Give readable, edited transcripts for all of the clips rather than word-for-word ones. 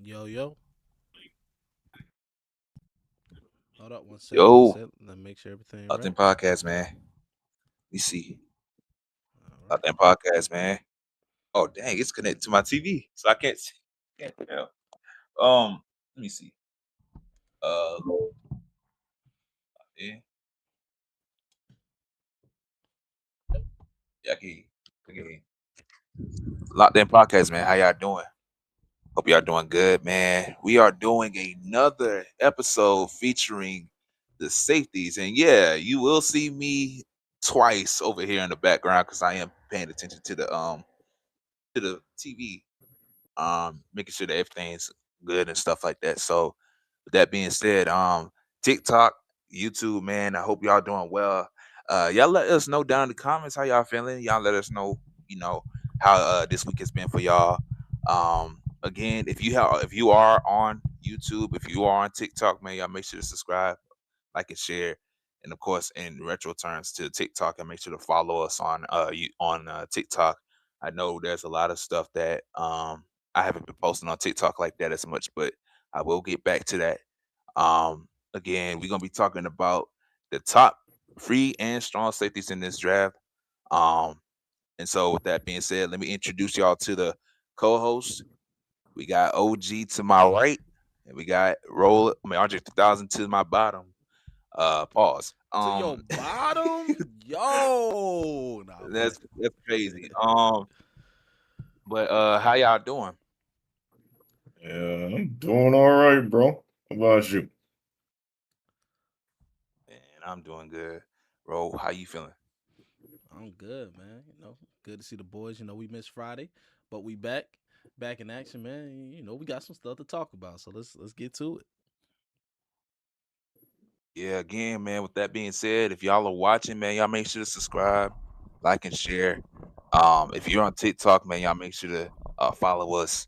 Yo, yo. Hold up 1 second. One Yo, second. Let me make sure everything Loc'd right. podcast, man. Let me see. All right. Loc'd podcast, man. Oh dang, it's connected to my TV, so I can't see. Can't tell. Let me see. Yeah, yeah, I can. Locked in podcast, man. How y'all doing? Hope y'all doing good, man. We are doing another episode featuring the safeties, and yeah, you will see me twice over here in the background because I am paying attention to the TV, making sure that everything's good and stuff like that. So, with that being said, TikTok, YouTube, man, I hope y'all doing well. Y'all let us know down in the comments how y'all feeling. Y'all let us know, you know, how this week has been for y'all. Again, if you are on YouTube, if you are on TikTok, man, y'all make sure to subscribe, like and share. And of course, in retro terms to TikTok, and make sure to follow us on TikTok. I know there's a lot of stuff that I haven't been posting on TikTok like that as much, but I will get back to that. Again, we're gonna be talking about the top free and strong safeties in this draft. Um, and so with that being said, let me introduce y'all to the co-host. We got OG to my right, and we got Andre 3000 to my bottom. Pause. To your bottom? Yo. Nah, I'm playing. That's crazy. But how y'all doing? Yeah, I'm doing all right, bro. How about you? Man, I'm doing good. Bro, how you feeling? I'm good, man. Good to see the boys. We missed Friday, but we back. Back in action, man. We got some stuff to talk about. So let's get to it. Yeah, again, man, with that being said, if y'all are watching, man, y'all make sure to subscribe, like, and share. If you're on TikTok, man, y'all make sure to follow us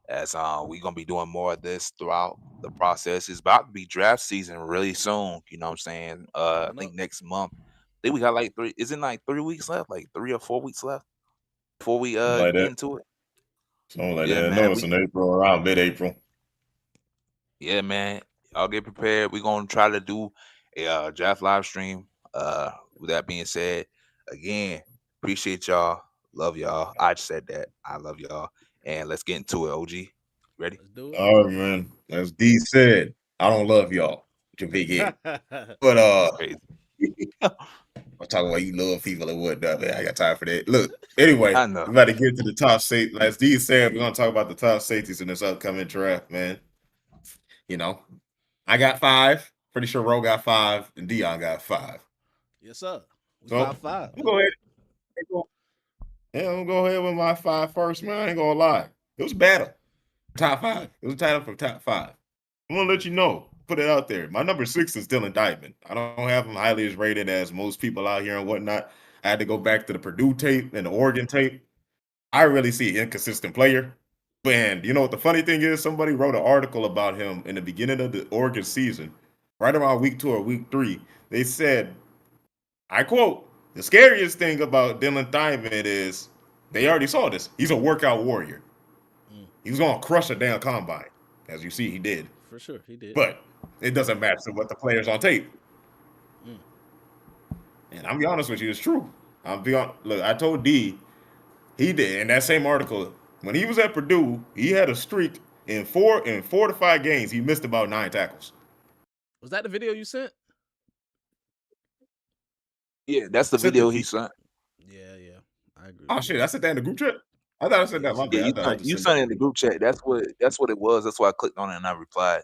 as we're gonna be doing more of this throughout the process. It's about to be draft season really soon, you know what I'm saying? I Coming think up. next month. I think we got like isn't like 3 weeks left, like 3 or 4 weeks left before we Something like get that. into it. Something like Yeah, that. I know man. it's in April, around mid-April. Yeah, man. Y'all get prepared. We're gonna try to do a draft live stream. With that being said, again, appreciate y'all. Love y'all. I just said that. I love y'all. And let's get into it, OG. Ready? Let's do All right, man. As D said, I don't love y'all. You big head. it. But Crazy. I'm talking about you love people and whatnot, man. I got time for that. Look, anyway, I know. we about to get to the top safety. As D said, we're gonna talk about the top safeties in this upcoming draft, man. You know, I got five. Pretty sure Ro got five, and Dion got five. Yes, sir. We So 5-5. I'm gonna go ahead. Yeah, I'm gonna go ahead with my five first, man. I ain't gonna lie. It was a battle. Top Mm. five. It was a title for top five. I'm gonna let you know. Put it out there. My number six is Dylan Diamond. I don't have him highly as rated as most people out here and whatnot. I had to go back to the Purdue tape and the Oregon tape. I really see an inconsistent player. And you know what the funny thing is? Somebody wrote an article about him in the beginning of the Oregon season, right around week 2 or week 3. They said, I quote, the scariest thing about Dylan Diamond is they already saw this. He's a workout warrior. Mm. He was going to crush a damn combine. As you see, he did. For sure, he did. But it doesn't match to what the players on tape. Mm. And I'm be honest with you, it's true. Look, I told D, he did in that same article, when he was at Purdue, he had a streak in four to five games, he missed about 9 tackles. Was that the video you sent? Yeah, that's the I said that video he he sent. Yeah, yeah. I agree oh with shit, that. I said that in the group chat. I thought I said Yeah, you that. My sent Yeah, it. bad. I you thought I sent just you sent that sent in it the in the group. group chat. That's what it was. That's why I clicked on it and I replied.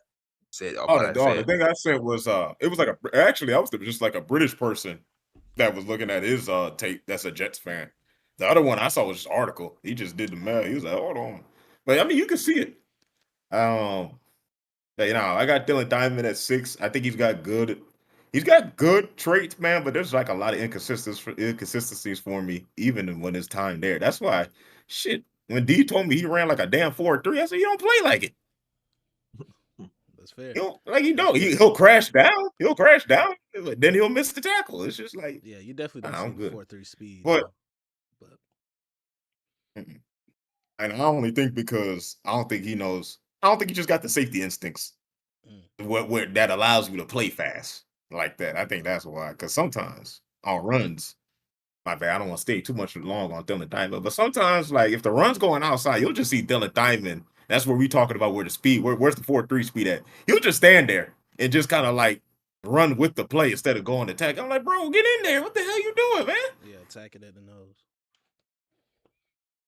Said Oh, what I the said. thing I said was it was like actually I was just like a British person that was looking at his tape that's a Jets fan. The other one I saw was just article. He just did the math. He was like, hold on. But I mean you can see it. Um I got Dylan Diamond at 6. I think he's got good traits, man, but there's like a lot of inconsistencies for me, even when it's time there. That's why shit. When D told me he ran like a damn 4.3, I said, you don't play like it. That's fair. He'll like you That's know fair. he'll crash down. He'll crash down. Then he'll miss the tackle. It's just like Yeah, you definitely don't I'm see good. 4-3 speed But though. But mm, and I only think because I don't think he knows. I don't think he just got the safety instincts Mm. what that allows you to play fast like that. I think that's why. Because sometimes on runs, my bad, I don't want to stay too much long on Dylan Diamond, but sometimes like if the run's going outside, you'll just see Dylan Diamond. That's where we talking about where the speed, where's the 4.3 speed at? He'll just stand there and just kind of like run with the play instead of going to attack. I'm like, bro, get in there. What the hell you doing, man? Yeah, attacking at the nose.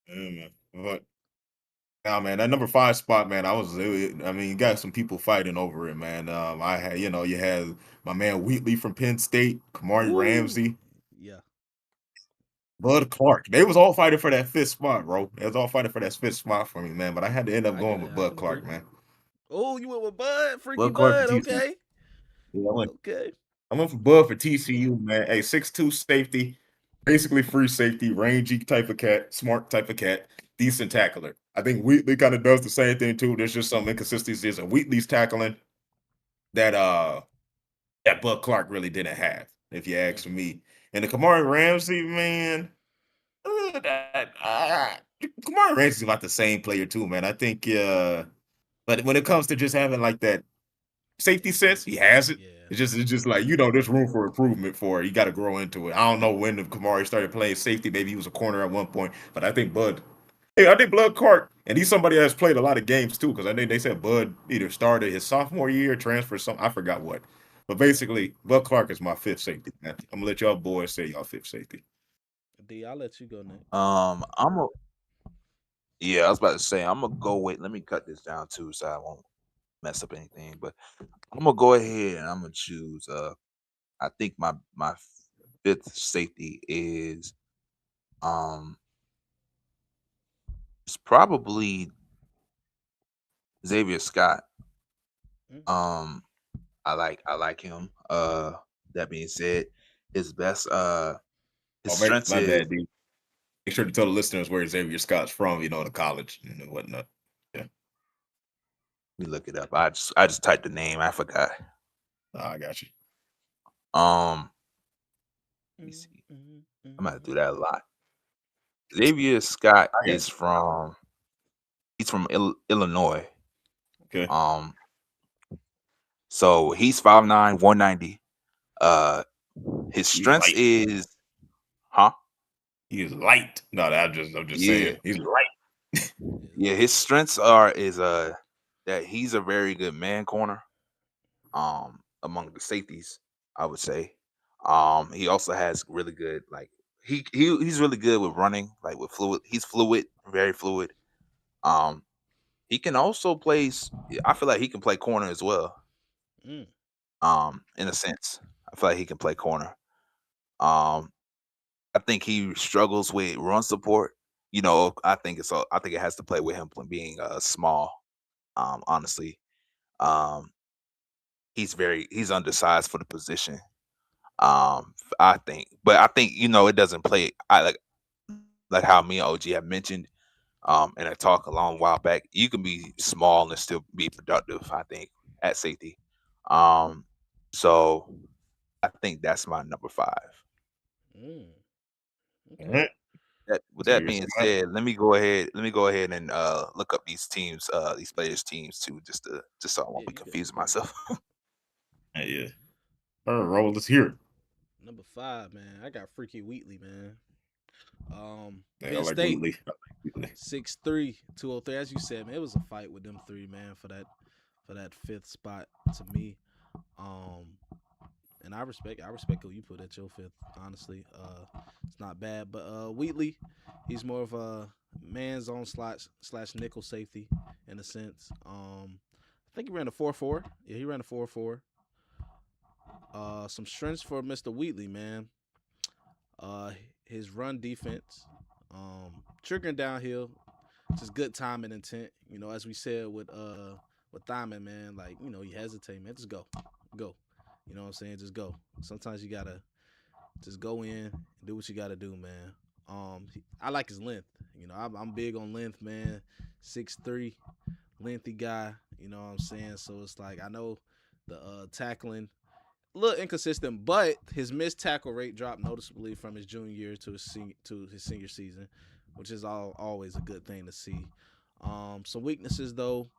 Yeah, man. But nah, man, that number 5 spot, man, I mean, you got some people fighting over it, man. I had, you had my man Wheatley from Penn State, Kamari Woo. Ramsey, Yeah, Bud Clark. They was all fighting for that 5th spot, bro. They was all fighting for that 5th spot for me, man. But I had to end up going with I Bud can agree. Clark, man. Oh, you went with Bud, Freaky Bud Clark for Bud. TCU. Okay, Yeah, okay. I went for Bud for TCU, man. Hey, 6'2" safety, basically free safety, rangy type of cat, smart type of cat, decent tackler. I think Wheatley kind of does the same thing too. There's just some inconsistencies in Wheatley's tackling that that Bud Clark really didn't have, if you ask Mm-hmm. me. And the Kamari Ramsey, man, Kamari Ramsey's about the same player too, man. I think but when it comes to just having like that safety sense, he has it. Yeah. It's just like there's room for improvement for it. You got to grow into it. I don't know when the Kamari started playing safety. Maybe he was a corner at one point, but I think Bud. Hey, I think Bud Clark, and he's somebody that's played a lot of games too, because I think they said Bud either started his sophomore year, transfer some, I forgot what. But basically, Bud Clark is my 5th safety, man. I'm gonna let y'all boys say y'all 5th safety. D, I'll let you go next. I'm a yeah, I was about to say I'm gonna go with. Let me cut this down too, so I won't mess up anything. But I'm gonna go ahead and I'm gonna choose. I think my fifth safety is um it's probably Xavier Scott. Mm-hmm. Um, I like him. That being said, his best his Oh, my, strengths my is bad, dude. Make sure to tell the listeners where Xavier Scott's from, the college and whatnot. Yeah, let me look it up. I just typed the name. I forgot. I got you. Um, let me see. I'm gonna do Mm-hmm. that a lot. Xavier Scott I got is from he's from Illinois. you. Okay. Um, so he's 5'9", 190. Uh, his He's strengths light. is huh? He's light. No, I'm just Yeah, saying. He's light. yeah. His strengths are is that he's a very good man corner. Among the safeties, I would say. He also has really good like he's really good with running, like with fluid. He's fluid, very fluid. Um, he can also play. I feel like he can play corner as well. Mm. In a sense, I feel like he can play corner. Um, I think he struggles with run support. I think it has to play with him being small. Honestly, um, he's undersized for the position. I think, but I think it doesn't play. I like how me and OG have mentioned, and I talked a long while back. You can be small and still be productive. I think at safety. Um, so I think that's my number five. Mm. All Okay. right. That with that Xavier being Scott. said, let me go ahead and look up these players teams too, just so I won't Yeah, be you good. You confusing good. myself. Hey, yeah. All right, roll. Let's hear it. Number 5, man. I got Freaky Wheatley, man. Hey, I Penn like State, Wheatley. I like Wheatley. 6'3", 203. As you said, man, it was a fight with them three, man, for that 5th spot to me. Um, and I respect who you put at your 5th. Honestly, it's not bad. But Wheatley, he's more of a man zone slash nickel safety in a sense. I think he ran a 4.4. Yeah, he ran a 4.4. Some strengths for Mr. Wheatley, man. Uh, his run defense, triggering downhill, just good time and intent. As we said with Thyman, man, like you hesitate, man, just go. You know what I'm saying? Just go. Sometimes you gotta just go in and do what you gotta do, man. I like his length. I'm big on length, man. 6'3", lengthy guy. You know what I'm saying? So it's like I know the tackling a little inconsistent, but his missed tackle rate dropped noticeably from his junior year to his senior season, which is always a good thing to see. Some weaknesses though,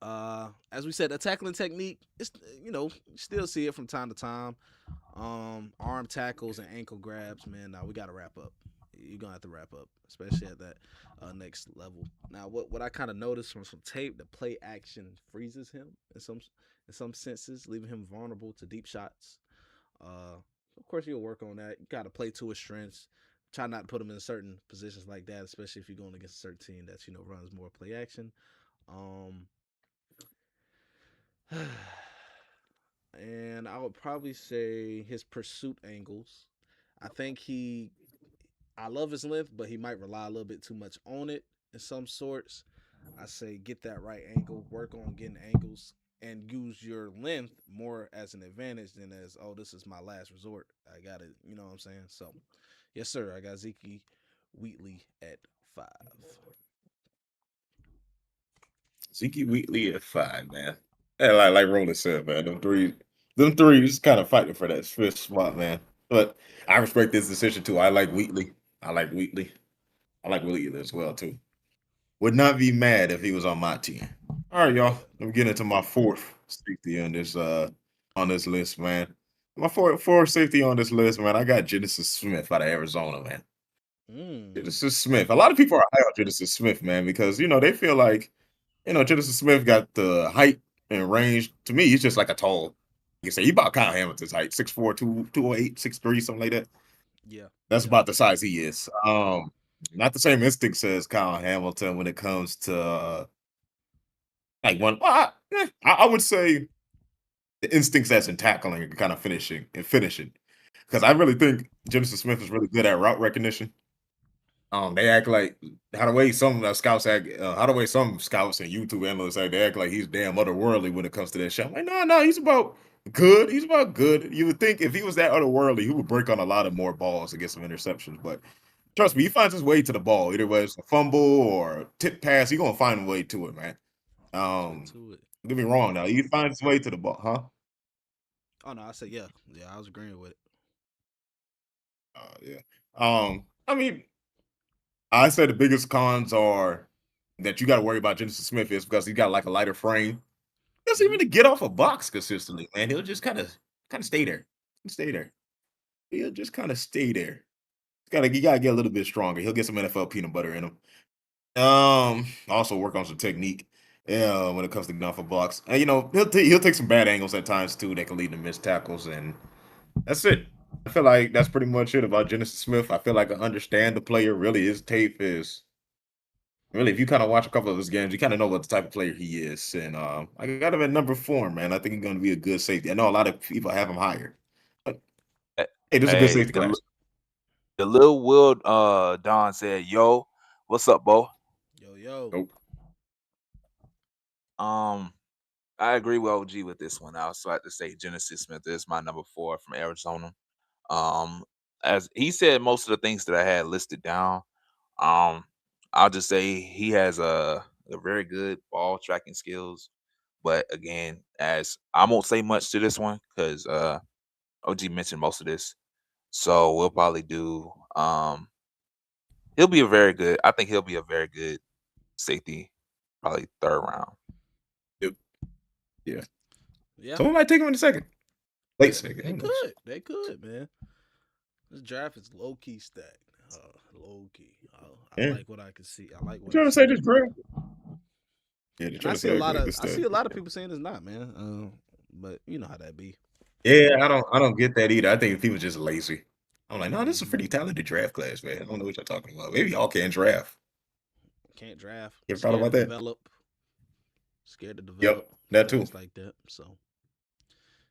As we said, the tackling technique, it's you still see it from time to time. Arm tackles and ankle grabs, man. Now we gotta wrap up. You're gonna have to wrap up, especially at that next level. Now, what I kind of noticed from some tape, the play action freezes him in some senses, leaving him vulnerable to deep shots. Uh, of course, you'll work on that. You gotta play to his strengths. Try not to put him in certain positions like that, especially if you're going against a certain team that runs more play action. Um, and I would probably say his pursuit angles. I think I love his length, but he might rely a little bit too much on it in some sorts. I say get that right angle, work on getting angles, and use your length more as an advantage than as, oh, this is my last resort. I got it. You know what I'm saying? So, yes, sir. I got Zeke Wheatley at 5. Zeke Wheatley at 5, man. Yeah, like Roland said, man, them threes kind of fighting for that fifth spot, man. But I respect this decision too. I like Wheatley. I like Wheatley. I like Wheatley as well too. Would not be mad if he was on my team. All right, y'all. Yep. Let me get into my fourth safety on this list, man. My fourth safety on this list, man. I got Genesis Smith out of Arizona, man. Mm. Genesis Smith. A lot of people are high on Genesis Smith, man, because they feel like Genesis Smith got the height and range. To me, he's just like a tall. You say he about Kyle Hamilton's height, 6'4", 208, 6'3", something like that. Yeah. That's Yep. about the size he is. Not the same instincts as Kyle Hamilton when it comes to like one. Well, I would say the instincts as in tackling and kind of finishing. Because I really think Genesis Smith is really good at route recognition. They act like how the way some scouts act, how the way some scouts and YouTube analysts act, they act like he's damn otherworldly when it comes to that shit. I'm like, no, he's about good. He's about good. You would think if he was that otherworldly, he would break on a lot of more balls and get some interceptions. But trust me, he finds his way to the ball. Either way it's a fumble or a tip pass, he's gonna find a way to it, man. Straight Um, to it. don't get me wrong now. He finds his way to the ball, huh? Oh no, I said yeah. Yeah, I was agreeing with it. Yeah. I mean, I say the biggest cons are that you got to worry about Genesis Smith is because he got like a lighter frame. He doesn't Hmm. even to get off a box consistently, man. He'll just kind of stay there. Stay there. He'll just kind of stay there. You gotta get a little bit stronger. He'll get some NFL peanut butter in him. Also work on some technique. Yeah, when it comes to getting off a box, and he'll take some bad angles at times too that can lead to missed tackles, and that's it. I feel like that's pretty much it about Genesis Smith. I feel like I understand the player. Really, his tape is really, if you kind of watch a couple of his games, you kind of know what the type of player he is. And I got him at number 4, man. I think he's going to be a good safety. I know a lot of people have him higher, but Eh, hey, this is a good Hey, safety class. the little Will Don said, "Yo, what's up, Bo?" Yo yo. Nope. Um, I agree with OG with this one. I also like to say Genesis Smith is my number 4 from Arizona. Um, as he said, most of the things that I had listed down. Um, I'll just say he has a very good ball tracking skills. But again, as I won't say much to this one because OG mentioned most of this. So we'll probably do he'll be a very good I think he'll be a very good safety, probably third round. Yep. Yeah. Yeah. Someone might take him in a second. Late Yeah. second. They Who knows? could. They could, man. This draft is low key stacked. Low key. I Yeah. like what I can see. I like You what I trying to see say this, right Greg? now. Yeah, they're And I trying to see a say lot Greg of is I see that. a lot of people saying it's not, man. But you know how that be. Yeah, I don't get that either. I think people just lazy. I'm like, no, this is a Hmm. pretty talented draft class, man. I don't know what you're talking about. Maybe y'all can draft. Can't draft. You ever thought Scared to about that? develop. Scared to develop. Yep, that too. Things like that. So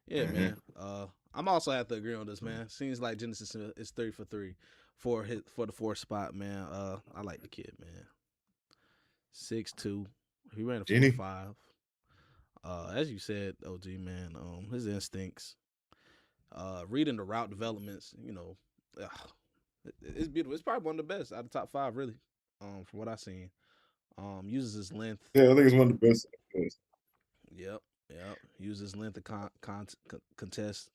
yeah, Hmm. man. I'm also have to agree on this, man. Seems like Genesis is 3 for 3 for the 4th spot, man. I like the kid, man. 6'2". He ran a four Jenny? five. As you said, OG man, his instincts, reading the route developments, it's beautiful. It's probably one of the best out of the top 5, really. From what I've seen. Uses his length. Yeah, I think it's one of the best. Yep, yep. Uses his length to contest,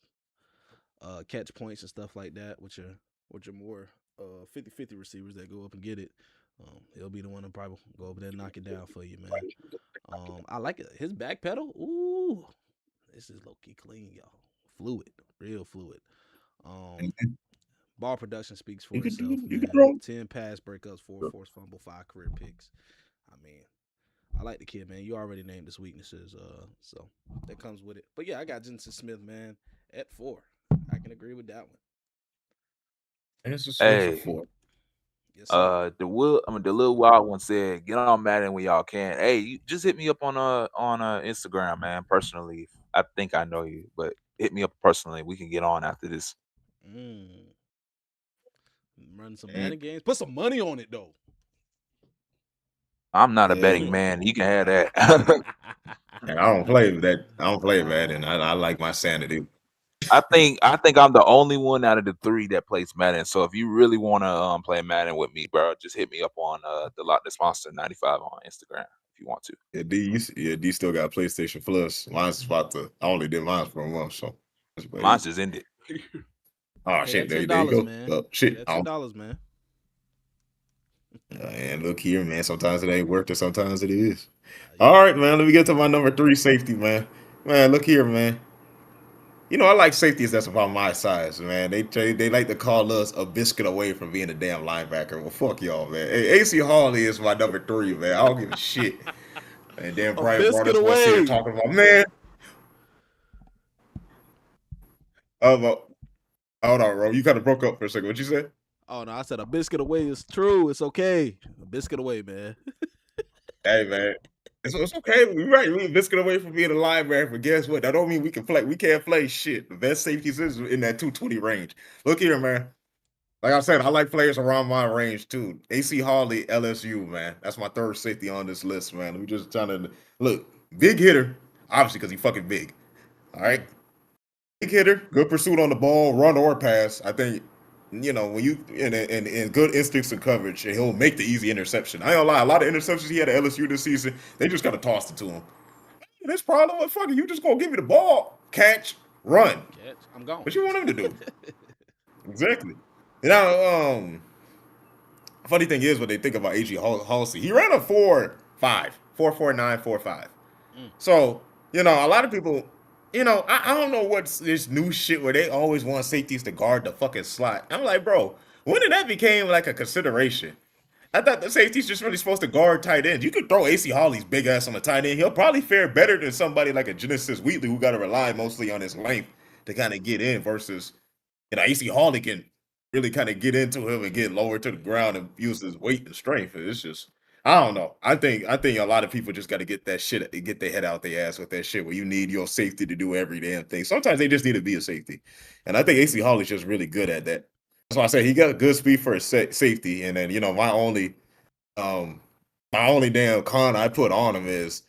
catch points and stuff like that, which are more 50-50 receivers that go up and get it. He'll be the one to probably go over there and knock it down for you, man. I like it. His back pedal. Ooh, this is low key clean, y'all. Fluid, real fluid. Um, And Ball production speaks you for could itself, you could man. throw. 10 pass breakups, 4 forced fumble, 5 career picks. I mean, I like the kid, man. You already named his weaknesses, so that comes with it. But yeah, I got Jensen Smith, man, at 4. I can agree with that one. And it's a Smith for Hey, 4. Yes, sir. the little wild one said, "Get on Madden when y'all can." Hey, you just hit me up on Instagram, man. Personally, I think I know you, but hit me up personally. We can get on after this. Mm. Run some And Madden games. Put some money on it though. I'm not a yeah, betting man. You can have that. and I don't play that. I don't play that, and I like my sanity. I think I'm the only one out of the three that plays Madden. So if you really want to play Madden with me, bro, just hit me up on the Lock This Monster 95 on Instagram if you want to. Yeah, D still got PlayStation Plus. Mine's about to. I only did mine for a month, so. But Mine's just ended. oh Pay that shit, ten there you dollars, go. man. Pay Shit, that $10, man. and look here, man. Sometimes it ain't worth it. Sometimes it is. You All got right, man. Let me get to my number 3 safety, man. Man, look here, man. You know, I like safeties that's about my size, man. They like to call us a biscuit away from being a damn linebacker. Well, fuck y'all, man. Hey, AC Harley is my number 3, man. I don't give a shit. And then a Brian brought biscuit us one here away. talking about, man. Uh, hold on, bro. You kind of broke up for a second. What you say? Oh no, I said a biscuit away is true. It's okay. A biscuit away, man. Hey, man. It's okay. We're right. We biscuit away from being a linebacker, but guess what? That don't mean we can play. We can't play shit. The best safeties is in that 220 range. Look here, man. Like I said, I like players around my range too. AC Harley, LSU, man. That's my third safety on this list, man. Let me just trying to look. Big hitter, obviously, because he fucking big. All right. Mm. Big hitter, good pursuit on the ball, run or pass. I think, when you in good instincts and coverage, and he'll make the easy interception. I ain't gonna lie, a lot of interceptions he had at LSU this season, they just gotta toss it to him. This problem with fucking you just gonna give me the ball, catch, run. Catch. I'm gone. What you want him to do? Exactly. Now, funny thing is, when they think about AG Halsey, he ran a 4.5, 4.49, 4.5. Mm. So, a lot of people, I don't know what's this new shit where they always want safeties to guard the fucking slot. I'm like, bro, when did that became like a consideration? I thought the safety's just really supposed to guard tight ends. You could throw AC Holly's big ass on the tight end. He'll probably fare better than somebody like a Genesis Wheatley who got to rely mostly on his length to kind of get in versus AC Harley can really kind of get into him and get lower to the ground and use his weight and strength. It's just I don't know. I think a lot of people just got to get that shit, get their head out their ass with that shit where you need your safety to do every damn thing. Sometimes they just need to be a safety, and I think AC Harley's just really good at that. That's why I say he got good speed for his safety, and then um my only damn con I put on him is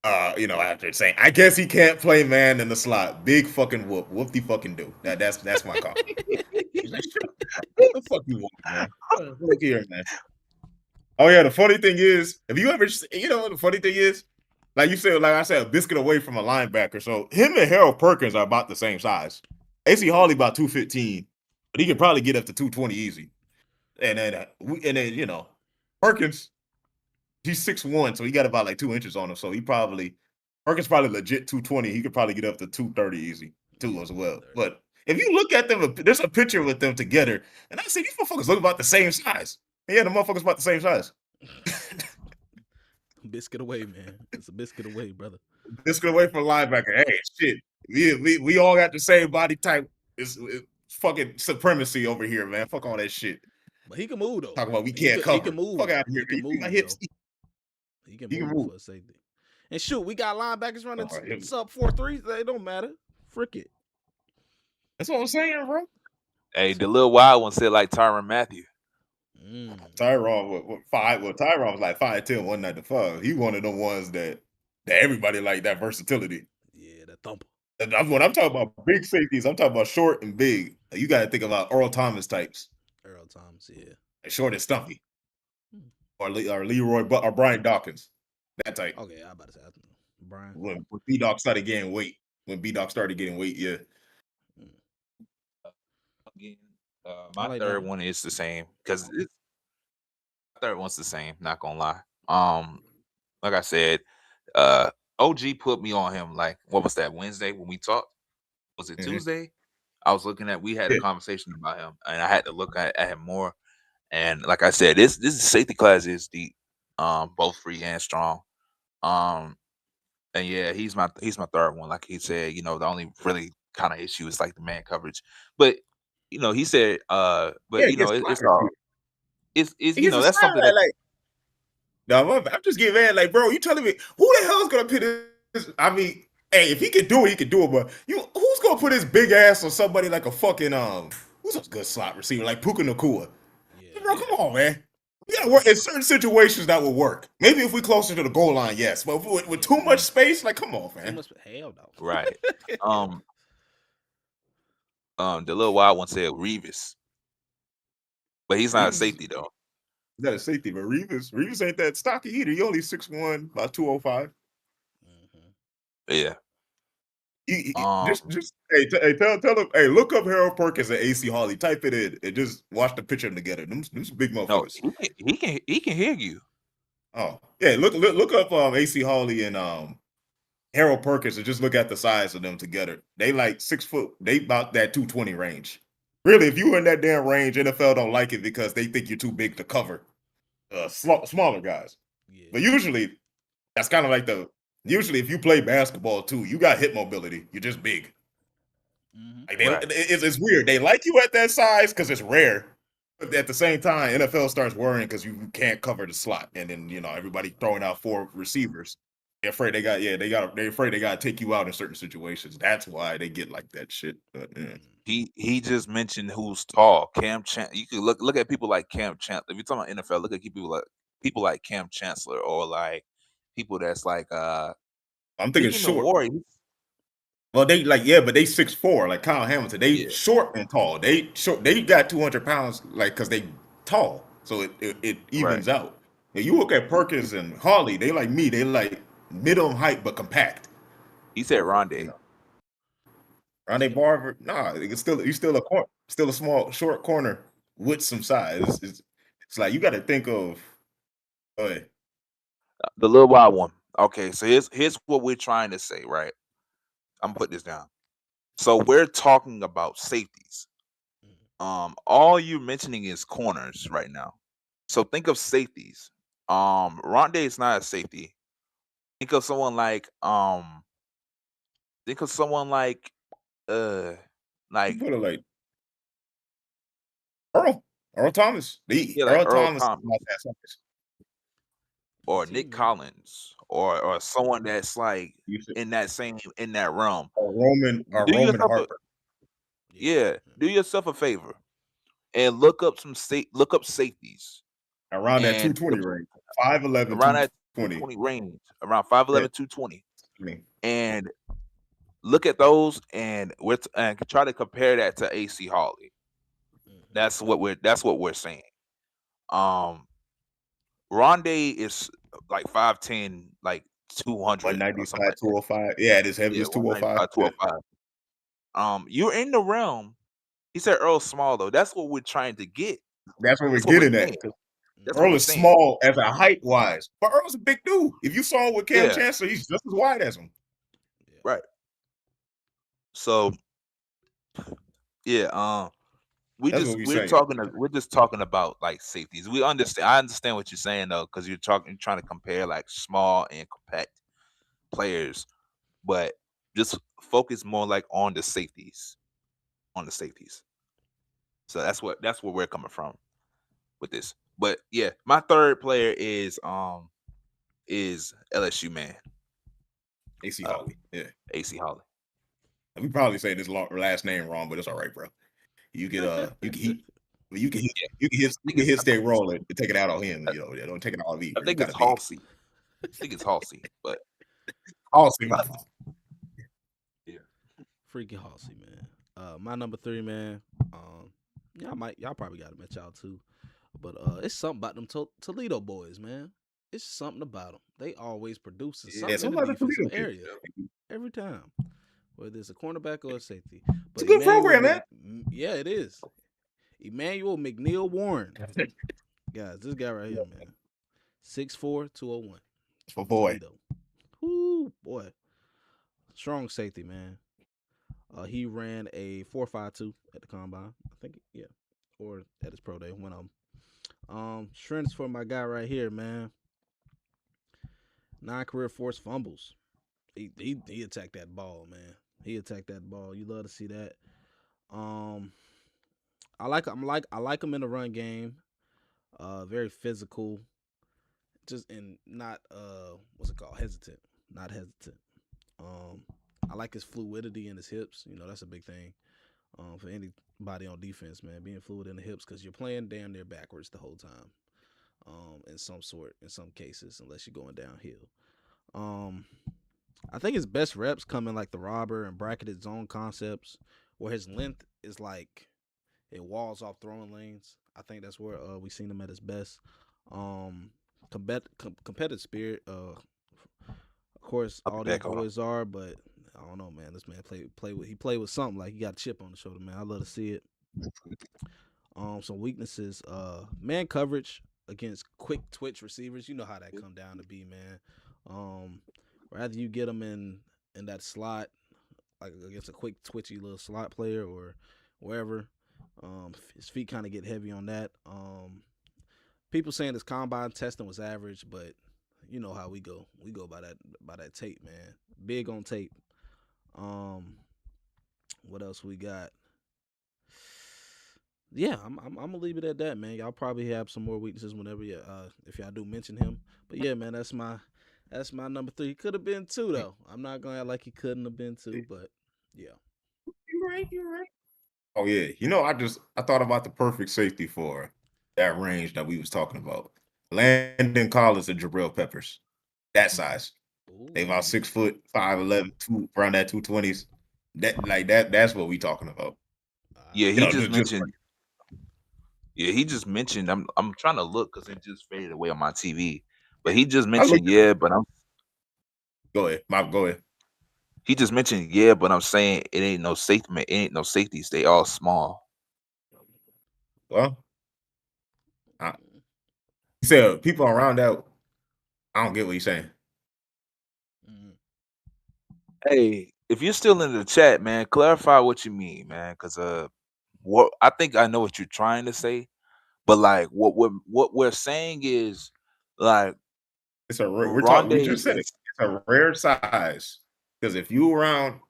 after saying, I guess he can't play man in the slot. Big fucking whoop. Whoop the fucking do. That's my call. What the fuck you want, man? Look here, man. Oh yeah, the funny thing is, if you ever, the funny thing is, like you said, like I said, a biscuit away from a linebacker. So him and Harold Perkins are about the same size. AC Harley about 215, but he can probably get up to 220 easy. And then Perkins, he's 6'1", so he got about like 2 inches on him. So Perkins probably legit 220. He could probably get up to 230 easy too Yeah, as well. 230. But if you look at them, there's a picture with them together, and I see these motherfuckers look about the same size. Yeah, the motherfuckers about the same size. Biscuit away, man. It's a biscuit away, brother. Biscuit away from linebacker. Hey, shit. We all got the same body type. It's fucking supremacy over here, man. Fuck all that shit. But he can move though. Talk about we He can't can he cover. can Fuck move. out of here. He can You see my move hips? though. He can He can move move. for a safety. And shoot, we got linebackers running All right. sub 4.3s. They don't matter. Frick it. That's what I'm saying, bro. Hey, the little wild one said like Tyron Matthew. Mm. Tyron, what 5? Well, Tyron was like 5'10", 195. He one of the ones that everybody like that versatility. Yeah, that thumper. And when I'm talking about big safeties, I'm talking about short and big. You got to think about Earl Thomas types, Earl Thomas, yeah. short and stumpy, Hmm. or Leroy or Brian Dawkins, that type. Okay, I about to say Brian. When B Doc started getting weight, yeah. Mm. Again, I my like that third one. one is the same because third one's the same. Not gonna lie. Like I said, OG put me on him. Like, what was that, Wednesday when we talked? Was it Mhm. Tuesday? I was looking at. We had a Yeah. conversation about him, and I had to look at him more. And like I said, this safety class is deep, both free and strong. Um, and yeah, he's my third one. Like he said, the only really kind of issue is like the man coverage. But he said, but Yeah, it gets it's blockers too. all it's It gets a that's something that sideline. No, I'm just getting mad. Like, bro, you telling me who the hell is gonna put this? I mean, hey, if he can do it, he can do it. But who's gonna put his big ass on somebody like a fucking who's a good slot receiver like Puka Nakua? Yeah. Bro, yeah, come on, man. We gotta work in certain situations that will work. Maybe if we closer to the goal line, yes. But with too much space, like, come on, Too man. much. Hell no. right. Um, the little wild one said Revis, but he's not a Reeves is safety though. that a safety, but Reeves ain't that stocky either. He only 6'1", about 205. Mhm. Yeah. Um, Just hey, tell him, hey, look up Harold Perkins and AC Harley. Type it in and just watch the picture of them together. Them some big no, motherfuckers. he can hear you. Oh yeah, look up AC Harley and Harold Perkins and just look at the size of them together. They like 6 foot. They about that 220 range. Really, if you in that damn range, NFL don't like it because they think you're too big to cover smaller guys. Yeah. But usually, that's kind of like usually if you play basketball too, you got hip mobility. You're just big. Mhm. Like Right. it's weird. They like you at that size because it's rare. But at the same time, NFL starts worrying because you can't cover the slot, and then everybody throwing out 4 receivers. They're afraid they're afraid they gotta take you out in certain situations. That's why they get like that shit. But yeah. Mhm. He just mentioned who's tall. Cam Chan. You can look at people like Cam Chancellor. If you're talking about NFL, look at people like Cam Chancellor or like people that's like I'm thinking even short. Warrior. Well, but they 6'4", like Kyle Hamilton. They Yeah, short and tall. They short. They got 200 pounds, like because they tall, so it right. evens out. Now you look at Perkins and Harley. They like me. They like middle height but compact. He said You Rondé. know, Ronde Barber. Nah, he's still still a small short corner with some size. It's like you got to think of. Go ahead. The little wild one. Okay, so here's what we're trying to say, right? I'm gonna put this down. So we're talking about safeties. Mhm. All you're mentioning is corners right now. So think of safeties. Rondé is not a safety. Think of someone like think of someone uh You like put it like Earl, Earl Thomas. The yeah, like Earl Earl Thomas. Thomas or ET Nick man. Collins or someone that's like You should in that realm. or Do Roman yourself a Harper Yeah. yeah, Yeah. do yourself a favor and look up safeties around that and 220 range. 5'11", around that 220. 220 range, around Yeah, 5'11", 220, I mean, and look at those and and try to compare that to AC Harley. Mhm. That's what we're saying. Um, Rondé is like 5'10", like 200 or something 195, like that. 205. Yeah, it is heavy. Yeah, It's 205. 195, Yeah. 205. You're in the realm. He said Earl's small though. That's what we're trying to get. That's what we're That's what we're getting at. saying. 'Cause That's what Mhm. Earl we're is saying. small as a height wise, but Earl's a big dude. If you saw him with Cam Yeah, Chancellor, he's just as wide as him. Yeah. right. So yeah, That's what we're we're saying. we're just talking about like safeties. We understand. I understand what you're saying though, because you're trying to compare like small and compact players, but just focus more like on the safeties. So that's where we're coming from with this. But yeah, my third player is LSU man, AC uh, Harley. Yeah. AC Holly. We probably say this last name wrong, but it's all right, bro. You can he you can hit Yeah, you can hit stay rolling and take it out on him. I, Yeah, don't take it out on me, I bro. You think kind it's of big. Halsey. I think it's Halsey, but I'll see my fault. yeah, Freaky Halsey, man. My number 3, man. Um, y'all probably got him at y'all too, but it's something about them Toledo boys, man. It's something about them. They always producing yeah, Yeah, something in the somebody defensive Toledo kid. area every time, whether it's a cornerback or a safety. It's a But good program, man. Yeah, it is. Emmanuel McNeil Warren, guys. This guy right here, man. 6'4", 201, For boy. Toledo. Whoo, boy, strong safety, man. He ran a 4.52 at the combine. I think, yeah, or at his pro day. When strengths for my guy right here, man. 9 career forced fumbles. He attacked that ball, man. He attacked that ball. You love to see that. Um, I like him in the run game. Very physical, just and not what's it called? Hesitant, not hesitant. Um, I like his fluidity in his hips. You know, that's a big thing. For anybody on defense, man, being fluid in the hips because you're playing damn near backwards the whole time. In some cases, unless you're going downhill. Um, I think his best reps come in like the robber and bracketed zone concepts, where his length is like it walls off throwing lanes. I think that's where we seen him at his best. Um, competitive spirit. Of course, I'll be all these back. Hold on. boys are, but I don't know, man. This man played with something like he got a chip on the shoulder, man. I love to see it. Some weaknesses. Man coverage against quick twitch receivers. You know how that come down to be, man. Um, rather you get them in that slot, like against a quick twitchy little slot player or wherever. His feet kind of get heavy on that. People saying his combine testing was average, but you know how we go. We go by that tape, man. Big on tape. Um, what else we got? Yeah, I'm gonna leave it at that, man. Y'all probably have some more weaknesses whenever if y'all do mention him. But yeah, man, that's my number three. He could have been two though. I'm not gonna act like he couldn't have been two, but yeah. You're right. You're right. Oh yeah, I thought about the perfect safety for that range that we was talking about. Landon Collins and Jabril Peppers, that size. They about Ooh. 6 foot, 5'11", around that 220s. That's what we talking about. Yeah, Ah, You he know, just just mentioned. Yeah, he just mentioned. I'm trying to look because it just faded away on my TV. But he just I mentioned, looked at yeah, but I'm. go ahead. Go ahead. He just mentioned, yeah, but I'm saying it ain't no safety. Man, it ain't no safeties. They all small. Well, he said people around that. I don't get what he's saying. mm, Hey, if you're still in the chat, man, clarify what you mean, man, because what I think I know what you're trying to say, but like what we're saying is like We Rondé just said it. is It's a rare size because if you around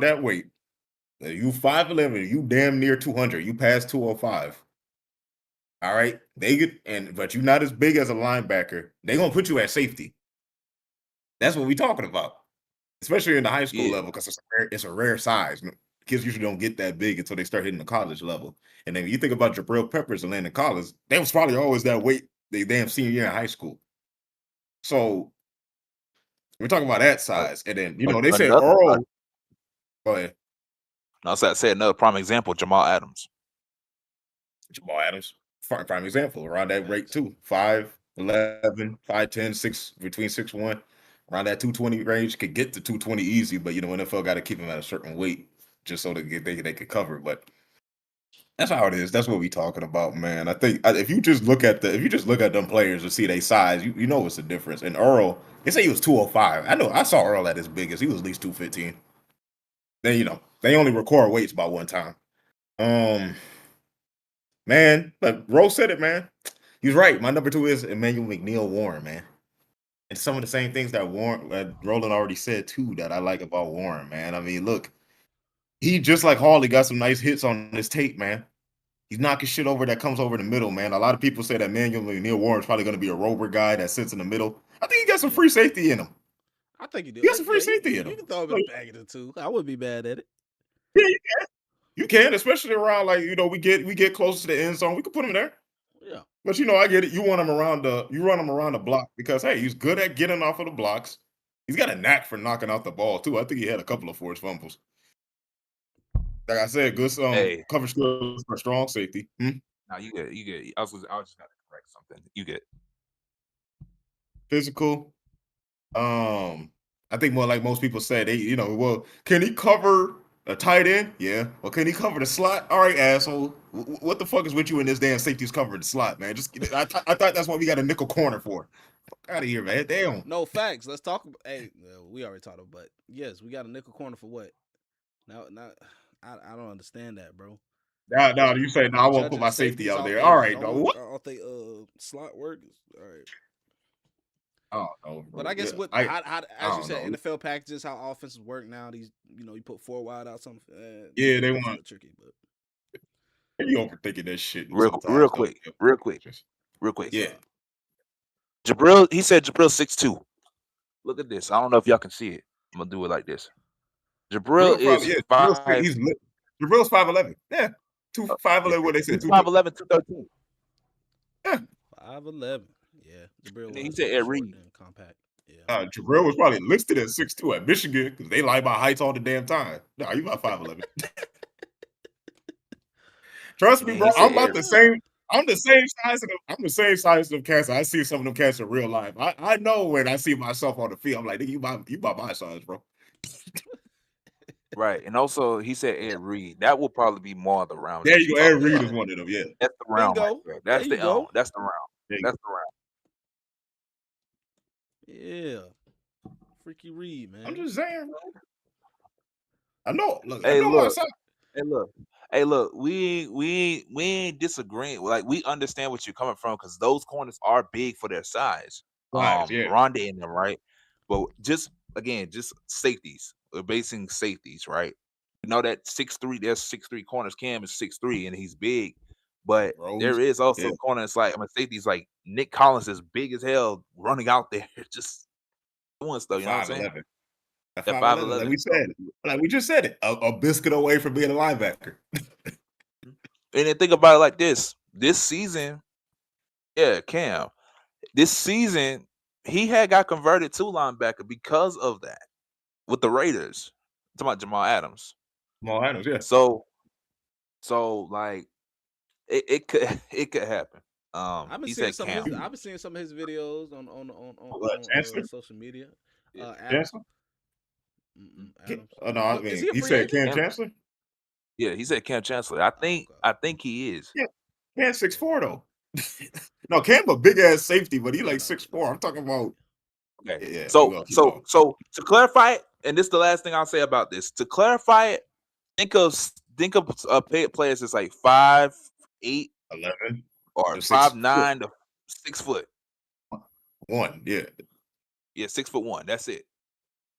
that weight, you 5'11", you damn near 200, you pass 205. All right, but you're not as big as a linebacker. They gonna put you at safety. That's what we talking about, especially in the high school yeah. level because it's a rare size. Kids usually don't get that big until they start hitting the college level. And then when you think about Jabril Peppers and Landon Collins, they was probably always that weight. They damn senior year in high school. So we're talking about that Uh, size. And then, they say another Earl. Go ahead. I say another prime example, Jamal Adams. Jamal Adams, prime example, around that rate facts. too. 5'11", 5'10", 6, between 6'1", around that 220 range, could get to 220 easy, but NFL got to keep him at a certain weight just so they could cover. But that's how it is. That's what we talking about, man. I think if you just look at them players and see their size, you know what's the difference. And Earl, they say he was 205. I saw Earl at his biggest. He was at least 215. Then they only record weights by one time. Um, Man, but Rose said it, man. He's right. My number two is Emmanuel McNeil Warren, man. And some of the same things that Roland already said too that I like about Warren, man. I mean, look, he just like Harley got some nice hits on his tape, man. He's knocking shit over that comes over the middle, man. A lot of people say that Emmanuel McNeil Warren's probably going to be a rover guy that sits in the middle. I think he got some Yeah, free safety in him. I think you do. He got some free Yeah, safety in you him. can throw him So, in the bag of the two. I wouldn't be mad at it. yeah, you can, especially around like we get close to the end zone. We could put him there. Yeah, But I get it. You run him around the block because hey, he's good at getting off of the blocks. He's got a knack for knocking out the ball too. I think he had a couple of forced fumbles. Like I said, good Hey, cover skills for strong safety. now you get. I was just gotta correct something. You get. Physical. I think more like most people say well, can he cover a tight end? Yeah. Well, can he cover the slot? All right, asshole. What the fuck is with you in this damn safety's covering the slot, man? I thought that's what we got a nickel corner for. Out of here, man. Damn. No facts. Let's talk. Hey, we already talked about, but yes, we got a nickel corner for what? Now, I don't understand that, bro. Now you say no. I won't put my safety Safeties out off there. they All right, no. normal, What? off they slot work. All right. I don't know, bro. But I guess Yeah, what I as you don't said, know. NFL packages, how offenses work now. These you put 4 wide out something. Yeah, they it's a want little tricky, but you overthinking that shit Real sometimes, though. quick, real quick. what's Yeah, up? Jabril, he said Jabril 6'2". Look at this. I don't know if y'all can see it. I'm gonna do it like this. Jabril Jabril is probably five. he's lit. Jabril's 5'11". Yeah, 5'11". What they said? He's 213. 5'11", 213. Yeah, 5'11". Yeah, Jabril And then he was said Ed short Reed. and compact. Yeah. Jabril was probably listed at 6'2" at Michigan because they lie about heights all the damn time. No, you about 5'11". Trust And me, then bro. he said I'm Ed about the same. I'm the same size of them. I'm the same size of them cats. I see some of them cats in real life. I know when I see myself on the field, I'm like, nigga, you about my size, bro. Right. And also he said Ed Reed. That will probably be more of the rounds There that you you're go. Ed talking Reed about. is one of them. Yeah. That's the round right Bingo. there. There That's you go. that's the round. There you That's go. the round. Yeah. Freaky Reed, man. I'm just saying, bro. I know. Look, I Hey, know my look. size. Hey, look. We ain't disagreeing. Like we understand what you're coming from because those corners are big for their size. Size, yeah. Rondé in them, right? But just safeties. We're basing safeties, right? You know that 6'3", there's 6'3" corners. Cam is 6'3" and he's big. But Rose. there is also Yeah. corners like safeties like Nick Collins is big as hell running out there, just doing stuff. You know what I'm saying? 5'11". At At 5'11", like 5'11". we said, like we just said it, a biscuit away from being a linebacker. And then think about it like this: this season, yeah, Cam. This season, he had got converted to linebacker because of that with the Raiders. I'm talking about Jamal Adams. Jamal Adams, yeah. So like it could it could happen. I've been He seeing said some Cam. of his videos on Chancellor, social media. Yeah. Adams. Chancellor. Adams. No, I Is mean he a he free said agent? Cam Cam, Chancellor. yeah, he said Cam Chancellor. Oh, I think he is. Yeah, Cam 6'4" though. No, Cam a big ass safety, but he yeah, like no, 6'4". I'm talking about. Okay. Yeah, we So gonna keep so going. so to clarify it, and this is the last thing I'll say about this. To clarify it, think of players that's like 5'8" 11 or to 6'4". 5'9" to 6'. 1, yeah. Yeah, 6'1". That's it.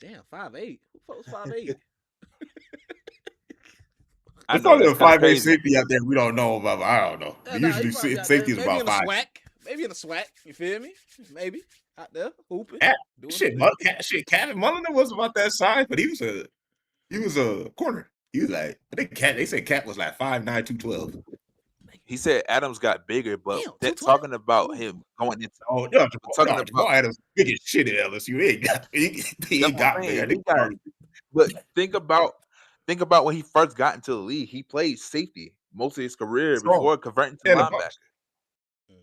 damn, 5'8". Who folks 5'8"? I There's know probably a that's kind of 5'8" crazy. safety out there we don't know about. But I don't know. Yeah, nah, he Usually probably out there. safety is Maybe about in a 5. SWAC. Maybe in a SWAC. You feel me? Maybe out there hooping. Cat, Doing shit, Kevin Mulliner was about that size, but he was a corner. He was like, I think Cat. They said Cat was like 5'9", 212. He said Adams got bigger, but Damn, that 212. talking about him going into Oh no, talking about Jamal Adams big as shit at LSU. He that's ain't what got I'm big. I saying. think But think about when he first got into the league. He played safety most of his career strong. before converting to Yeah, the linebacker. box.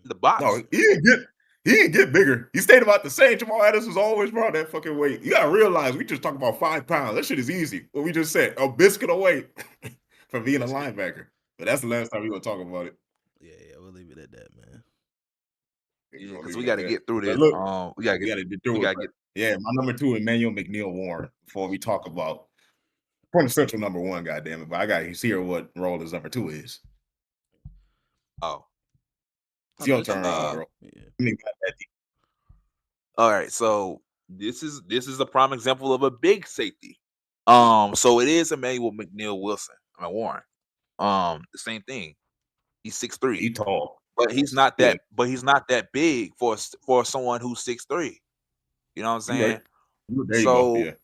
The No, box. he didn't get bigger. He stayed about the same. Jamal Adams was always brought that fucking weight. You gotta realize we just talking about 5 pounds. That shit is easy. What we just said, a biscuit away from being a linebacker. But that's the last time we gonna talk about it. Yeah, we'll leave it at that, man. We're gonna Because leave we it at got to that. get through But this. look, We got to we get. gotta get We through got it. to get. Yeah, my number 2, Emmanuel McNeil Warren. Before we talk about quintessential number 1, goddamn it. But I got to hear what role his number 2 is. Oh, It's your It's you. turn, bro. Yeah. all right. So this is a prime example of a big safety. So it is Emmanuel McNeil Wilson. I mean Warren. The same thing. He's 6'3", He tall. but he's not Yeah. that. But he's not that big for someone who's 6'3". You know what I'm You right. saying? There you go. So Yeah.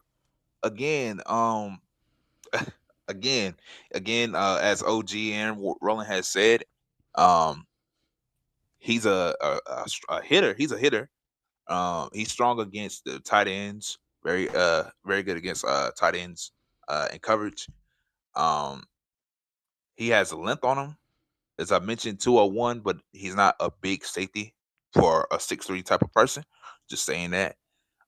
again, again, as OG and Roland has said, he's a hitter. He's a hitter. He's strong against the tight ends. Very good against tight ends in coverage. Um, he has a length on him, as I mentioned, 201, but he's not a big safety for a 6'3" type of person. Just saying that.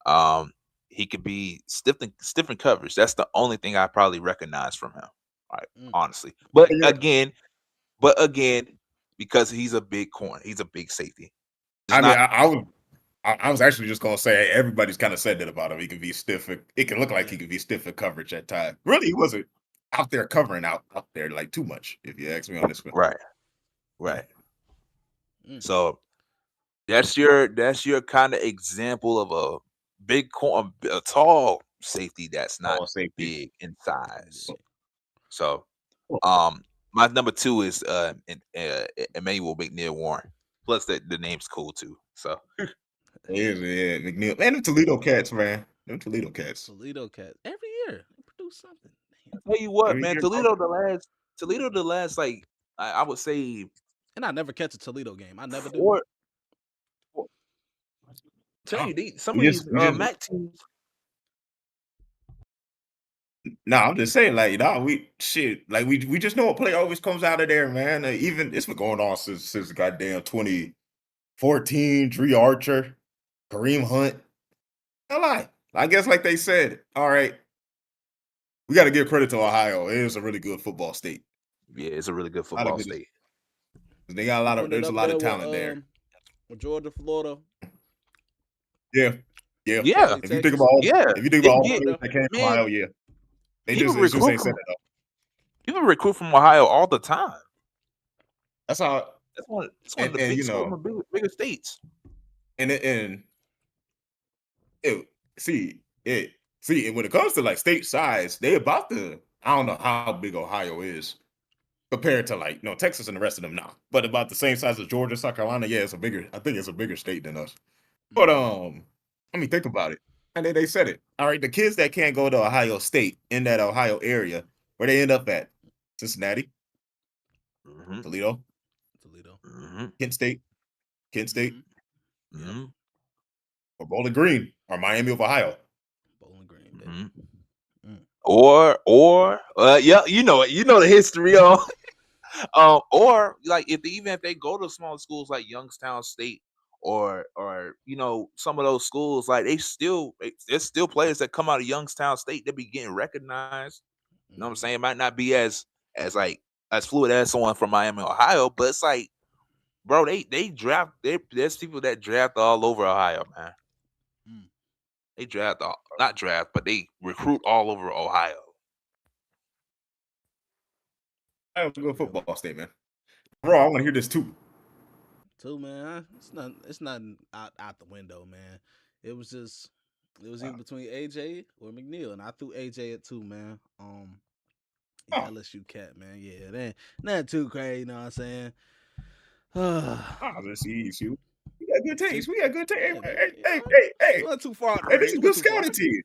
Um, he could be stiff in coverage. That's the only thing I probably recognize from him. Right, honestly. But again, because he's a big corner, he's a big safety. I mean, I was I was actually just gonna say everybody's kind of said that about him. He can be stiff. It can look like Yeah. he can be stiff in coverage at times. Really, he wasn't out there covering out there like too much. If you ask me on this one, Right. yeah. Right. Mm. So that's your kind of example of a a tall safety that's not All safety. big in size. Yeah. So Oh, my number two is Emmanuel McNeil Warren. Plus the name's cool too. So yeah, McNeil. Man, them Toledo cats, man. Them Toledo cats. Toledo Cat. Every year they produce something. Damn. tell you what, Every man, year, bro. Toledo the last like I would say And I never catch a Toledo game. I never do. four. Tell Nah, you some we of just these we just MAC teams. nah. I'm just saying, like, nah, we shit, like we just know a player always comes out of there, man. Even it's been going on since goddamn 2014. Dree Archer, Kareem Hunt. A lie. I guess, like they said, all right, we got to give credit to Ohio. It is a really good football state. Yeah, it's a really good A lot of football good. state. They got a You lot of. putting it There's a up lot of there talent there. with Georgia, Florida, Yeah, yeah. Yeah, Kentucky, If you think Texas. about all, yeah. if you think about It all the get Up players there. that came from man, Ohio, yeah, they people just as soon as recruit they said from it though. people recruit from Ohio all the time. That's how. It's one of the And big schools, one of the bigger states. and see, and when it comes to like state size, they about to. I don't know how big Ohio is compared to like Texas and the rest of them now, but about the same size as Georgia, South Carolina. Yeah, it's a bigger. I think it's a bigger state than us. But Mm-hmm. I mean, think about it. And they said it. All right, the kids that can't go to Ohio State in that Ohio area, where they end up at? Cincinnati, Mm-hmm. Toledo, Toledo. Mm-hmm. Kent State, Kent State, Mm-hmm. Yep. Mm-hmm. or Bowling Green, or Miami of Ohio. Bowling Green, baby. Mm-hmm. Mm. Or yeah, you know it. You know the history of or like even if they go to small schools like Youngstown State or some of those schools, like there's still players that come out of Youngstown State that be getting recognized. You know what I'm Mm-hmm. saying? It might not be as like as fluid as someone from Miami, Ohio, but it's like, bro, they draft there's people that draft all over Ohio, man. Mm. They draft all, not draft, but they recruit all over Ohio. Ohio's a good Real. football state, man. Bro, I want to hear this too. Too, man. It's not. It's nothing out the window, man. It was just. It was either between AJ or McNeil, and I threw AJ at two, man. He's Oh, LSU cat, man. Yeah, that nothing too crazy. You know what I'm saying? let's see. We got good taste. See, We got good taste. yeah, man. Hey, You hey, know, hey, hey, we went too far out the hey, this range. is We a went good too far. scouting team.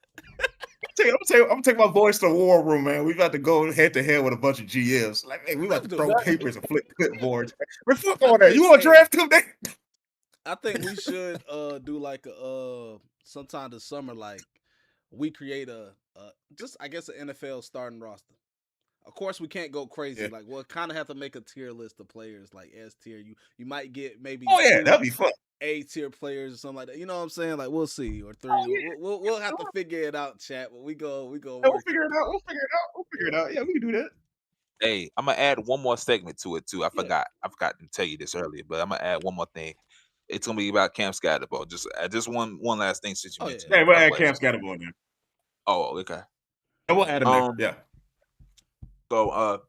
I'm gonna take my boys to the war room, man. We about to go head to head with a bunch of GMs. Like, hey, we about Let's to do throw it, man. papers and flip clipboards. Man, fuck I all that. think. You want to Hey, draft him? I think we should do like a sometime this summer, like we create a just I guess an NFL starting roster. Of course, we can't go crazy. Yeah. Like we'll kind of have to make a tier list of players, like S tier. You might get maybe Oh yeah, two that'd be fun. A tier players or something like that. You know what I'm saying? Like we'll see, or Oh three. yeah, We'll have to figure it out, chat. But we go yeah, we'll work it. figure it out. We'll figure it out. We'll figure it Yeah, out. Yeah, we can do that. Hey, I'm gonna add one more segment to it too. I yeah. forgot. I forgot to tell you this earlier, but I'm gonna add one more thing. It's gonna be about Cam Scatterbo. Just one last thing since you Oh yeah, mentioned Hey, we'll our add players. Cam Scatterbo in there. Oh, okay. Yeah, we'll yeah. add him there. Um. Yeah. So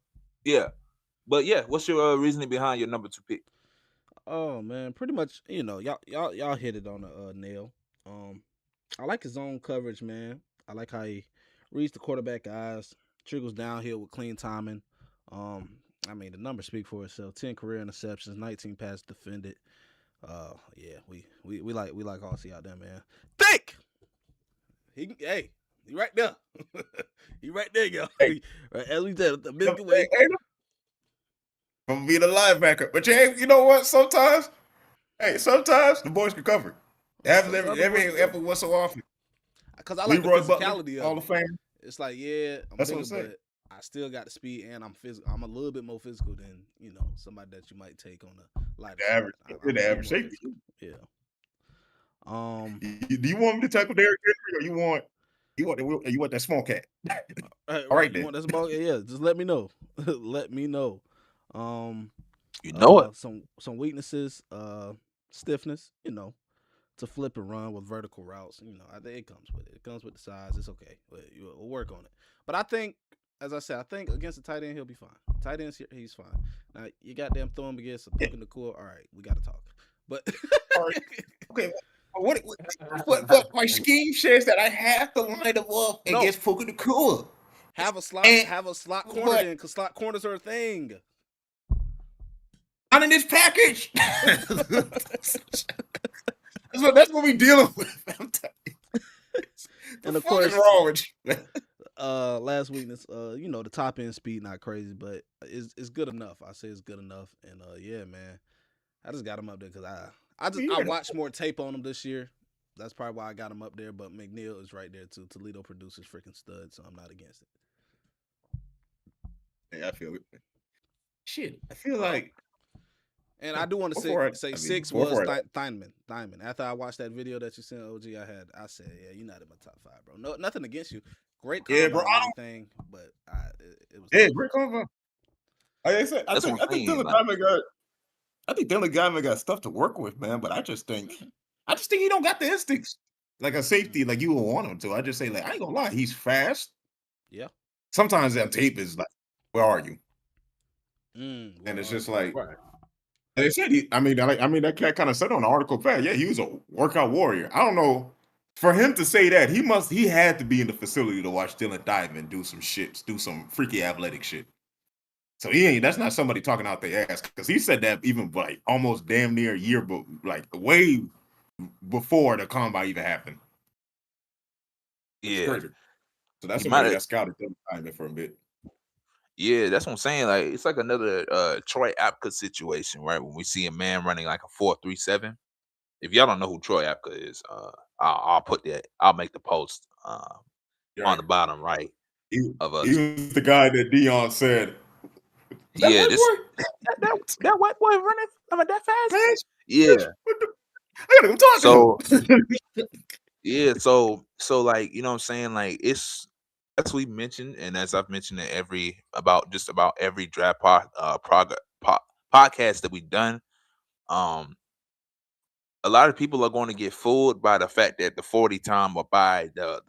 yeah, but yeah, what's your reasoning behind your number two pick? Oh man, pretty much. Y'all hit it on the nail. Um, I like his own coverage, man. I like how he reads the quarterback eyes, trickles downhill with clean timing. Um, I mean the numbers speak for itself. 10 career interceptions, 19 passes defended. Yeah, we like Aussie out there, man. Think hey, he right there. He right there, yo. Hey, Right, as we said, the hey, Milky Way. hey, I'm gonna be the linebacker, but you know what? Sometimes the boys can cover. It happens Sometimes the boys can every cover. once so often. Because I like the Leroy Butler, physicality Hall of of it. Fame. It's like, yeah, I'm That's what bigger, I'm saying. but I still got the speed, and I'm physical. I'm a little bit more physical than somebody that you might take on the lighter The side. average, I'm a the little average more safety. physical. Yeah. Um. Do you want me to tackle Derrick Henry, or you want that small cat? All Right. right You then. want this ball? Yeah. Just let me know. Let me know. Um. You know it. Some weaknesses. Stiffness. to flip and run with vertical routes. You know, I think it comes with it. It comes with the size. It's okay. We'll work on it. But I think, as I said, I think against the tight end he'll be fine. Tight end he's fine. Now you goddamn throw him against a Puka Nakua. All right, we got to talk. But All right. Okay. What my scheme says that I have to line them up no, against Puka Nakua. have a slot corner But then, because slot corners are a thing. not in this package. So that's what we dealing with. I'm telling you. And of What the fuck course, is wrong with you, man? last weakness, you know, the top end speed not crazy, but it's good enough. I say it's good enough, and yeah, man, I just got him up there because I watched more tape on him this year. That's probably why I got him up there. But McNeil is right there too. Toledo produces freaking studs, so I'm not against it. Yeah, I feel it. Shit, I feel like. And I do want to say six was Thynman. After I watched that video that you sent, OG, I said, yeah, you're not in my top 5, bro. No, nothing against you. Great combine bro. and everything, but it was. Yeah, great combine. Like I said, I think Dylan Diamond got. I think Dylan Diamond got stuff to work with, man. But I just think he don't got the instincts like a safety like you would want him to. I just say like I ain't gonna lie, he's fast. Yeah. Sometimes that tape is like, where are you? And it's just like. They said that cat kind of said on the article, yeah, he was a workout warrior. I don't know. For him to say that, he had to be in the facility to watch Dylan Diamond do some shit, do some freaky athletic shit. So that's not somebody talking out their ass, because he said that even like almost damn near a year, but like way before the combine even happened. Yeah. So that's somebody that scouted Dylan Diamond for a bit. Yeah, that's what I'm saying. Like it's like another Troy Apka situation, right? When we see a man running like a 4.37. If y'all don't know who Troy Apka is, I'll put that. I'll make the post on the bottom right of us. He was the guy that Dion said. Yeah, that white boy running. I mean, that fast. Yeah, I gotta go talk to him. Yeah, so like you know what I'm saying, like it's as we mentioned, and as I've mentioned in just about every draft podcast that we've done, a lot of people are going to get fooled by the fact that the 40 time or by the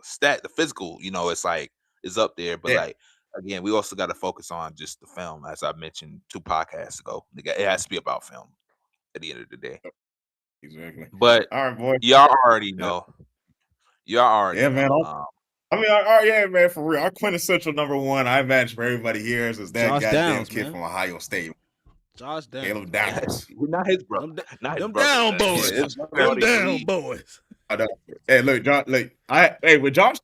stat, the physical, you know, it's like is up there, but like again, we also got to focus on just the film, as I mentioned 2 podcasts ago. It has to be about film at the end of the day. Exactly. But all right, boy, y'all already know. Y'all already man. Man, for real. Our quintessential number 1, I imagine for everybody here is that Josh goddamn Downs, kid man. from Ohio State. Josh Downs. Caleb Downs. Not his brother. Them down boys. Them down boys. Hey, look, John. Look, with Josh.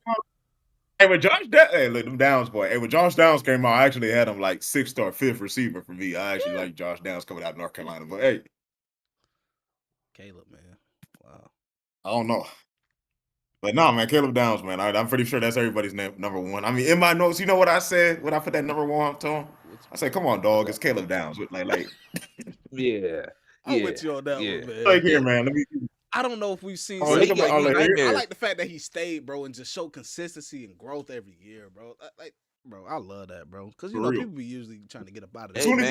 With Josh, look, them Downs, boy. Hey, when Josh Downs came out, I actually had him like 6th or 5th receiver for me. I actually like Josh Downs coming out of North Carolina. But hey, Caleb, man, wow. I don't know. But no, man, Caleb Downs, man. I'm pretty sure that's everybody's number 1. I mean, in my notes, you know what I said when I put that number 1 to him? I said, "Come on, dog, it's Caleb Downs." Yeah. I'm with you on that one, man. Like here, man. Let me. I don't know if we've seen. I like the fact that he stayed, bro, and just showed consistency and growth every year, bro. Bro, I love that, bro, because you know people be usually trying to get up out of. As soon as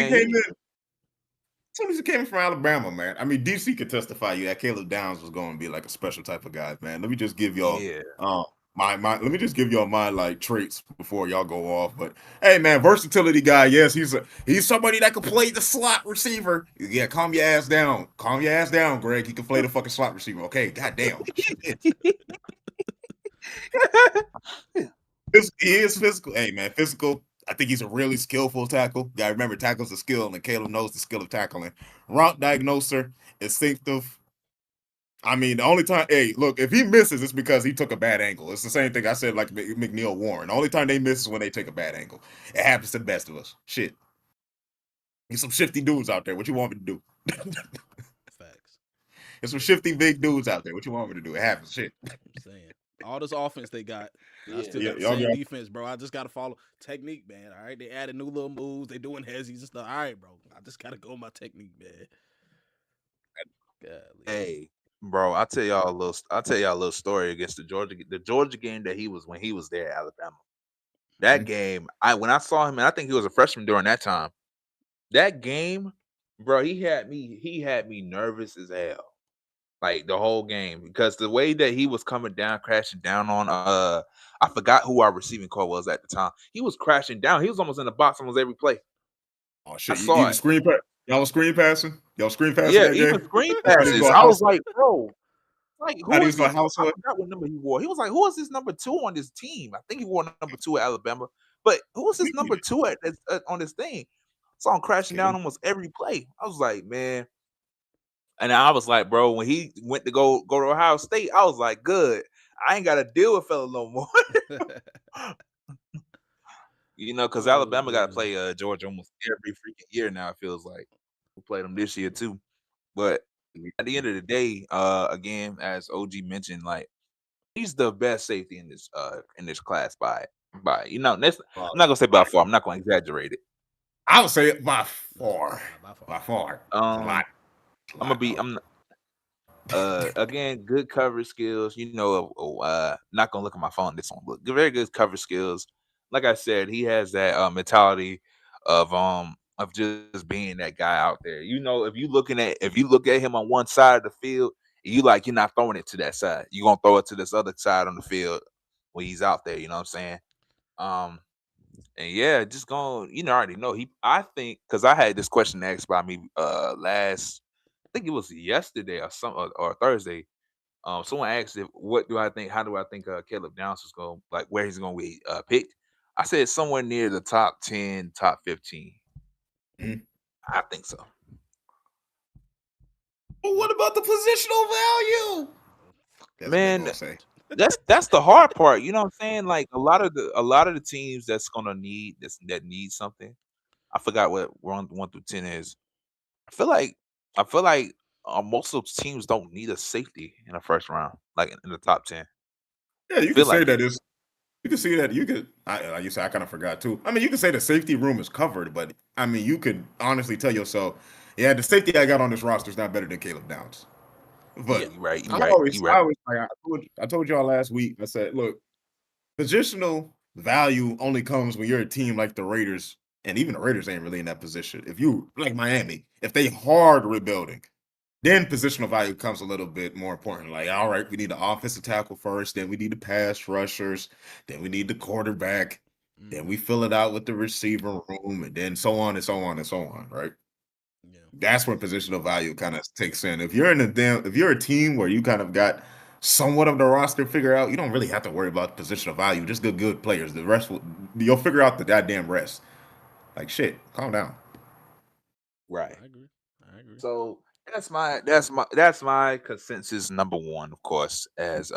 he came in from Alabama, man. I mean, DC could testify you that Caleb Downs was going to be like a special type of guy, man. Let me just give y'all let me just give y'all my like traits before y'all go off. But hey, man, versatility guy. Yes, he's somebody that can play the slot receiver. Yeah, calm your ass down. Calm your ass down, Greg. He can play the fucking slot receiver. Okay, goddamn. He is physical. Hey, man, physical. I think he's a really skillful tackle. Gotta remember, tackle's a skill, and Caleb knows the skill of tackling. Route diagnoser, instinctive. I mean, the only time, hey, look, if he misses, it's because he took a bad angle. It's the same thing I said, like McNeil Warren. The only time they miss is when they take a bad angle. It happens to the best of us. Shit. There's some shifty dudes out there. What you want me to do? Facts. There's some shifty big dudes out there. What you want me to do? It happens. Shit. I'm saying. All this offense they got. I still got the same defense, bro. I just got to follow technique, man. All right. They added new little moves. They doing hezzies and stuff. All right, bro. I just got to go with my technique, man. Golly. Hey, bro, I'll tell y'all a little story against the Georgia game that he was when he was there at Alabama. That game, when I saw him, and I think he was a freshman during that time. That game, bro, he had me nervous as hell. like the whole game, because the way that he was coming down, crashing down on I forgot who our receiving core was at the time. He was crashing down. He was almost in the box almost every play. Oh I shit! saw Even it. screen pass. Y'all was screen passing. Y'all screen passing Yeah, that even game. screen I thought he was passes. going I house. was like, bro, like I thought who he is was going this? house. I forgot what number he wore. He was like, who is this number two on this team? I think he wore number two at Alabama. But who was I this think he number did. two on this thing? Saw him It's crashing down Caleb. almost every play. I was like, man. And I was like, bro, when he went to go to Ohio State, I was like, good. I ain't got to deal with fella no more. Because Oh Alabama got to man. play Georgia almost every freaking year now. It feels like we played them this year too. But at the end of the day, again, as OG mentioned, like he's the best safety in this class I'm Well, not gonna say by far. I'm not gonna exaggerate it. I would say it by No, far. by far. By far. It's a Um, lot. A I'm gonna lot be. though. I'm again, good coverage skills. Not gonna look at my phone this one, but very good coverage skills. Like I said, he has that mentality of just being that guy out there. If you look at him on one side of the field, you're not throwing it to that side. You're gonna throw it to this other side on the field when he's out there. You know what I'm saying? Um, and yeah, just going. I already know he. I think because I had this question asked by me last. I think it was yesterday or Thursday. Someone asked if what do I think? How do I think Caleb Downs is going like where he's going to be picked? I said somewhere near the top 10, top 15. Mhm. I think so. But what about the positional value? That's what they're Man, gonna say. that's the hard part. You know what I'm saying? Like a lot of the teams that's gonna need that need something. I forgot what 1 through 10 is. I feel like most of those teams don't need a safety in the first round, like in the top 10. Yeah, I you can feel say like it. that is. You can see that you could. Like you said, I kind of forgot too. I mean, you can say the safety room is covered, but I mean, you could honestly tell yourself, yeah, the safety I got on this roster is not better than Caleb Downs. Yeah, But you're right. You're I right. always, You're right. I always, like I told y'all last week. I said, look, positional value only comes when you're a team like the Raiders, and even the Raiders ain't really in that position. If you like Miami, if they hard rebuilding, then positional value comes a little bit more important. Like, all right, we need the offensive tackle first, then we need the pass rushers, then we need the quarterback, then we Mm-hmm. fill it out with the receiver room, and then so on and so on and so on, right? Yeah. That's when positional value kind of takes in. If you're a team where you kind of got somewhat of the roster figured out, you don't really have to worry about positional value. Just good players. The rest you'll figure out the goddamn rest. Like shit, calm down. Right. I agree. I agree. So that's my consensus number one, of course, as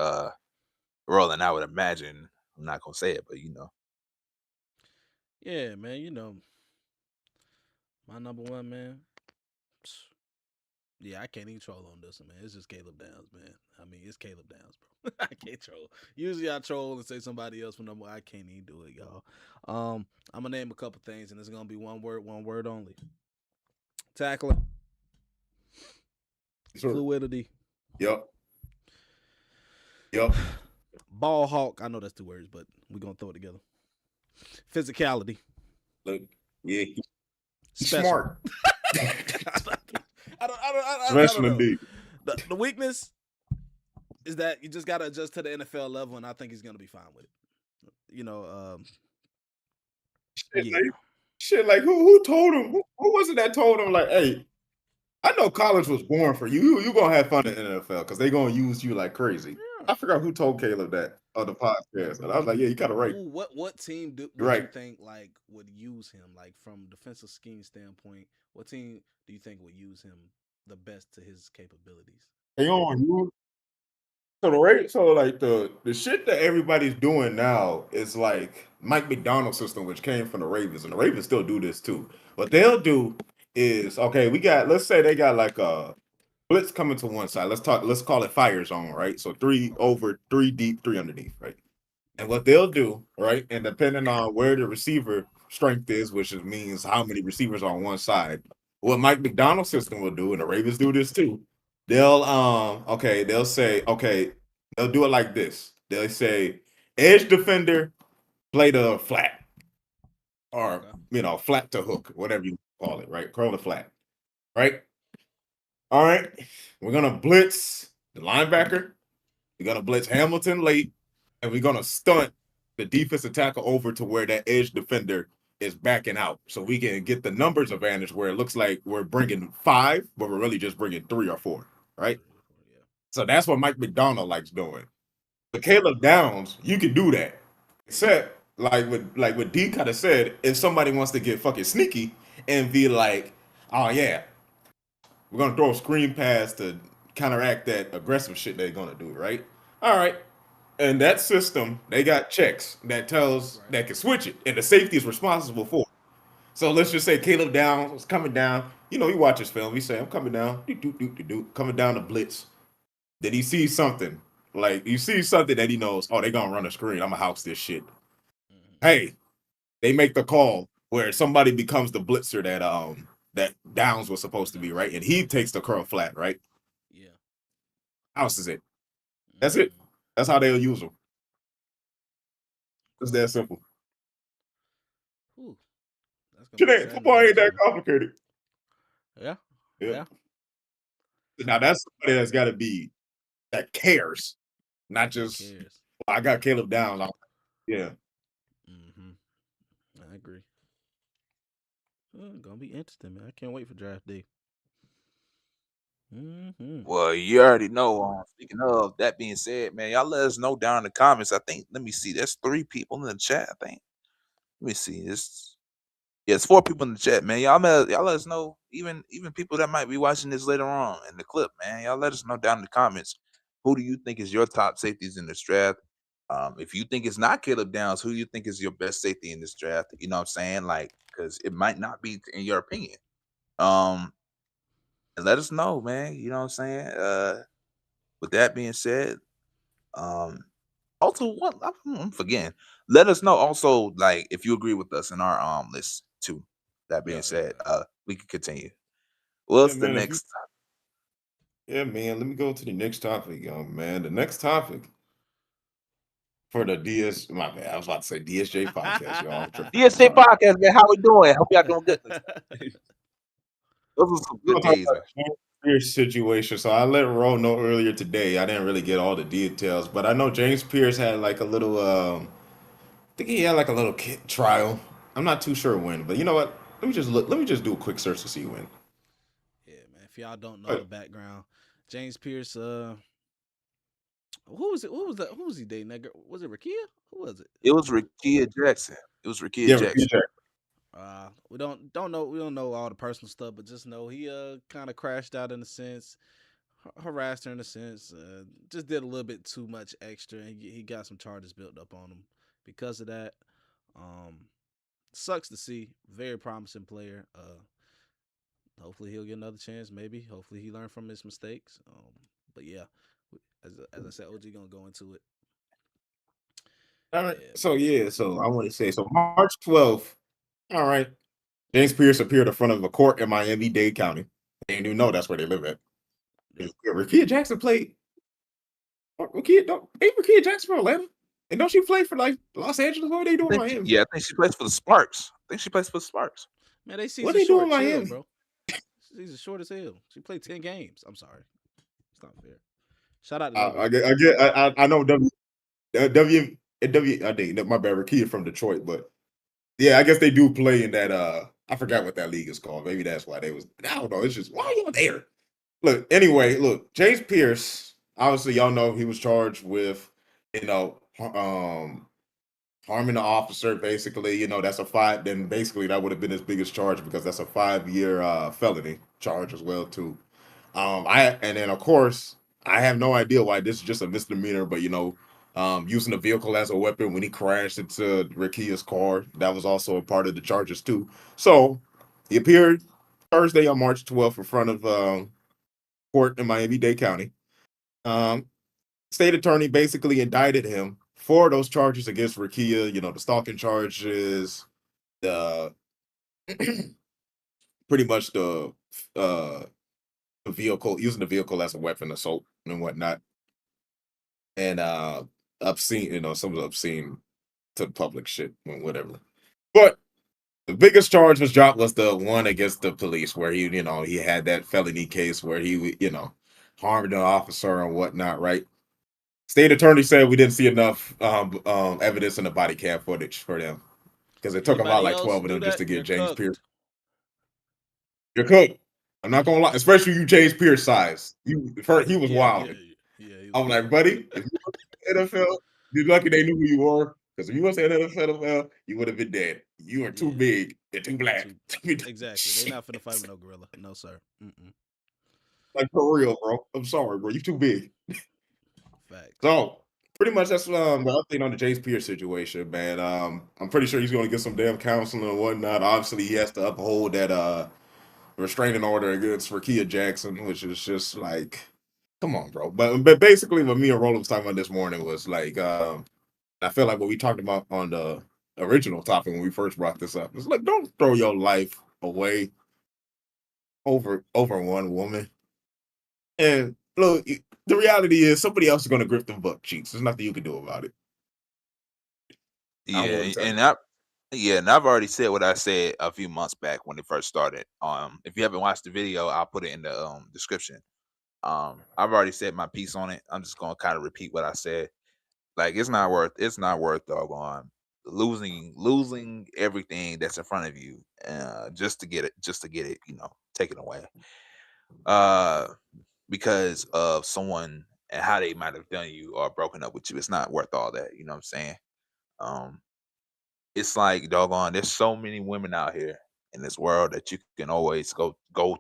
Roland, I would imagine. I'm not gonna say it, but Yeah, man. My number one, man. Yeah, I can't even troll on this one, man. It's just Caleb Downs, man. I mean, it's Caleb Downs, bro. I can't troll. Usually I troll and say somebody else for number. I can't even do it, y'all. I'm gonna name a couple things, and it's gonna be one word only. Tackling, Sure. fluidity, Yep. Yep. ball hawk. I know that's two words, but we're gonna throw it together. Physicality, Look, yeah, he's special. smart. I don't Special know. indeed. The weakness is that you just gotta adjust to the NFL level, and I think he's gonna be fine with it. You know, Shit, yeah. like, shit, like who told him? Who was it that told him? Like, hey, I know college was born for you. You gonna have fun in the NFL because they gonna use you like crazy. Yeah. I forgot who told Caleb that on the podcast, and I was like, yeah, you kind of right. What team You're would right. you think like would use him like from defensive scheme standpoint? What team do you think would use him the best to his capabilities? Hey, on you. So like the shit that everybody's doing now is like Mike McDonald's system, which came from the Ravens, and the Ravens still do this too. What they'll do is okay, let's say they got like a blitz coming to one side. Let's call it fire zone, right? So three Okay. over, three deep, three underneath, right? And Yeah. what they'll do, right? And depending on where the receiver strength is, means how many receivers on one side, what Mike McDonald's system will do, and the Ravens do this too. They'll say, okay, they'll do it like this. They'll say, edge defender, play the flat, or Okay. flat to hook, whatever you call it, right? Curl the flat, right? All right, we're gonna blitz the linebacker. We're gonna blitz Hamilton late, and we're gonna stunt the defensive tackle over to where that edge defender is backing out, so we can get the numbers advantage where it looks like we're bringing 5, but we're really just bringing 3 or 4, right? 3 or 4, yeah. So that's what Mike McDonald likes doing. But Caleb Downs, you can do that. Except like what D kind of said, if somebody wants to get fucking sneaky and be like, oh yeah, we're gonna throw a screen pass to counteract that aggressive shit they're gonna do, right? All right. And that system, they got checks Right. that can switch it, and the safety is responsible for it. So let's just say Caleb Downs was coming down. You know, he watches film. He say, "I'm coming down, coming down the blitz." Then he sees something, like you see something that he knows. Oh, they gonna run a screen. I'm gonna house this shit. Hmm. Hey, they make the call where somebody becomes the blitzer that Downs was supposed to be, right? And he takes the curl flat, right? Yeah. Houses it. That's it. Hmm. That's how they'll use them. It's Okay. that simple. Whew. That's gonna Shit be ain't exciting to football ain't watch, that man. complicated. Yeah. Yeah. Yeah. Now that's somebody that's got to be that cares, not That just cares. well, I got Caleb Downs. Yeah. Hmm. I agree. Gonna be interesting, man. I can't wait for draft day. Hmm. Well, you already know. Speaking of that being said, man, y'all let us know down in the comments. I think. Let me see. There's 3 people in the chat. I think. Let me see. It's 4 people in the chat, man. Y'all let us know. Even people that might be watching this later on in the clip, man. Y'all let us know down in the comments. Who do you think is your top safeties in this draft? If you think it's not Caleb Downs, who do you think is your best safety in this draft? You know what I'm saying? Like, because it might not be in your opinion. Um, and let us know, man. You know what I'm saying? With that being said, um, also what I'm forgetting. Let us know also, like, if you agree with us in our list too. That being Yeah. Yeah. said, Yeah. we can continue. Yeah, What's the man. If you next? yeah, man. Let me go to the next topic, man. The next topic for the DS. My bad. I was about to say DSJ podcast, y'all. I'm tripping. I'm DSA sorry. podcast, man. How we doing? Hope y'all doing good this time. Those are some We're good gonna talk days, about man. the James Pierce situation. So I let Ro know earlier today. I didn't really get all the details, but I know James Pierce had like a little. I think he had like a little trial. I'm not too sure when, but you know what? Let me just look. Let me just do a quick search to see when. Yeah, man. If y'all don't know the But background, James Pierce. Who was it? Who was that? Who was he dating? That girl? Was it Rakia? Who was it? It was Rickea Jackson. It was Rickea yeah, Raheem Jackson. Jackson. We don't know all the personal stuff, but just know he kind of crashed out in a sense, harassed her in a sense, just did a little bit too much extra, and he got some charges built up on him because of that. Um, Sucks to see. Very promising player. Hopefully he'll get another chance. Maybe. Hopefully he learned from his mistakes. But yeah, as I said, OG gonna go into it. All right. Yeah, So yeah. So I want to say so March 12th. All right. James Pierce appeared in front of a court in Miami-Dade County. They didn't even know that's where they live at. yep. Yeah, Rakia Jackson played. Rakia, don't ain't Rakia Jackson from Atlanta? And don't she play for like Los Angeles? What are they doing in Miami? I think she plays for the Sparks. I think she plays for the Sparks. Man, they What season are they doing in short. Chill, Miami? bro. Season short as hell. She played 10 games. I'm sorry. It's not fair. Shout out to I W. get, I know I think my bad, Rakia from Detroit, but yeah, I guess they do play in that. I forgot what that league is called. Maybe that's why they was. I don't know. It's just why are you there? Look, anyway, look, James Pierce. Obviously, y'all know he was charged with, you know, harming the officer. Basically, that's a 5. Then basically that would have been his biggest charge because that's a 5-year felony charge as well too. And then of course I have no idea why this is just a misdemeanor, but using a vehicle as a weapon when he crashed into Rakia's car, that was also a part of the charges too. So he appeared Thursday on March 12th in front of court in Miami-Dade County. Um, State attorney basically indicted him for those charges against Rakia, the stalking charges, the pretty much uh the vehicle, using the vehicle as a weapon, assault and whatnot, and obscene, some of the obscene to the public shit and whatever. But the biggest charge was dropped was the one against the police where he had that felony case where he, harmed the officer and whatnot, right? State attorney said we didn't see enough evidence in the body cam footage for them because it took about Anybody like else 12 of do them just that, to you're get James Pierce. cooked. You're cooked. I'm not gonna lie, especially you, James Pierce size. He was Yeah, yeah, wilding. yeah. He was I'm like, wilding. buddy, if you were in the NFL, you're lucky they knew who you were. Because if you was in the NFL, you would have been dead. You are too Yeah, big and too black. too exactly. They not finna fight with no gorilla. No sir. Mm-mm. Like for real, bro. I'm sorry, bro. You too big. Facts. So pretty much that's the update on the James Pierce situation, man. I'm pretty sure he's gonna get some damn counseling and whatnot. Obviously, he has to uphold that restraining order against Rakia Jackson, which is just like, come on, bro. But basically, what me and Roland was talking about this morning was like, I feel like what we talked about on the original topic when we first brought this up. It's like, don't throw your life away over one woman. And look, the reality is somebody else is going to grip them butt cheeks. There's nothing you can do about it. I don't know what to Yeah, tell you. and I've already said what I said a few months back when it first started. If you haven't watched the video, I'll put it in the description. I've already said my piece on it. I'm just gonna kind of repeat what I said. Like it's not worth doggone losing everything that's in front of you just to get it taken away. Uh because of someone and how they might have done you or broken up with you. It's not worth all that, you know what I'm saying? Um it's like doggone, there's so many women out here in this world that you can always go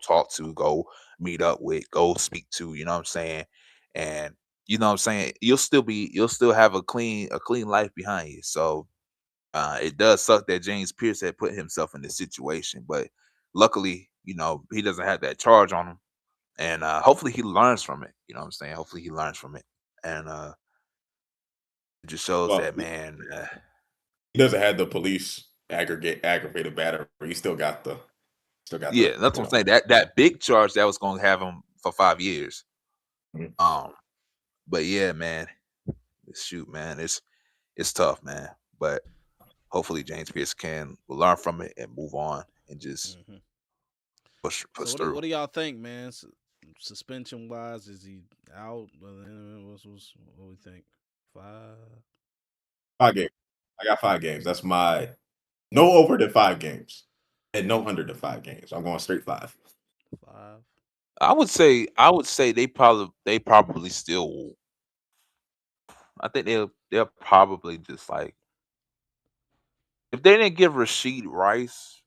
talk to, go meet up with, go speak to, you know what I'm saying? And you know what I'm saying, you'll still have a clean life behind you. So it does suck that James Pierce had put himself in this situation, but luckily, he doesn't have that charge on him. And hopefully he learns from it. You know what I'm saying? Hopefully he learns from it. And it just shows Well, that, man. he doesn't have the police aggravated battery. He still got Yeah, that's what I'm saying. That big charge that was gonna have him for 5 years. Mhm. Um, but yeah, man, shoot, man, it's tough, man. But hopefully James Pierce can will learn from it and move on and just Hmm. So push what through. do y'all think, man? Suspension wise, is he out? What we think? 5, 5 games. I got 5 games. That's my no over than 5 games, and no under the 5 games. I'm going straight 5. 5. I would say they probably still. I think they'll probably just like if they didn't give Rasheed Rice,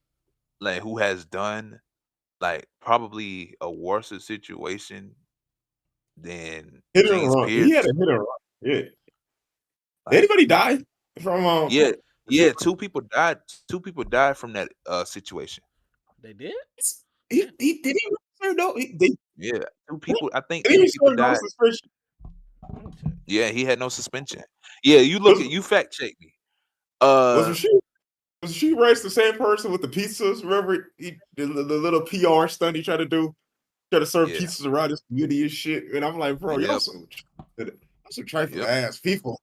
like, who has done like probably a worse situation than Hit and James run. He had Pierce. a hit and run. Yeah. Did Like, anybody die from yeah, is it yeah, two people died from that situation. They did? he Damn. he did he serve no he, they Yeah, two people. I think did two he people serve no died. suspicion? Let me check. Yeah, he had no suspension. Yeah, Was you fact check me. was she was she race the same person with the pizzas? Remember the little PR stunt he tried to do? Try to serve Yeah, pizzas around his community and shit. And I'm like, bro, yep, y'all some trifling yep, ass people.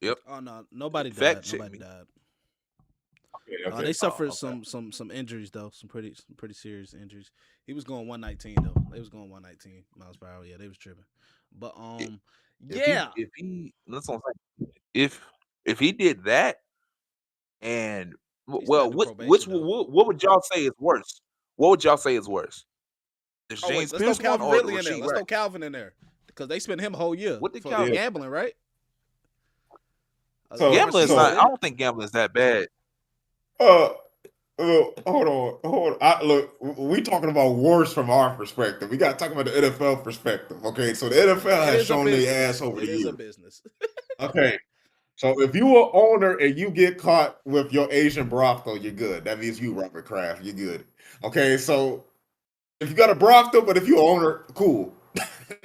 yep. Oh no, nobody Fact died. check Nobody me. died. Okay, They okay. Oh, suffered okay. some injuries though, some pretty serious injuries. He was going 119 though. They was going 119 miles per hour. Yeah, they was tripping. But I- If he yeah, if he that's what I'm saying. If he did that and he still well, had the which probation though. what would y'all say is worse? What would y'all say is worse? This Oh wait, James let's throw Pierce one Calvin or the Ridley in there. Rasheed Let's Rice? throw Calvin in there because they spent him a whole year What did for Yeah. Calvin? gambling, right? So Versus Gambling is not. I so don't think gambling is that bad. uh hold on. Look, we talking about wars from our perspective. We got to talk about the NFL perspective. Okay, so the NFL It has is a shown their ass business. over It the is a years. business. Okay, so if you are owner and you get caught with your Asian brothel, you're good. That means you Robert Kraft, you're good. Okay, so if you got a brothel, but if you owner, cool.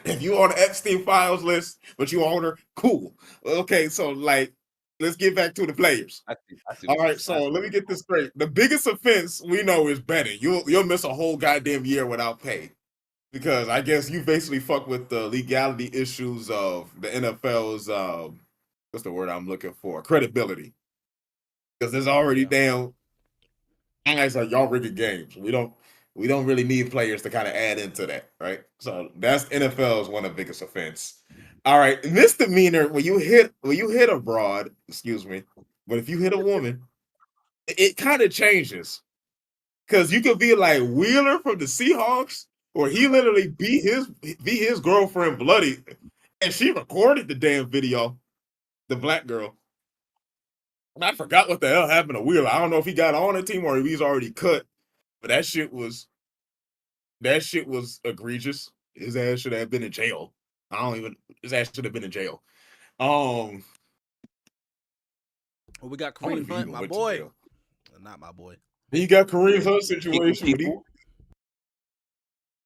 If you on the Epstein files list, but you owner, cool. Okay, so like, let's get back to the players. I see All what right, I so see let where me you're get going. this straight. The biggest offense we know is betting. You'll miss a whole goddamn year without pay because I guess you basically fuck with the legality issues of the NFL's what's the word I'm looking for? Credibility. Because there's already Yeah. damn guys like y'all rigging games. We don't really need players to kind of add into that, right? So that's NFL's one of the biggest offense. All right, misdemeanor when you hit abroad, excuse me, but if you hit a woman, it kind of changes because you could be like Wheeler from the Seahawks, or he literally beat his girlfriend bloody, and she recorded the damn video, the black girl. And I forgot what the hell happened to Wheeler. I don't know if he got on the team or if he's already cut, but that shit was egregious. His ass should have been in jail. I don't even. His ass should have been in jail. Um, Well, we got I wonder Kareem if he Hunt, even my went to boy. jail. Not my boy. Then you got Kareem Hunt Kicking situation, but people.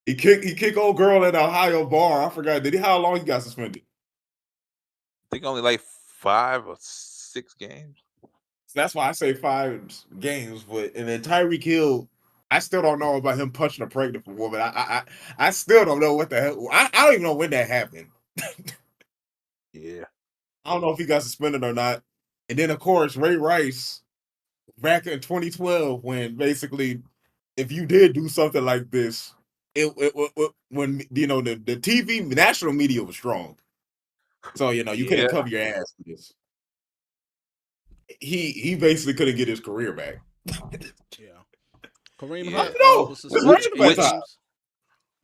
he kicked old girl at Ohio bar. I forgot. Did he? How long he got suspended? I think only like 5 or 6 games. So that's why I say 5 games. But and then Tyreek Hill, I still don't know about him punching a pregnant woman. I still don't know what the hell. I don't even know when that happened. Yeah. I don't know if he got suspended or not. And then of course Ray Rice back in 2012 when basically if you did do something like this, when you know the TV national media was strong, so you know you couldn't Yeah. cover your ass for this. He basically couldn't get his career back. Yeah. Kareem Yeah. Hunt I don't know. was It's suspended Which random at 8 which times. games.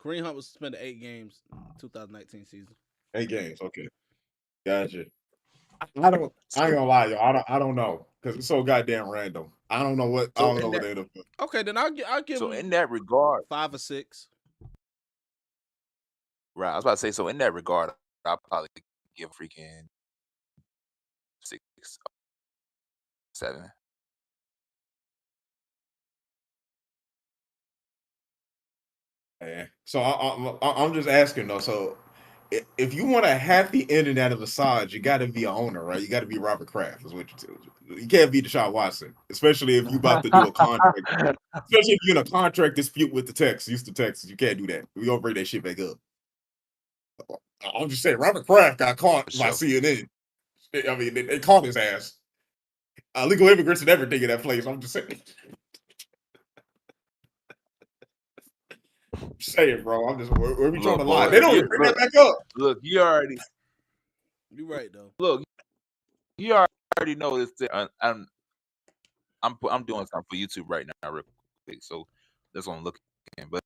Kareem Hunt was suspended 8 games in 2019 season. 8 games. Okay, gotcha. I don't. I ain't so gonna lie, y'all. I don't know because it's so goddamn random. I so don't know in what that they end up. Okay, then I'll give so in him that regard, 5 or 6. right? I was about to say, so in that regard, I'll probably give freaking 6, 7. Yeah. So I'm just asking though. So if you want a happy ending out of massage, you got to be an owner, right? You got to be Robert Kraft, is what you do. You can't be Deshaun Watson, especially if you about to do a contract. Especially if you're in a contract dispute with the Houston Texans, you can't do that. We gonna bring that shit back up. I'm just saying, Robert Kraft got caught For by sure. CNN. I mean, they caught his ass. Illegal immigrants and everything in that place. I'm just saying. Say it, bro. I'm just where we trying to Look, lie? boy, They don't even you bring that back up. look, you already You're right though. look, you already know this. I'm doing something for YouTube right now, real quick. So that's what I'm looking at. But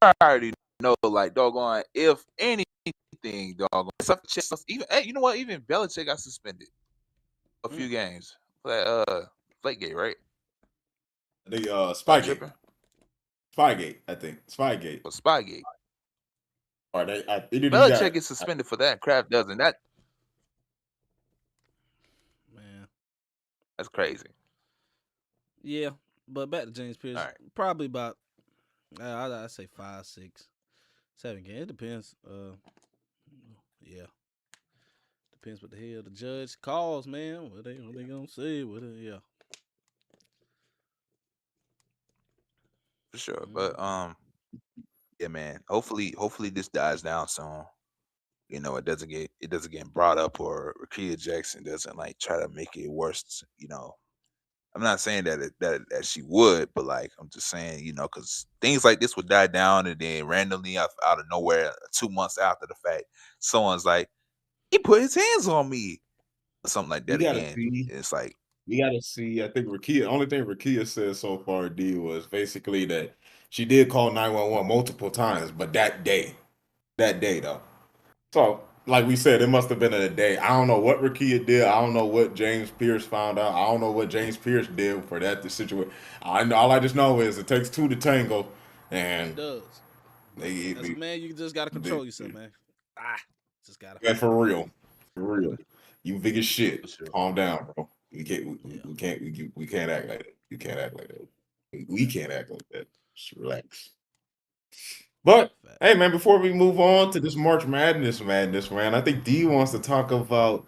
I already know, like, doggone, if anything, doggone, even hey, you know what? Even Belichick got suspended a few games for that Flakegate, right? The Am I Spygate, tripping? Spygate, I think Spygate. Or Spygate. Or they didn't even Belichick got. gets suspended for that. Kraft doesn't. Man. That's crazy. Yeah, but back to James All Pierce. right. Probably about I'd say 5, 6, 7 games. It depends. Yeah. Depends what the hell the judge calls, man. What they gonna say? Yeah. For sure. But Mm-hmm. yeah, man. Hopefully this dies down soon. You know, it doesn't get brought up, or Kia Jackson doesn't like try to make it worse. You know, I'm not saying that she would, but like I'm just saying, you know, because things like this would die down, and then randomly out of nowhere, 2 months after the fact, someone's like, he put his hands on me, or something like We that gotta again. see. It's like, We gotta see. I think Rakia. Only thing Rakia said so far, D, was basically that she did call 911 multiple times, but that day though. So, like we said, it must have been in a day. I don't know what Rakia did. I don't know what James Pierce found out. I don't know what James Pierce did for that to situation. I know all I just know is it takes two to tango, It and does. But they, as a man, you just gotta they, control yourself, man. Just gotta. man, for real. You big as for shit. sure. Calm down, bro. Yeah. We can't act like that. You can't act like that. We can't act like that. Just relax. But Fact. hey, man, before we move on to this March Madness, man, I think D wants to talk about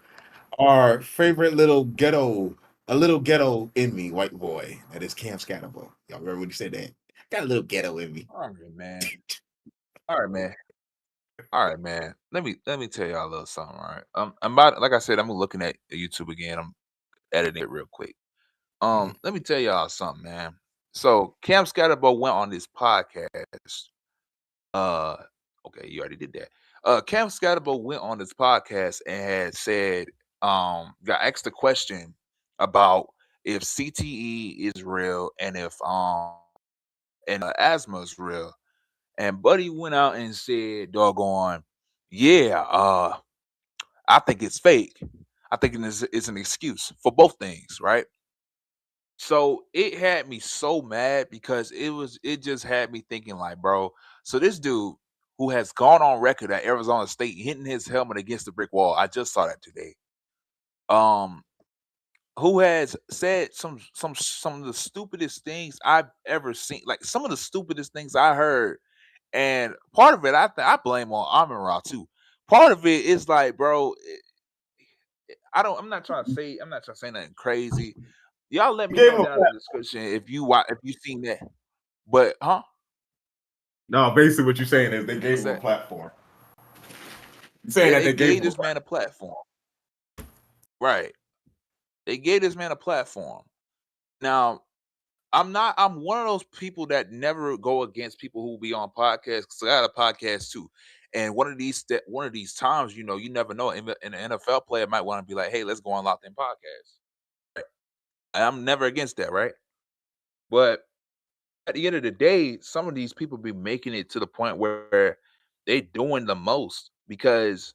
our favorite a little ghetto in me, white boy. That is Cam Scatterbo. Y'all remember when he said that? Got a little ghetto in me. All right, man. All right, man. All right, man. Let me tell y'all a little something. All right. I'm about, like I said, I'm looking at YouTube again. I'm editing it real quick. Mhm. Let me tell y'all something, man. So Cam Scatterbo went on this podcast. Uh, okay, you already did that. Cam Scatterbo went on this podcast and had said, got asked a question about if CTE is real and if asthma is real. And Buddy went out and said, doggone, yeah, I think it's fake. I think it's an excuse for both things, right? So it had me so mad because it just had me thinking like, bro, so this dude who has gone on record at Arizona State hitting his helmet against the brick wall, I just saw that today. Um, who has said some of the stupidest things I've ever seen, like some of the stupidest things I heard. And part of it, I blame on Amon Ra too. Part of it is like, bro, I'm not trying to say nothing crazy. Y'all let They me gave know him a down in the description if you seen that. But no. Basically, what you're saying is they gave what's him a that? platform. You're saying Yeah, that they they gave gave him a this platform. man a platform. Right. They gave this man a platform. Now, I'm one of those people that never go against people who be on podcasts because I got a podcast too. And one of these times, you never know. In an NFL player might want to be like, hey, let's go on Locked In Podcast. I'm never against that, right? But at the end of the day, some of these people be making it to the point where they doing the most because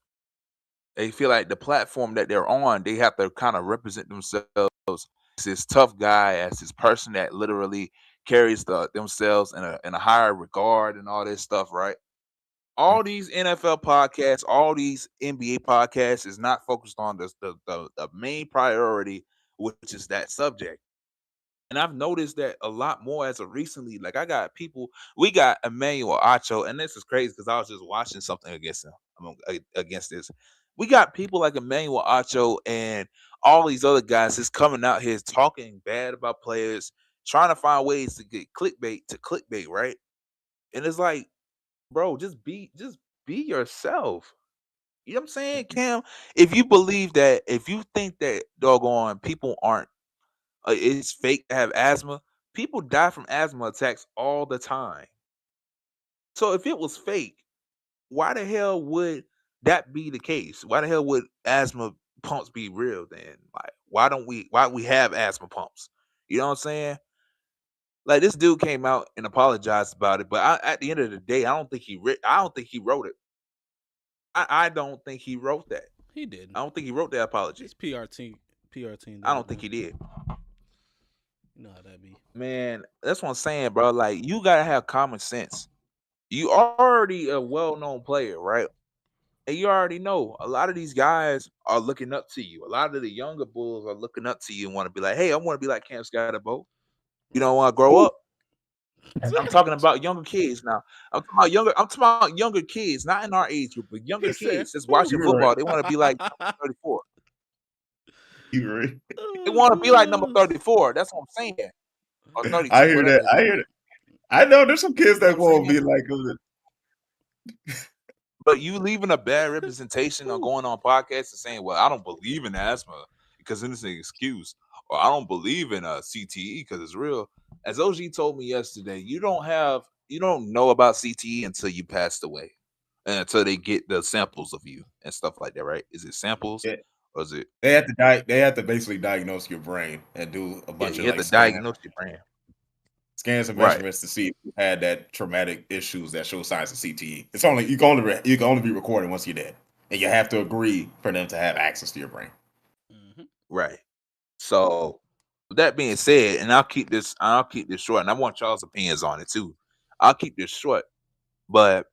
they feel like the platform that they're on, they have to kind of represent themselves as this tough guy, as this person that literally carries themselves in a higher regard and all this stuff, right? All these NFL podcasts, all these NBA podcasts is not focused on the main priority, which is that subject. And I've noticed that a lot more as of recently. Like we got Emmanuel Acho, and this is crazy because I was just watching something against him. Against this. We got people like Emmanuel Acho and all these other guys just coming out here talking bad about players, trying to find ways to get clickbait, right? And it's like, bro, just be yourself. You know what I'm saying, Cam? If you think that doggone people aren't it's fake to have asthma. People die from asthma attacks all the time. So if it was fake, why the hell would that be the case? Why the hell would asthma pumps be real then? Like, why we have asthma pumps? You know what I'm saying? Like this dude came out and apologized about it, but at the end of the day, I don't think he wrote it. I don't think he wrote that. He didn't. I don't think he wrote that apology. His PR team I did don't it, think man. he did. You know how that be. Man, that's what I'm saying, bro. Like you gotta have common sense. You already a well-known player, right? And you already know a lot of these guys are looking up to you. A lot of the younger bulls are looking up to you and want to be like, hey, I want to be like Cam Scatterbo. You don't Right. want to grow Who? up. And I'm talking about younger kids now. I'm talking about younger kids, not in our age group, but younger He said, kids that's watching "Who?" You're right. football. They want to be like number 34. You're right. They Oh, want to be like number gosh. 34. That's what I'm saying. Or I 32, hear whatever that. his I number hear is. that. I know there's some kids You know that what I'm won't saying? be like, But you leaving a bad representation on Who? going on podcasts and saying, "Well, I don't believe in asthma because it's an excuse," or "I don't believe in CTE because it's real." As OG told me yesterday, you don't know about CTE until you passed away, and until they get the samples of you and stuff like that. Right? Is it samples yeah, or is it? they have to basically diagnose your brain and do a Yeah, bunch you of have like to diagnose your brand. scans and Right. measurements to see if you had that traumatic issues that show signs of CTE. It's only you can only be recorded once you're dead, and you have to agree for them to have access to your brain. Hmm. Right. So with that being said, and I'll keep this short, and I want y'all's opinions on it too. I'll keep this short, but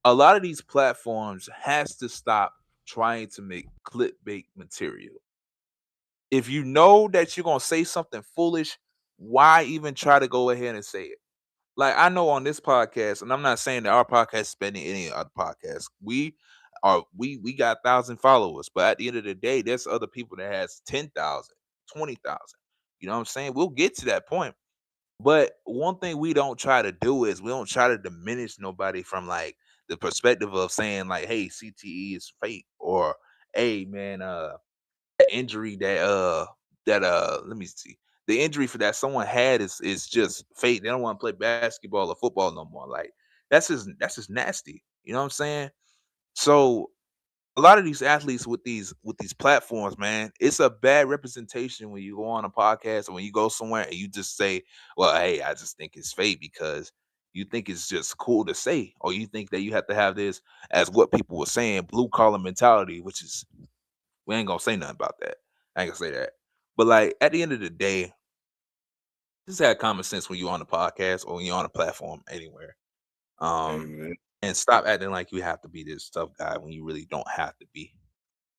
a lot of these platforms has to stop trying to make clickbait material. If you know that you're gonna say something foolish, why even try to go ahead and say it? Like I know on this podcast, and I'm not saying that our podcast is better than any other podcast. We got 1,000 followers, but at the end of the day, there's other people that has 10,000, 20,000. You know what I'm saying? We'll get to that point. But one thing we don't try to do is we don't try to diminish nobody from like the perspective of saying like, hey, CTE is fake, or hey man, injury that let me see the injury for that someone had is just fate. They don't want to play basketball or football no more. Like that's just nasty. You know what I'm saying? So a lot of these athletes with these platforms, man, it's a bad representation when you go on a podcast or when you go somewhere and you just say, "Well, hey, I just think it's fake," because you think it's just cool to say, or you think that you have to have this as what people were saying, blue collar mentality, which is we ain't gonna say nothing about that. I ain't gonna say that. But like at the end of the day, just have common sense when you're on a podcast or when you're on a platform anywhere. Hey, Um, man. and stop acting like you have to be this tough guy when you really don't have to be.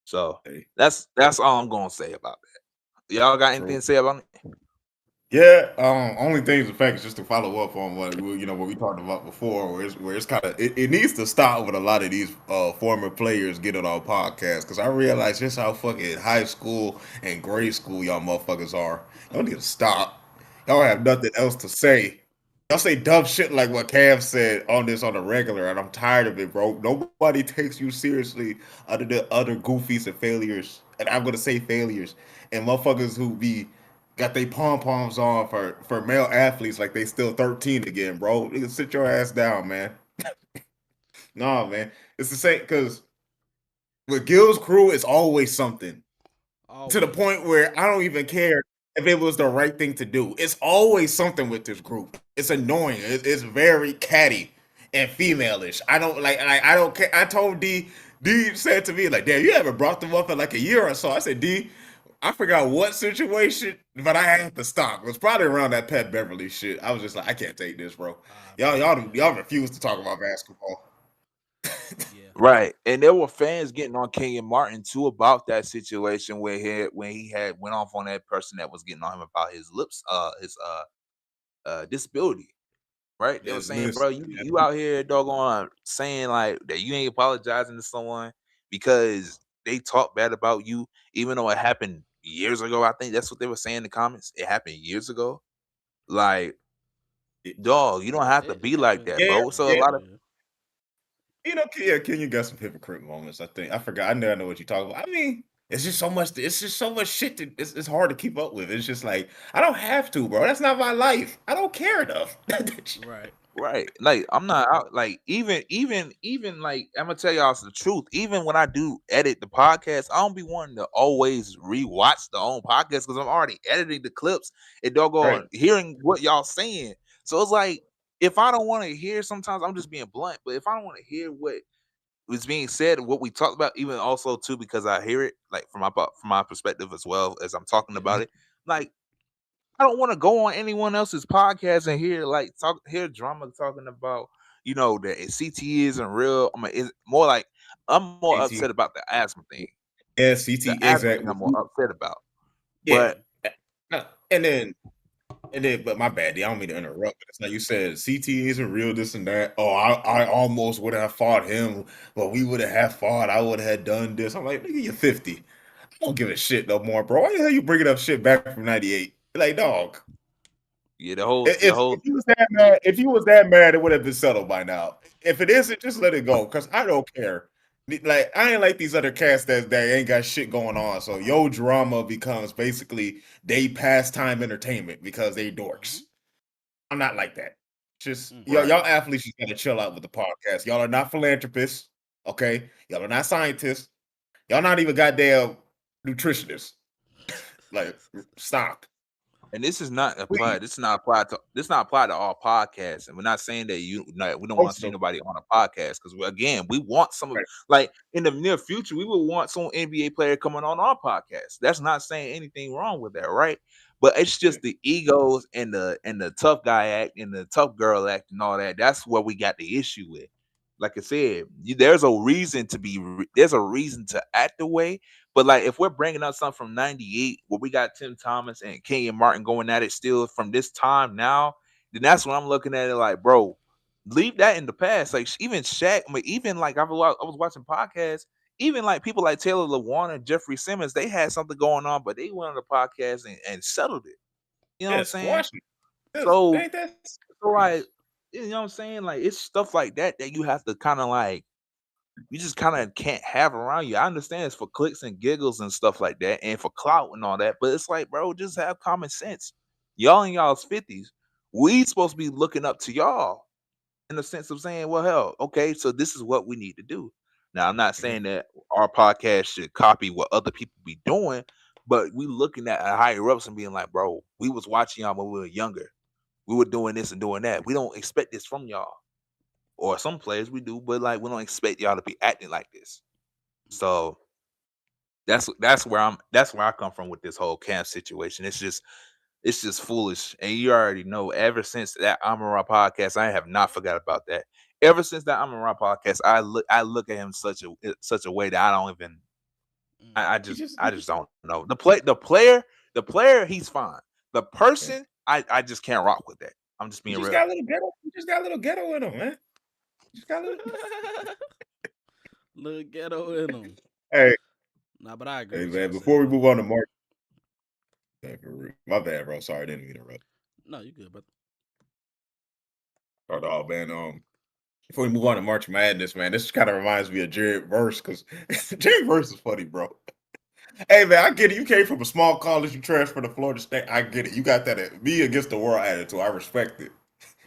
So Hey, that's all I'm gonna say about that. Y'all got anything to true. say about it? Yeah, only things the fact is just to follow up on what we talked about before, where it's kind of it needs to stop with a lot of these former players getting on podcasts because I realize just how fucking high school and grade school y'all motherfuckers are. Y'all need to stop. Y'all have nothing else to say. Y'all say dumb shit like what Cam said on this on the regular, and I'm tired of it, bro. Nobody takes you seriously other than other goofies and failures, and I'm gonna say failures and motherfuckers who be got they pom poms on for male athletes like they still 13 again, bro. You can sit your ass down, man. No, man, it's the same because with Gil's crew, it's always something to the Always. point where I don't even care if it was the right thing to do. It's always something with this group. It's annoying. It's very catty and femaleish. I don't I don't care. I told D. D said to me like, "Damn, you haven't brought them up in like a year or so." I said, "D, I forgot what situation, but I had to stop. It was probably around that Pat Beverly shit. I was just like, I can't take this, bro. Y'all, Man, y'all, yeah, y'all refuse to talk about basketball. yeah. Right. And there were fans getting on Kenyon Martin too about that situation where he had went off on that person that was getting on him about his lips, his disability. Right? They were Yes, saying, bro, listen, you out here doggone saying like that you ain't apologizing to someone because they talk bad about you, even though it happened years ago. I think that's what they were saying in the comments. It happened years ago. Like, dog, you don't have to It be like happened. that, yeah, bro. So a yeah. lot of Yeah. Yeah, Kenya got some hypocrite moments. I think I forgot. I know what you're talking about. I mean, it's just so much. It's just so much shit that it's hard to keep up with. It's just like I don't have to, bro. That's not my life. I don't care enough. Right. right. Like I'm not out like even like I'm gonna tell y'all the truth. Even when I do edit the podcast, I don't be wanting to always rewatch the own podcast because I'm already editing the clips and Right. doggone hearing what y'all saying. So it's like if I don't want to hear, sometimes I'm just being blunt. But if I don't want to hear what was being said and what we talked about, even also too, because I hear it like from my perspective as well as I'm talking about Mhm. it, like I don't want to go on anyone else's podcast and hear drama talking about the CT isn't real. I mean, it's more like I'm more upset CT. about the asthma thing. Yeah, The CT. asthma thing Exactly. I'm more upset about. Yeah. But No, and then, but my bad. I don't mean to interrupt. But it's like you said, CT isn't real. This and that. Oh, I almost would have fought him, but we would have fought. I would have done this. I'm like, nigga, you're 50. I don't give a shit no more, bro. Why the hell you bringing up shit back from '98? Like, dog. yeah, the whole the If whole you was that mad, it would have been settled by now. If it isn't, just let it go, cause I don't care. Like I ain't like these other cats that ain't got shit going on. So your drama becomes basically they pastime entertainment because they Mm-hmm. dorks. I'm not like that. Just Mm-hmm. y'all, right. y'all athletes just gotta chill out with the podcast. Y'all are not philanthropists, okay? Y'all are not scientists. Y'all not even goddamn nutritionists. Like, stop, And this is not please. applied. This not applied to all podcasts. And we're not saying that we don't want to see Also, nobody on a podcast because again, we want some of right, like in the near future, we will want some NBA player coming on our podcast. That's not saying anything wrong with that, right? But it's yeah, just the egos and the tough guy act and the tough girl act and all that. That's where we got the issue with. Like I said, there's a reason to there's a reason to act the way, but like if we're bringing up something from '98 where we got Tim Thomas and Kenyon Martin going at it still from this time now, then that's when I'm looking at it like, bro, leave that in the past. Like even Shaq, I mean, even like I was watching podcasts, even like people like Taylor Lewan and Jeffrey Simmons, they had something going on, but they went on the podcast and settled it. You know what yeah, I'm saying? squash it. Yes, So, ain't that so like, serious? you know what I'm saying? Like it's stuff like that that you have to kind of like you just kind of can't have around you. I understand it's for clicks and giggles and stuff like that, and for clout and all that, but it's like, bro, just have common sense. Y'all in y'all's 50s, we supposed to be looking up to y'all in the sense of saying, well, hell, okay, so this is what we need to do. Now, I'm not Mhm. saying that our podcast should copy what other people be doing, but we looking at higher ups and being like, bro, we was watching y'all when we were younger. We were doing this and doing that. We don't expect this from y'all. Or some players we do, but like we don't expect y'all to be acting like this. So that's where I come from with this whole camp situation. It's just foolish. And you already know ever since that Amara podcast, I have not forgot about that. Ever since that Amara podcast, I look at him such a way that I don't even I Mm-hmm. He just just, I he just just, don't know. The player he's fine. The yeah. person I just can't rock with that. I'm just He being just real. got a little ghetto. He just got a little ghetto in him, man. He just got a little. Little ghetto in them. Hey, Nah, but I agree hey, with man. y'all Before saying we though. move on to March, my bad, bro. Sorry, I didn't mean to interrupt. No, you good, brother. Oh, no, man. Before we move on to March Madness, man, this kind of reminds me of Jared Verse because Jared Verse is funny, bro. Hey, man, I get it. You came from a small college, you transferred to Florida State. I get it. You got that me against the world attitude. I respect it.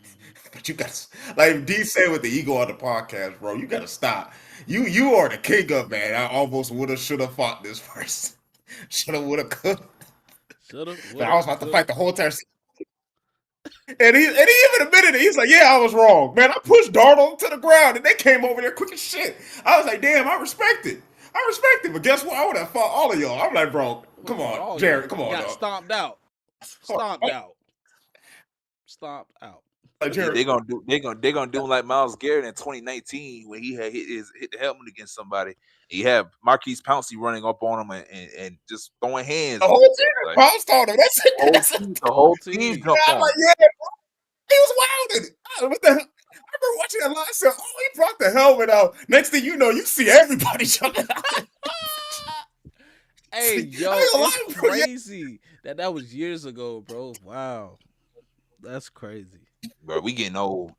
Mm-hmm. But you got to, like D said with the ego on the podcast, bro. You got to stop. You are the king of man. I almost would have, should have fought this person. Should have, would have, could. Shoulda, But I woulda, was about to coulda. fight the whole time. And he even admitted it. He's like, yeah, I was wrong. Man, I pushed Darnold to the ground and they came over there quick as shit. I was like, damn, I respect it. I respect it. But guess what? I would have fought all of y'all. I'm like, bro, Would come have fought on, all Jared, y'all. come on, Got dog. stomped out. Stomped out. Stomped out. Like, They Jared, they gonna do they gonna do him like Miles Garrett in 2019 when he had hit the helmet against somebody. He had Marquise Pouncey running up on him and just throwing the hands. whole team Like pounced on him. That's it. That's it. the Whole whole team team. jumped I'm on like, him. yeah, he was wilding. What the hell? I remember watching that live. I said, oh, he brought the helmet out. Next thing you know, you see everybody jumping out there. Hey, See, I yo, ain't gonna it's lie, bro. Yeah, crazy that was years ago, bro. Wow. That's crazy. Bro, we getting old.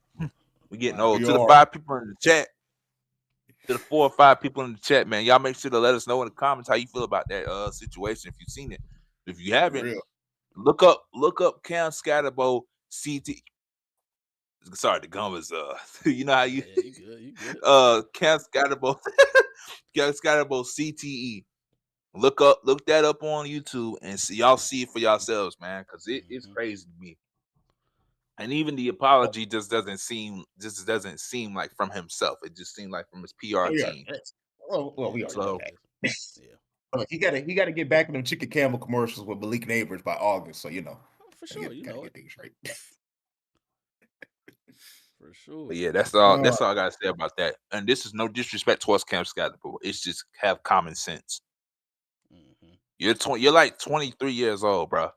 We getting Wow. old. we To the are. 5 people in the chat, to the 4 or 5 people in the chat, man, y'all make sure to let us know in the comments how you feel about that situation if you've seen it. If you For haven't, real. look up Cam Scatterbo CT. Sorry, the gum is you know how Yeah, you yeah, you good. You good. Cam Scatterbo Cam Scatterbo CTE. Look that up on YouTube and see it for yourselves, man, because it's Mm-hmm. crazy to me. And even the apology just doesn't seem like from himself. It just seemed like from his PR Oh yeah. team. Well, Yeah, we already know So yeah, that. yeah. He gotta get back in them Chicken Campbell commercials with Malik Neighbors by August. So Oh, for sure, gotta you gotta know it. get things right. For but sure. yeah, that's all Uh, that's all I gotta say about that. And this is no disrespect towards Cam Scatterbo. It's just have common sense. Mm-hmm. You're like 23 years old, bro.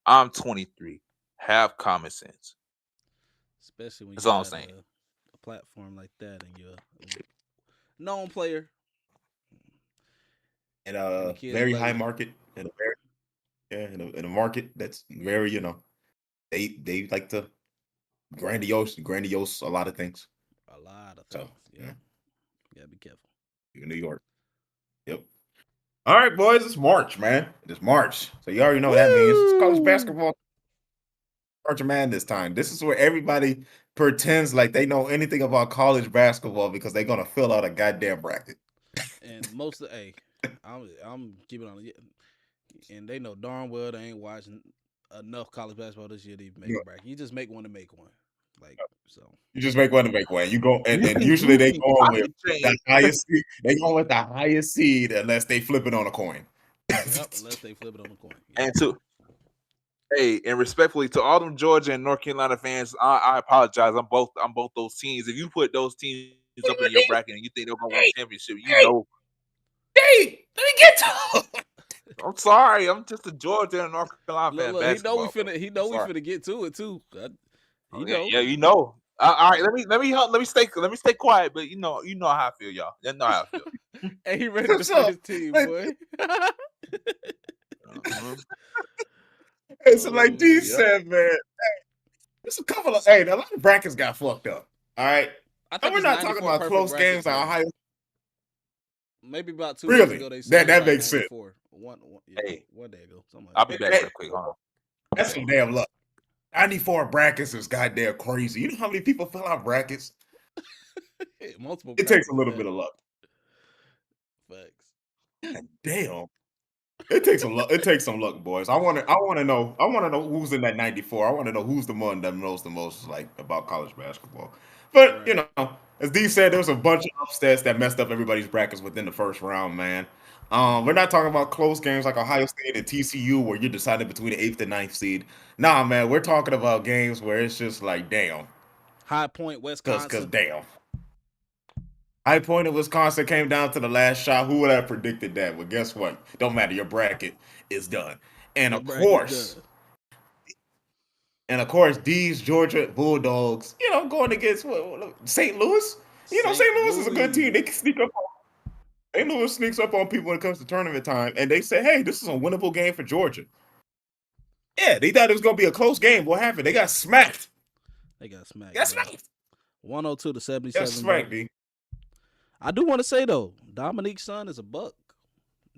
I'm 23. Have common sense. Especially when That's you all I'm got saying. a platform like that and you're a known player in and the a kids very love high you. market, in a very in a market that's very they like to grandiose a lot of things. A lot of So things. Yep. yeah, You gotta be careful. in New York. Yep. All right, boys, it's March, man. It's March, so you already know what that means. It's college Woo! basketball. March of Madness time. This is where everybody pretends like they know anything about college basketball because they're gonna fill out a goddamn bracket. And most of I'm keeping on it. And they know darn well they ain't watching enough college basketball this year to even make You, a bracket. You just make one to make one. Like so. you just make one to make one. You go You and can usually you they can go on with pocket the change. highest seed. They go with the highest seed unless they flip it on a coin. Yep, unless they flip it on the coin. Yep. And to Hey, and respectfully to all them Georgia and North Carolina fans, I apologize. I'm both those teams. If you put those teams up in your bracket and you think they're gonna win a Hey, championship, hey, hey, let me get to I'm sorry. I'm just a Georgia and North Carolina fan Look, basketball, bro. he I'm know we sorry. finna get to it too. He Yeah, know. yeah, you know. All right, let me stay quiet, but you know how I feel, y'all. You know how I feel. And he ready to What's defend up? his team, Like, boy. Mhm. it's like Oh D man. Yep. said, man. There's a couple of a lot of brackets got fucked up. All right. I And think we're it's not talking 94 about perfect close brackets games. though. maybe about 2 days Really? ago they said That it was that like makes sense. 94. Yeah, Hey, 1 day ago, something like I'll be back That- real quick. Hold on. that's some damn luck. 94 brackets is goddamn crazy. You know how many people fill out brackets? that. Multiple It takes a brackets at little that. bit of luck. Facts. God damn. It takes some luck. It takes some luck, boys. I wanna know who's in that 94. I want to know who's the one that knows the most like about college basketball. But Right. as D said, there was a bunch of upsets that messed up everybody's brackets within the first round, man. We're Mm-hmm. not talking about close games like Ohio State and TCU where you're deciding between the eighth and ninth seed. Nah, man, we're talking about games where it's just like damn. High Point, Cause Wisconsin. damn. High Point in Wisconsin came down to the last shot. Who would have predicted that? Well, guess what? Don't matter. Your bracket is done. And Your of bracket course, done. and of course, these Georgia Bulldogs, going against St. Louis. St. St. Louis is a good team. They Louis. can sneak up. St. Louis sneaks up on people when it comes to tournament time, and they say, "Hey, this is a winnable game for Georgia." Yeah, they thought it was gonna be a close game. What happened? They got smacked. They got They smacked, got bro. smacked. 102 to They got 77, bro. smacked, D. I do want to say though, Dominique's son is a buck.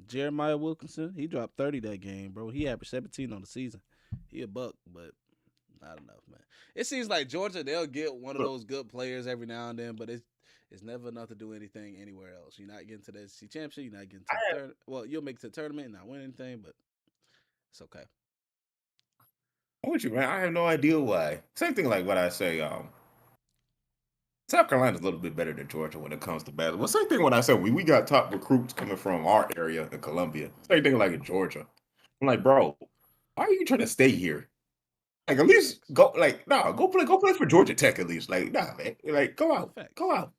Jeremiah Wilkinson, he dropped 30 that game, bro. He averaged 17 on the season. He a buck, but not enough, man. It seems like Georgia, they'll get one of Look, those good players every now and then, but it's never enough to do anything anywhere else. You're not getting to the SEC championship. You're not getting to the third. Well, you'll make it to the tournament and not win anything, but it's okay. I'm with you, man. I have no idea why. Same thing like what I say. South Carolina's a little bit better than Georgia when it comes to basketball. Same thing when I said we got top recruits coming from our area in Columbia. Same thing like in Georgia. I'm like, bro, why are you trying to stay here? Like at least go like nah, go play for Georgia Tech at least. Like, nah, man. Like go out. Facts. Go out.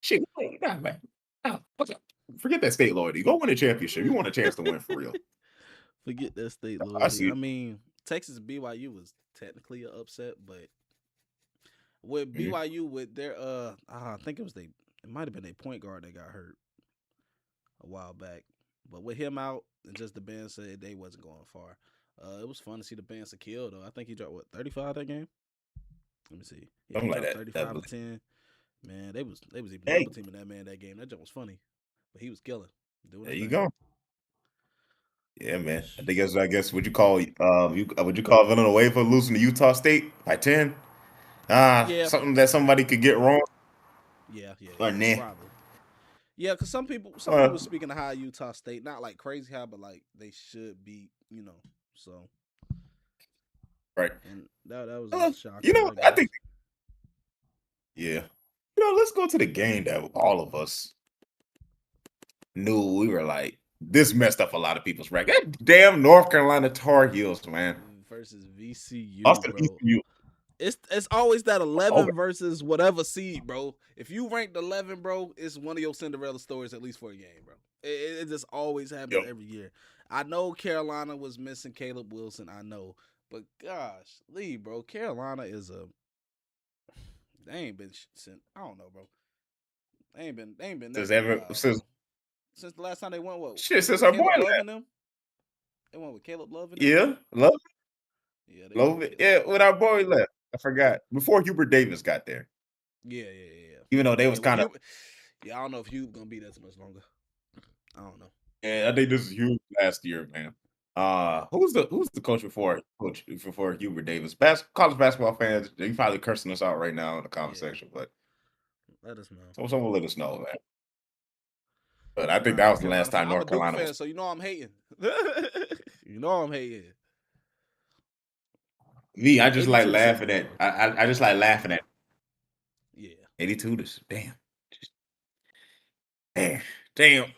Shit, nah, man. Nah, what's up? Forget that state loyalty. Go win a championship. You want a chance to win for real. Forget that state I loyalty. see I it. mean, Texas BYU was technically an upset, but with Mhm. BYU with their I think it might have been a point guard that got hurt a while back. But with him out and just the band said they wasn't going far. It was fun to see the band kill though. I think he dropped what 35 that game. Let me see. Yeah, he Something like dropped that. 35 and 10. Man, they was even Hey, double teaming that man that game. That joke was funny, but he was killing, doing there his you thing. go. Yeah, man. I guess would you call Villanova losing to Utah State by 10? Yeah, Something that somebody could get wrong or yeah, nah. probably. Yeah, because some people Uh, were speaking of high Utah State, not like crazy high, but like they should be, So right. and that was a Uh, shocker, I I think guess. yeah. Let's go to the game that all of us knew we were like, this messed up a lot of people's record. That damn North Carolina Tar Heels, man. Versus VCU, Austin bro. VCU. It's always that Oh, 11 versus whatever seed, bro. If you ranked 11, bro, it's one of your Cinderella stories at least for a game, bro. It just always happens yo, every year. I know Carolina was missing Caleb Wilson, I know, but gosh, Lee, bro, Carolina is a they ain't been since I don't know, bro. They ain't been there since for a ever while, since bro. Since the last time they went, what shit, since with our boy Caleb Love left. and them? They went with Caleb Love and them. Yeah, Yeah, they went love with it. Caleb Yeah, Love. when our boy left. I forgot. Before Hubert Davis got there. Yeah. Even though they was With kind of Hugh, yeah, I don't know if Hugh gonna be there too much longer. I don't know. yeah, I think this is huge last year, man. Who's the coach before Hubert Davis? College basketball fans, they probably cursing us out right now in the comment Yeah, section, but let us know. someone let us know, man. But I think Nah, that North was the last Carolina fan. time I'm a North Duke Carolina was. fan, so you know I'm hating. You know I'm hating. Me, I just like 82 to laughing at. 74. I just like laughing at Yeah. 82. This damn, damn, damn,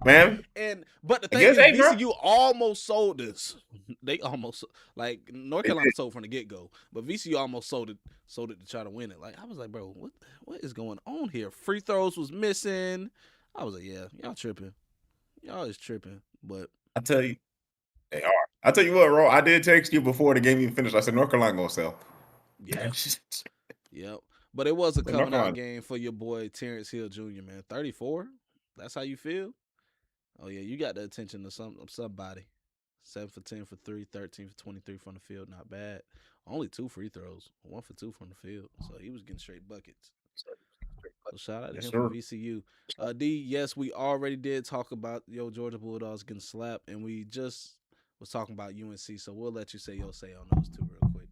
man. But the I thing guess, is, hey, bro. VCU almost sold this. They almost like North They Carolina did. sold from the get go, but VCU almost sold it to try to win it. Like I was like, bro, what is going on here? Free throws was missing. I was like, yeah, y'all tripping. Y'all is tripping. But I tell you, they are. I tell you what, Ro. I did text you before the game even finished. I said North Carolina gonna sell. yeah, yep. But it was a North coming out Carolina. game for your boy Terrence Hill Jr. Man, 34. That's how you feel. Oh yeah, you got the attention of somebody. 7 for 10 for three, 13 for 23 from the field. Not bad. Only two free throws. 1 for 2 from the field. So he was getting straight buckets. So shout out to Yes, him from sir. VCU. D, yes, we already did talk about your Georgia Bulldogs getting slapped, and we just was talking about UNC. So we'll let you say your say on those two real quick.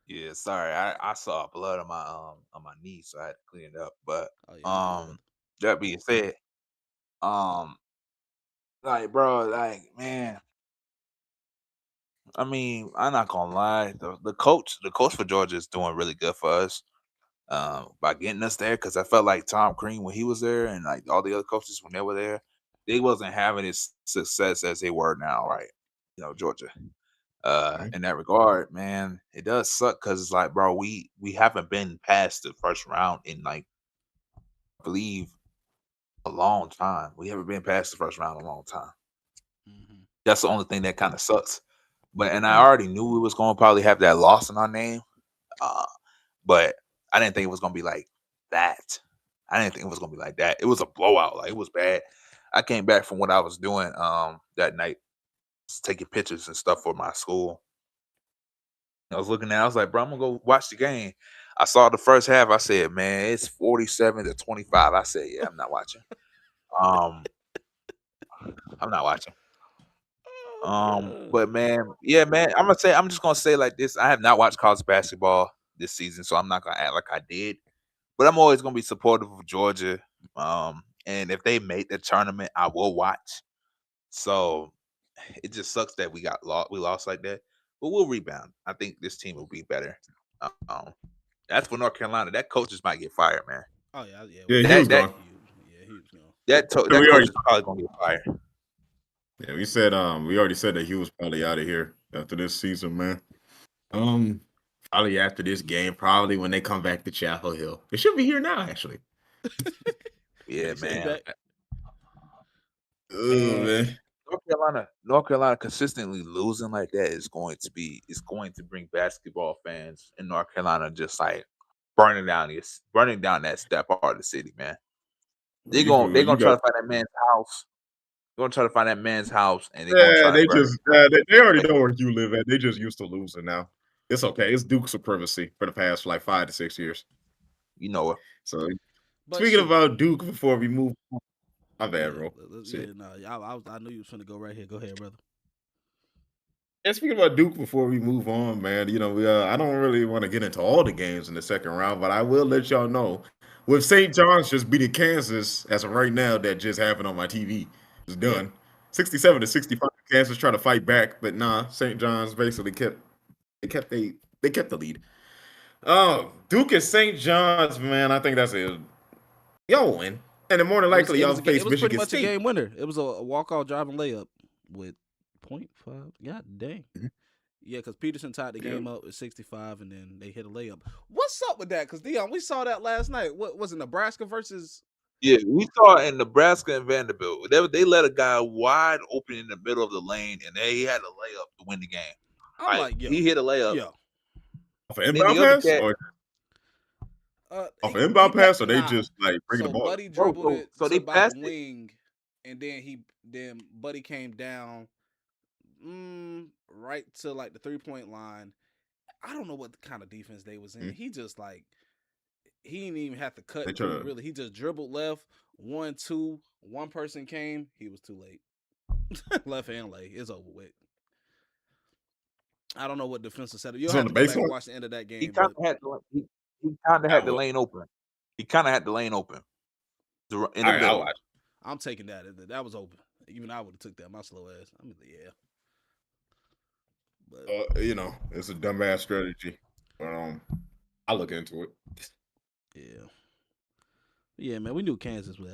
Yeah, sorry. I saw blood on my knee, so I had to clean it up. But Oh yeah, you good, brother? um that being said, um like bro, like man, I mean, I'm not gonna lie. The coach for Georgia is doing really good for us. By getting us there, because I felt like Tom Crean when he was there and like all the other coaches when they were there, they wasn't having as success as they were now, right? Georgia. Mhm. In that regard, man, it does suck because it's like, bro, we haven't been past the first round in like I believe a long time. We haven't been past the first round in a long time. Mm-hmm. That's the only thing that kind of sucks. But and I already knew we was gonna probably have that loss in our name. Uh, but I didn't think it was gonna be like that. I didn't think it was gonna be like that. It was a blowout. Like it was bad. I came back from what I was doing that night, taking pictures and stuff for my school. I was looking at. I was like, bro, I'm gonna go watch the game. I saw the first half. I said, man, it's 47-25. I said, yeah, I'm not watching. Um, I'm not watching. Oh god. But man, yeah, man, I'm just gonna say like this. I have not watched college basketball this season, so I'm not gonna act like I did. But I'm always gonna be supportive of Georgia. And if they make the tournament, I will watch. So it just sucks that we got lost. We lost like that, but we'll rebound. I think this team will be better. Um, that's for North Carolina. That coach just might get fired, man. Oh yeah, yeah. Yeah, he We was That that gone. he yeah, he was gone. that We coach already, is probably gonna get fired. yeah, we already said that he was probably out of here after this season, man. Um, Probably after this game, probably when they come back to Chapel Hill. It should be here now, actually. Yeah, They should be man. back. Oh And man, North Carolina consistently losing like that is going to bring basketball fans in North Carolina just like burning down that part of the city, man. well, They're you gonna try got. to find that man's house. They're gonna try to find that man's house and they're gonna Yeah, try to they burn it just down. they already Like know where you live at. They just used to losing now. It's okay. It's Duke supremacy for the past like 5 to 6 years. you know it. So But speaking shoot, about Duke, before we move, on, my bad, yeah, bro. yeah. Shit. No, I knew you was finna go right here. Go ahead, brother. And speaking about Duke, before we move on, man, I don't really want to get into all the games in the second round, but I will let y'all know with St. John's just beating Kansas as of right now, that just happened on my TV. It's Yeah. done. 67-65. Kansas trying to fight back, but nah, St. John's basically they kept the lead. Oh, Duke and St. John's, man. I think that's a y'all win, and then more than likely y'all It face was pretty Michigan much a State. game winner. It was a walk off driving layup with .5. God dang. Mhm. Yeah, because Peterson tied the Yep. game up at 65, and then they hit a layup. What's up with that? Because Dion, we saw that last night. What was it, Nebraska versus? Yeah, we saw it in Nebraska and Vanderbilt. They let a guy wide open in the middle of the lane and he had a layup to win the game. I'm Right. like, He yo, hit a layup. yo. Off an And then inbound the other pass, cat, or off an inbound pass, or they Nah. just like bring the So ball. Buddy bro, dribbled so it so to they about the passed it. wing, and then Buddy came down, right to like the 3 point line. I don't know what kind of defense they was in. Mhm. He just like he didn't even have to They cut try through to. really. He just dribbled left, 1-2. One person came, he was too late. Left and lay. It's over with. I don't know what defensive setup. You'll It's on have the to go back and baseline. watch the end of that He game, kind but of had he kind of had the Well, lane open. He kind of had the lane open in the all right, I'll middle. watch. I'm taking that. That was open. Even I would have took that. My slow ass. I mean, yeah, but It's a dumbass strategy, but I'll look into it. yeah, yeah, man. We knew Kansas was.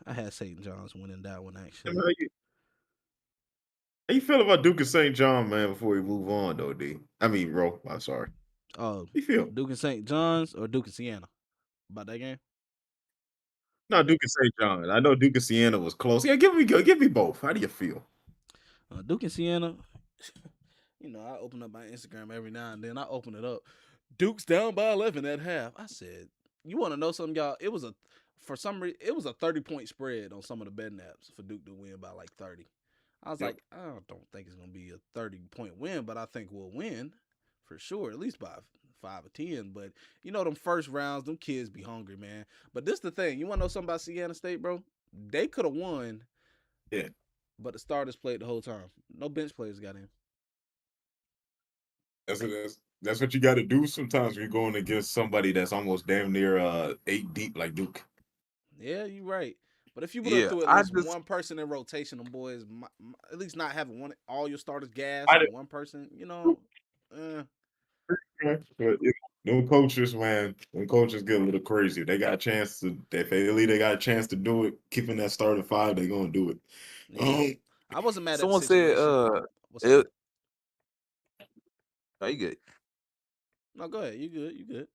I had St. John's winning that one And actually. how you feel about Duke and St. John, man? Before we move on, though, D. I mean, Ro. I'm sorry. How Oh, you feel? Duke and St. John's or Duke and Siena about that game. No, Duke and St. John. I know Duke and Siena was close. Yeah, give me both. How do you feel? Duke and Siena. I open up my Instagram every now and then. I open it up. Duke's down by 11 at half. I said, "You want to know something, y'all? It was for some reason it was a 30-point spread on some of the betting apps for Duke to win by like 30. I was Yep. like, I don't think it's gonna be a 30-point win, but I think we'll win for sure, at least by 5 or 10. But you know them first rounds, them kids be hungry, man. But this the thing. You want to know something about Siena State, bro? They could have won, Yeah. but the starters played the whole time. No bench players got in. That's what you got to do sometimes when you're going against somebody that's almost damn near 8 deep like Duke. Yeah, you're right. But if you would have Yeah, threw at I least just one person in rotation, them boys, at least not having one all your starters gas I and did, one person, uh, but them coaches, man, them coaches get a little crazy. They got a chance to, if they got a chance to do it, keeping that starting five, they gonna do it. yeah. I wasn't mad at the someone said, situation. What's up? it, no, you good. No, go ahead. You good? You good?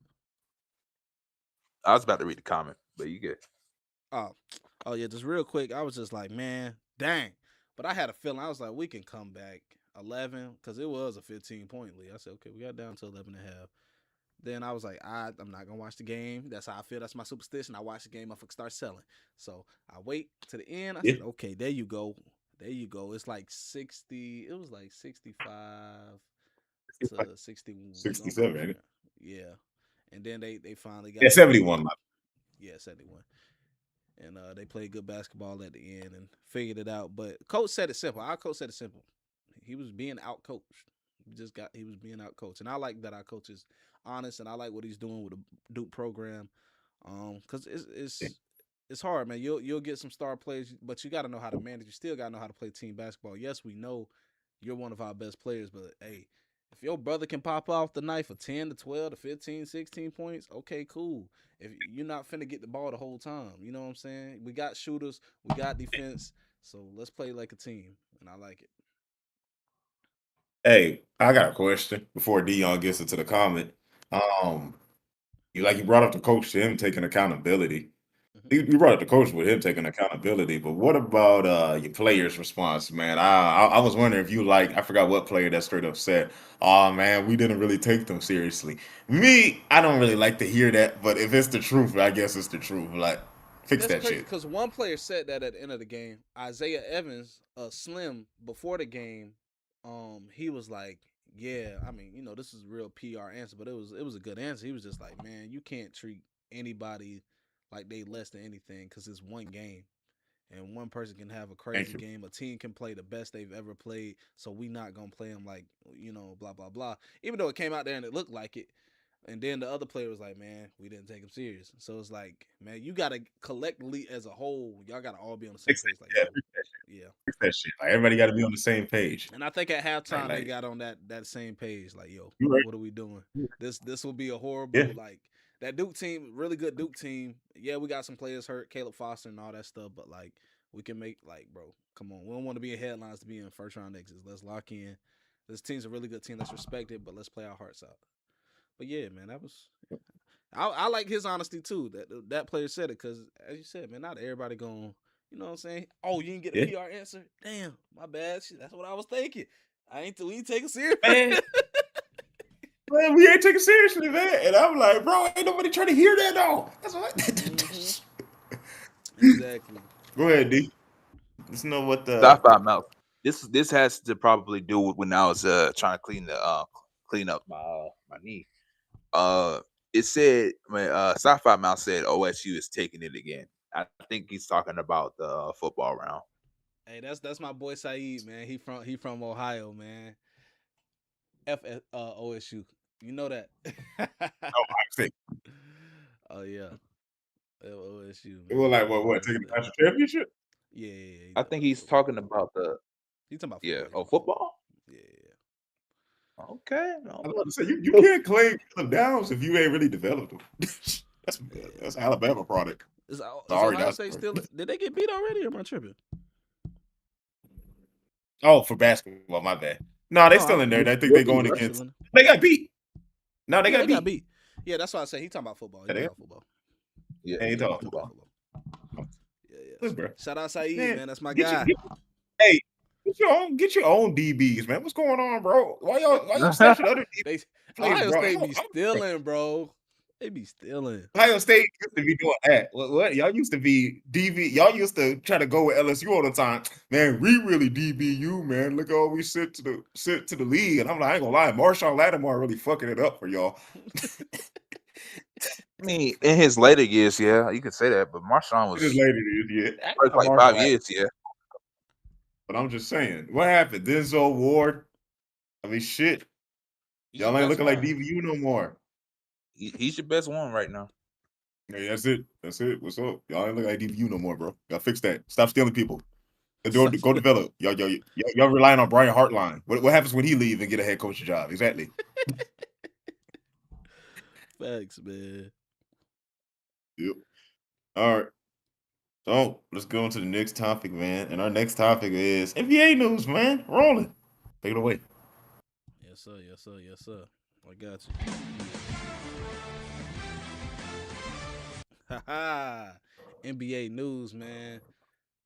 I was about to read the comment, but you good. Oh, oh yeah. Just real quick, I was just like, man, dang. But I had a feeling. I was like, we can come back 11 because it was a 15-point lead. I said, okay, we got down to 11 and a half. Then I was like, I'm not gonna watch the game. That's how I feel. That's my superstition. I watch the game, I start selling. So I wait to the end. I Yeah, said, okay, there you go. There you go. It's like 60. It was like 65 to 60 something. 67, ain't it? Yeah. And then they finally Yeah, got it. 71. Yeah, 71. And they played good basketball at the end and figured it out. But coach said it simple. Our coach said it simple. He was being out coached. He was being out coached, and I like that our coach is honest, and I like what he's doing with the Duke program. Cause it's hard, man. You'll get some star players, but you got to know how to manage. You still got to know how to play team basketball. Yes, we know you're one of our best players, but hey, if your brother can pop off the knife for 10 to 12 to 15, 16 points, okay, cool. If you're not finna get the ball the whole time, you know what I'm saying? We got shooters, we got defense, so let's play like a team, and I like it. Hey, I got a question before Dion gets into the comment. Um, you brought up the coach to him taking accountability. Mhm. You brought up the coach with him taking accountability, but what about your players' response, man? I was wondering if you I forgot what player that straight up said, "Oh man, we didn't really take them seriously." Me, I don't really like to hear that, but if it's the truth, I guess it's the truth. Like, fix That's that crazy shit. because one player said that at the end of the game. Isaiah Evans, Slim, before the game, he was like, "Yeah, I mean, this is a real PR answer, but it was a good answer." He was just like, "Man, you can't treat anybody like they less than anything because it's one game." And one person can have a Thank crazy you. game. A team can play the best they've ever played. So we not gonna play them like blah blah blah. Even though it came out there and it looked like it, and then the other player was like, "Man, we didn't take him serious." So it's like, man, you gotta collectively as a whole, y'all gotta all be on the same Fix page. Like, that. Yeah, yo, yeah. fix that shit. Like everybody got to be on the same page. And I think at halftime they Like got on that same page. Like, yo, you right. what are we doing? This will be a horrible Yeah. like that Duke team, really good Duke team. Yeah, we got some players hurt, Caleb Foster and all that stuff, but like we can make like, bro, come on. We don't want to be in headlines to be in first round exits. Let's lock in. This team's a really good team. Let's respect it, but let's play our hearts out. But yeah, man, that was. I like his honesty too. That player said it because, as you said, man, not everybody going. You know what I'm saying? Oh, you didn't get a Yeah. PR answer? Damn, my bad. Shit, that's what I was thinking. We ain't take it serious. Man, man, we ain't taking seriously, man. And I'm like, bro, ain't nobody trying to hear that though. That's what. Exactly. Go ahead, D. Let's know what the. Sci-fi mouth. This has to probably do with when I was trying to clean up my knee. It said when Sci-fi Mouth said OSU is taking it again. I think he's talking about the football round. Hey, that's my boy Saeed, man. He from Ohio, man. OSU. You know that. Oh, I think Oh yeah. OSU, it was man. like He what always taking the there. national championship? Yeah, yeah, yeah. He I talking think about the he's football. talking about the He talking about yeah. football. He Oh, talking about football. football. Yeah, yeah. Okay. I was about to say you can't claim Caleb Downs if you ain't really developed them. that's Yeah. that's an Alabama product. Is Sorry, Ohio that's State still? Did they get beat already? Or am I tripping? oh for basketball. My bad. No, they No, still in there. I think Yeah, they going yeah, they against. still in. They got beat. No, they Yeah, got they got beat. beat. Yeah, that's why I say he talking about football. He Yeah, talking about football. yeah, ain't Yeah, he talking talking about football. football. Yeah, yeah. Look, bro. Shout out Saeed, Man, man. That's my get guy. hey, get your own DBs, man. What's going on, bro? Why y'all stashing other DBs They players, Ohio bro? State be Bro. stealing, bro. They be stealing. Ohio State used to be doing that. What? Y'all used to be DB. Y'all used to try to go with LSU all the time. Man, we really DBU, man. Look all we sent to the league. And I'm like, I ain't gonna lie, Marshawn Lattimore really fucking it up for y'all. I mean, in his later years, yeah, you could say that. But Marshawn It is was later this year. first like Marshawn 5 years, yeah. But I'm just saying, what happened? Denzel Ward. I mean, shit. He's your Y'all ain't best looking like one. DBU no more. He's your best one right now. Hey, that's it. That's it. What's up? Y'all ain't looking like DBU no more, bro. Y'all fix that. Stop stealing people. Go develop. Y'all relying on Brian Hartline. What happens when he leave and get a head coach job? Exactly. Facts, man. Yep. All right. So let's go on to the next topic, man. And our next topic is NBA news, man. Rolling. Take it away. Yes, sir. Yes, sir. Yes, sir. I got you. Haha. NBA news, man.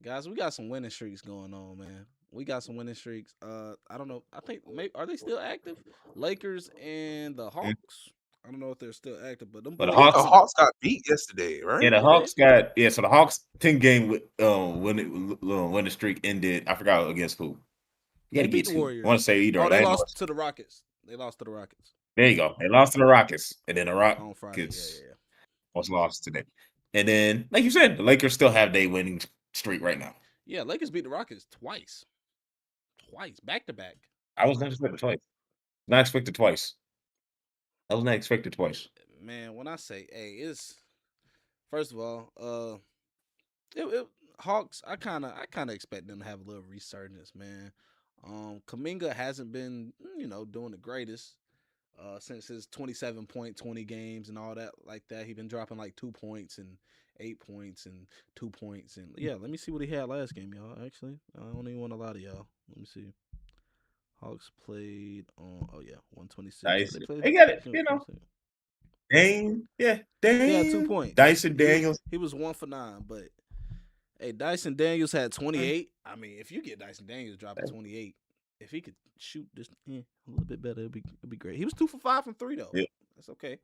Guys, we got some winning streaks going on, man. We got some winning streaks. I don't know. I think maybe are they still active? Lakers and the Hawks. I don't know if they're still active, but them But the I think boys. the Hawks, Hawks got beat yesterday, right? yeah, the Oh, they Hawks got So the Hawks 10-game winning streak ended. I forgot against who. You got they to beat get the to. I Warriors. want to say either Oh, they Orlando. lost to the Rockets. They lost to the Rockets There you go. They lost to the Rockets, and then the on Friday. Yeah, Rockets yeah, yeah. was lost today. And then, like you said, the Lakers still have their winning streak right now. Yeah, Lakers beat the Rockets twice, back to back. I was not expected twice. Not expected twice. I was not expected twice. Man, when I say, hey, it's first of all, Hawks. I kind of expect them to have a little resurgence, man. Kaminga hasn't been, doing the greatest. Since his 27-point 20 games and all that like that. He been dropping like 2 points and 8 points and 2 points and yeah. Let me see what he had last game, y'all. Actually, I don't even want to lie to y'all. Let me see. Hawks played on 126. Nice. They played. They got it. You know, Dame. Yeah, he had Dame. 2 points. Dyson He was Daniels. he was 1 for 9, but hey, Dyson Daniels had 28. I mean, if you get Dyson Daniels dropping 28, if he could shoot just a little bit better, it'd be great. He was 2 for 5 from 3 though. Yeah. That's okay.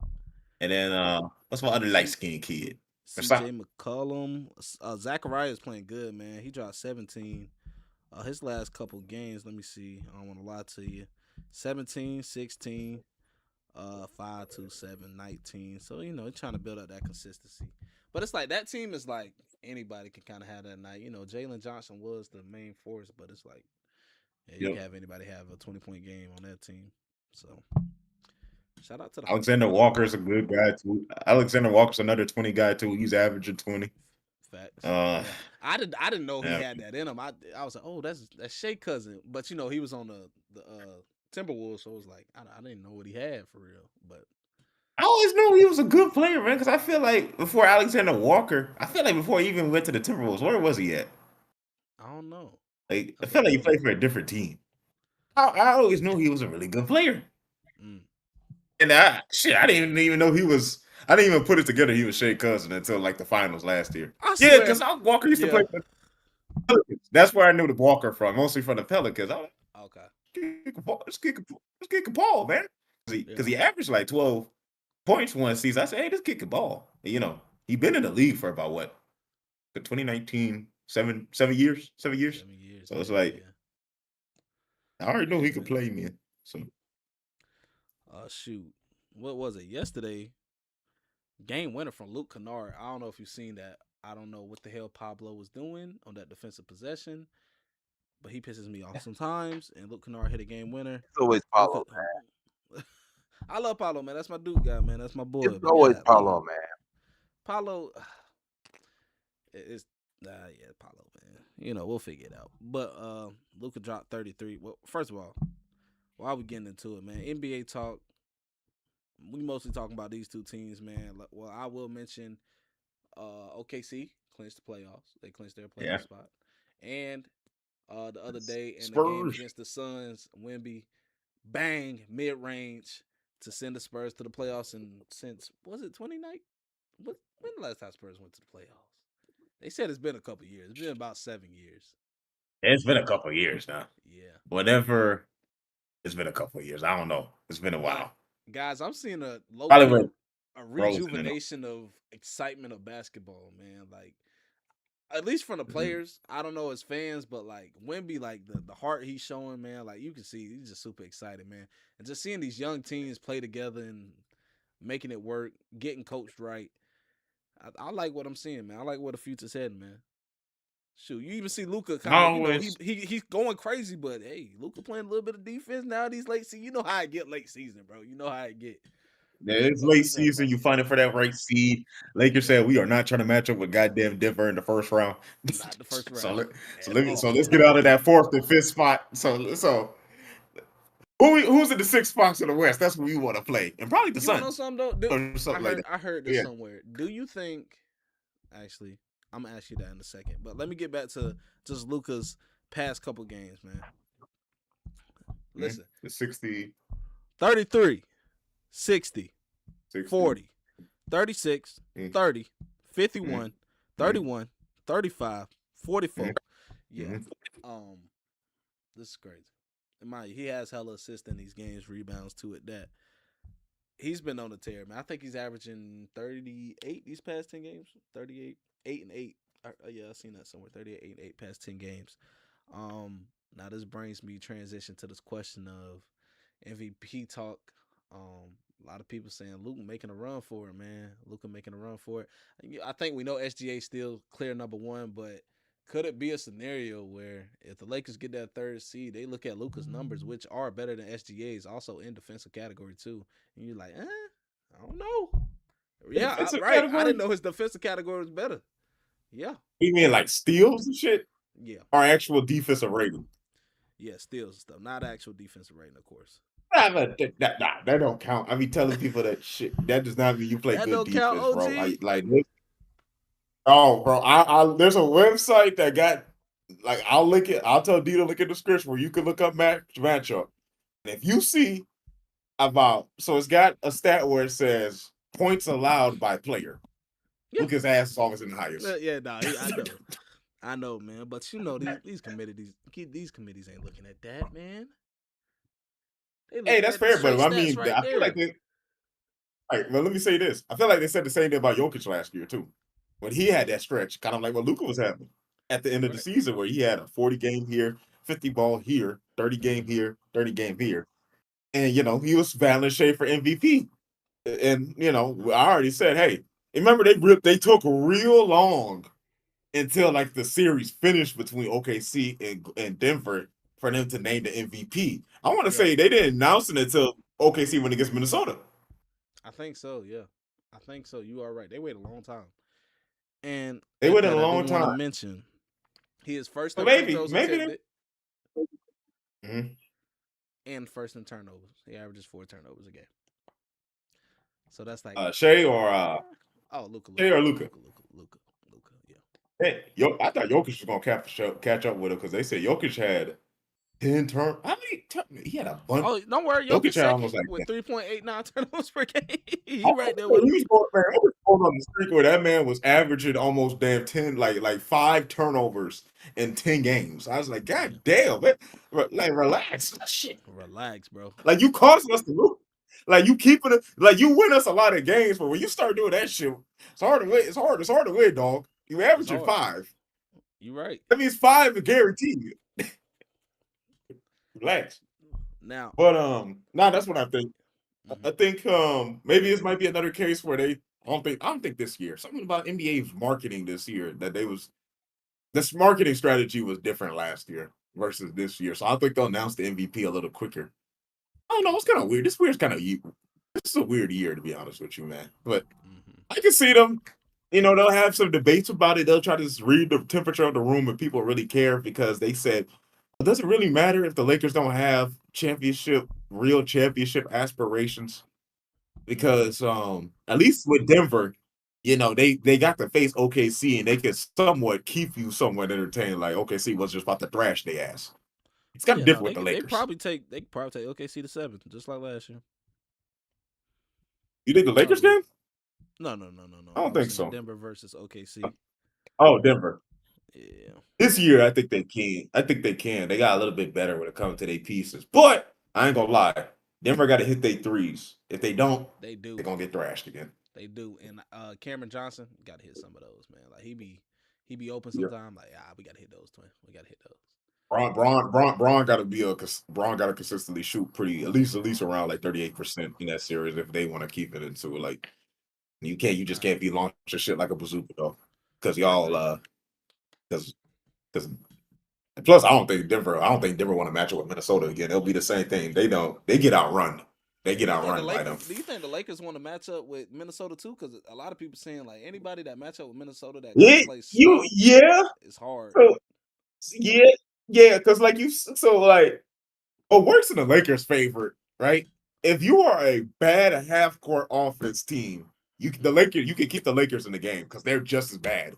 And then what's my other light skinned kid? CJ McCollum. Zachariah is playing good, man. He dropped 17. His last couple games, let me see. I don't want to lie to you. 17, 16, 5, 2, 7, 19. So, he's trying to build up that consistency. But it's like that team is like anybody can kind of have that night. Jalen Johnson was the main force, but it's like you can have anybody have a 20-point game on that team. So, shout out to the Alexander Walker's a good guy too. Alexander Walker's another 20 guy too. He's averaging 20. Facts. Yeah. I didn't know he had that in him. I was like, oh, that's Shea cousin, but he was on the Timberwolves, so it was like I didn't know what he had for real. But I always knew he was a good player, man. Because I feel like before Alexander Walker, before he even went to the Timberwolves, where was he at? I don't know. Like I feel like he played for a different team. I always knew he was a really good player. And I didn't even know he was. I didn't even put it together. He was Shea cousin until like the finals last year. Yeah, because Walker used to play for the Pelicans. That's where I knew the Walker from, mostly from the Pelicans. I was like, okay, let's kick a ball, man. Because he averaged like 12 points one season. I said, hey, let's kick a ball. And, he been in the league for about what? 2019, 7 years. 7 years. So it's like I already knew he could play, man. So shoot. What was it? Yesterday, game winner from Luke Kennard. I don't know if you've seen that. I don't know what the hell Pablo was doing on that defensive possession, but he pisses me off sometimes. And Luke Kennard hit a game winner. It's always Paulo, man. I love Paulo, man. That's my dude guy, man. That's my boy. It's always Paulo, man. Paulo, it's Paulo, man. We'll figure it out. But Luka dropped 33. Well, first of all, while we getting into it, man, NBA talk. We mostly talking about these two teams, man. Well, I will mention OKC clinched the playoffs. They clinched their playoff spot. And the other day in the game against the Suns, Wemby, bang, mid-range to send the Spurs to the playoffs. And since, was it 29? When the last time Spurs went to the playoffs? They said it's been a couple years. It's been about 7 years. It's been a couple years now. Yeah. Whatever. It's been a couple of years. I don't know. It's been a while. Guys, I'm seeing a low a frozen in them. rejuvenation of excitement of basketball, man. Like at least from the Mhm. players, I don't know as fans, but like Wemby, like the heart he's showing, man. Like you can see he's just super excited, man. And just seeing these young teams play together and making it work, getting coached right. I like what I'm seeing, man. I like where the future's heading, man. Shoot, you even see Luca And I kind of, always he's going crazy, but hey, Luca playing a little bit of defense now. These late season, you know how I get late season, bro. You know how I get. yeah, it's Fuck late you talking season. about? You fighting for that right seed. Lakers Yeah, said we are not trying to match up with goddamn Denver in the first round. not the first so round let, at so all. let's get out of that fourth and fifth spot. So who's in the sixth spots in the West? That's what we want to play, and probably the You want to know Suns something though? or something like that. I heard this Yeah. somewhere. Do you think? Actually, I'm gonna ask you that in a second. But let me get back to just Luca's past couple games, man. Listen, The 60, 33, 60, 60. 40, 36, Mm, 30, mm, 51, mm, 31, 35, 44. mm, Yeah. mm. Um, this is crazy. He has hella assists in these games, rebounds too at that. He's been on the tear, man. I think he's averaging 38 these past 10 games. 38, 8 and 8. Yeah, I seen that somewhere. 38, 8 and 8 past 10 games. Now this brings me transition to this question of MVP talk. A lot of people saying Luka making a run for it, man. Luka making a run for it. I think we know SGA still clear number one, but could it be a scenario where if the Lakers get that third seed, they look at Luka's numbers, which are better than SGA's, also in defensive category too, and you're like, I don't know. The Yeah, defensive right. I category? didn't know his defensive category was better. Yeah, You mean like steals and shit, yeah, or actual defensive rating? yeah. Steals and stuff, not actual defensive rating, of course. That don't count. I be telling people that shit. That does not mean you play That good don't count, defense, bro. OG. Oh, bro. There's a website that got like I'll link it. I'll tell D to look at the description where you can look up matchup. And if you see about so it's got a stat where it says points allowed by player. Yeah, Lucas ass is always in the highest. yeah. Nah, I know, man. But you know these committees ain't looking at that, man. They Hey, looking that's at the fair, but straight I stats mean, right I feel like there. they. All right, well, let me say this. I feel like they said the same thing about Jokic last year too, when he had that stretch, kind of like what Luca was having at the end of the Right. season, where he had a 40 game here, 50 ball here, 30 game Mm-hmm. here, 30 game here, and he was battling Shea for MVP. And I already said, hey, remember they took real long until like the series finished between OKC and Denver for them to name the MVP. I want to Yeah, say they didn't announce it until OKC went against Minnesota. I think so. Yeah, I think so. You are right. They wait a long time. And They at waited a that, I do long want to time. mention he is first So in free maybe throws they. attempted Mhm. and first in turnovers. He averages 4 turnovers a game. So that's like, Shea or oh, Luca, Shea Luca, or Luca, Luca. Luca, Luca, Luca, Luca. Yeah, Hey, I thought Jokic was gonna catch up with him because they said Jokic had 10 turn. How many? He had a bunch. oh, don't worry, Jokic Jokic had second almost like with that. 3.89 turnovers per game. I He right was there saying with him. he was going on the streak where that man was averaging almost damn 10, like 5 turnovers in 10 games. I was like, Yeah, God damn, man. Like, relax. Shit. relax, bro. Like you causing us to lose. Like you keeping it, like you win us a lot of games, but when you start doing that shit, it's hard to win. It's hard to win, dog. You It's averaging hard. 5. You right. That means 5 is guaranteed. Relax. Now, But nah, that's what I think. hmm I think maybe this might be another case where I don't think this year. Something about NBA's marketing this year that this marketing strategy was different last year versus this year. So I think they'll announce the MVP a little quicker. I don't know. It's kind of weird. This is a weird year to be honest with you, man. But hmm I can see them. They'll have some debates about it. They'll try to just read the temperature of the room if people really care because they said, well, does it really matter if the Lakers don't have real championship aspirations? Because at least with Denver, they got to face OKC and they could somewhat keep you somewhat entertained. Like OKC was just about to thrash their ass. It's kind of yeah, no, different with the Lakers. they could probably take OKC to 7, just like last year. You think the I Lakers agree. can? No. I don't I was think saying so. Denver versus OKC. Oh, Denver. Yeah, This year, I think they can. I think they can. They got a little bit better when it comes to their pieces. But I ain't gonna lie. Denver got to hit their threes. If they don't, they they're do. gonna get thrashed again. They do. And Cameron Johnson got to hit some of those, man. Like he be open Yeah. sometime. Like we got to hit those, twin. We got to hit those. Braun got to Braun got to consistently shoot pretty at least around like 38% in that series if they want to keep it into like you just can't be launching shit like a bazooka though because I y'all agree. because because plus I don't think Denver want to match up with Minnesota again. It'll be the same thing. They get outrun. They Do get you think the outrun by Lakers? them. Do you think the Lakers want to match up with Minnesota too? Because a lot of people saying like anybody that match up with Minnesota that kind Yeah, of plays slow yeah. is hard. So yeah, yeah, because like like what works in the Lakers' favor, right? If you are a bad half court offense team, you can keep the Lakers in the game because they're just as bad.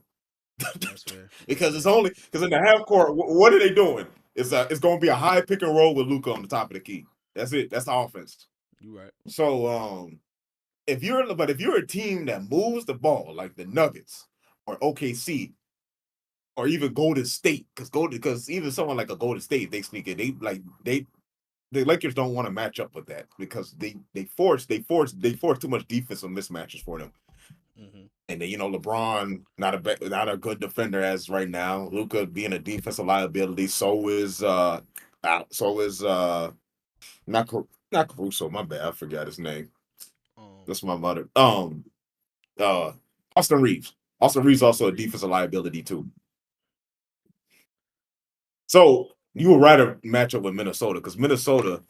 That's fair. That's Because it's fair. only because in the half court, what are they doing? It's going to be a high pick and roll with Luka on the top of the key. That's it. That's the offense. You right. So if you're a team that moves the ball like the Nuggets or OKC or even Golden State, because even someone like a Golden State, they sneak in, the Lakers don't want to match up with that because they force too much defensive mismatches for them. Mm-hmm. And then LeBron not a good defender as right now. Luka being a defensive liability. Not not Caruso. My bad. I forgot his name. That's my mother. Uh, Austin Reeves. Austin Reeves also a defensive liability too. So you would rather match up with Minnesota because Minnesota,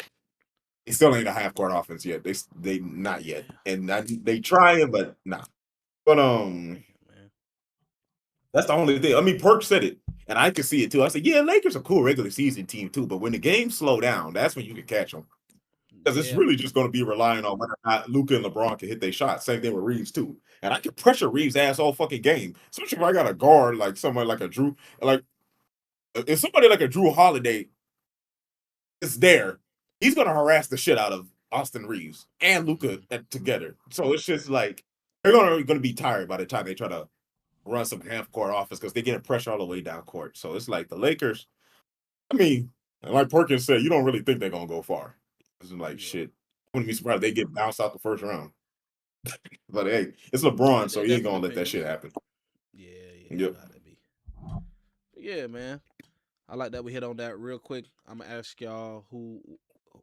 they still ain't a half court offense yet. They not yet, and they trying, but nah. But Man. that's the only thing. I mean, Perk said it, and I could see it too. I said, yeah, Lakers are cool regular season team too, but when the games slow down, that's when you can catch them. Because it's Yeah. really just going to be relying on whether or not Luka and LeBron can hit their shots. Same thing with Reeves too. And I can pressure Reeves' ass all fucking game, especially if I got a guard like somebody like a Drew. Like if somebody like a Drew Holiday is there, he's going to harass the shit out of Austin Reeves and Luka together. So it's just like they're going to be tired by the time they try to run some half court offense because they get pressure all the way down court. So it's like the Lakers. I mean, like Perkins said, you don't really think they're gonna go far. It's like shit. I wouldn't be surprised if they get bounced out the first round. But hey, it's LeBron, so They he ain't definitely gonna let that opinions. shit happen. Yeah, you Yep. know how that be. But yeah, man. I like that we hit on that real quick. I'm gonna ask y'all who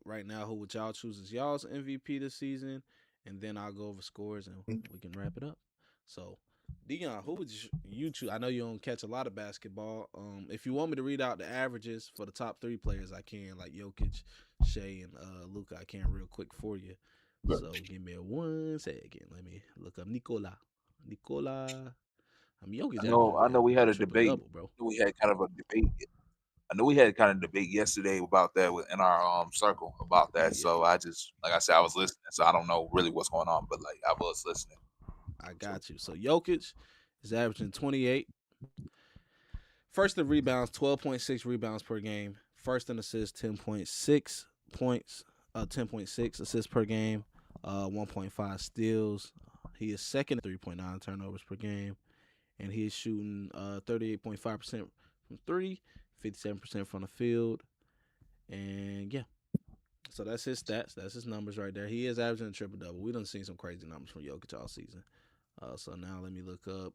would y'all choose as y'all's MVP this season, and then I'll go over scores and we can wrap it up. So, Dion, who would you choose? I know you don't catch a lot of basketball. If you want me to read out the averages for the top three players, I can, like Jokic, Shea, and Luka. I can real quick for you. So give me a 1 second. Let me look up Nicola. I mean, Jokic averaging I know we a had a triple debate. double, bro. We had kind of a debate. I know we had kind of debate yesterday about that in our circle about that. Yeah, So I just, like I said, I was listening. So I don't know really what's going on, but like I was listening. I got you. So Jokic is averaging 28. First in rebounds, 12.6 rebounds per game. First in assists, 10.6 points, 10.6 assists per game, 1.5 steals. He is second at 3.9 turnovers per game, and he is shooting 38.5% from three, 57% from the field, and yeah. So that's his stats. That's his numbers right there. He is averaging a triple double. We done seen some crazy numbers from Jokic all season. So now let me look up.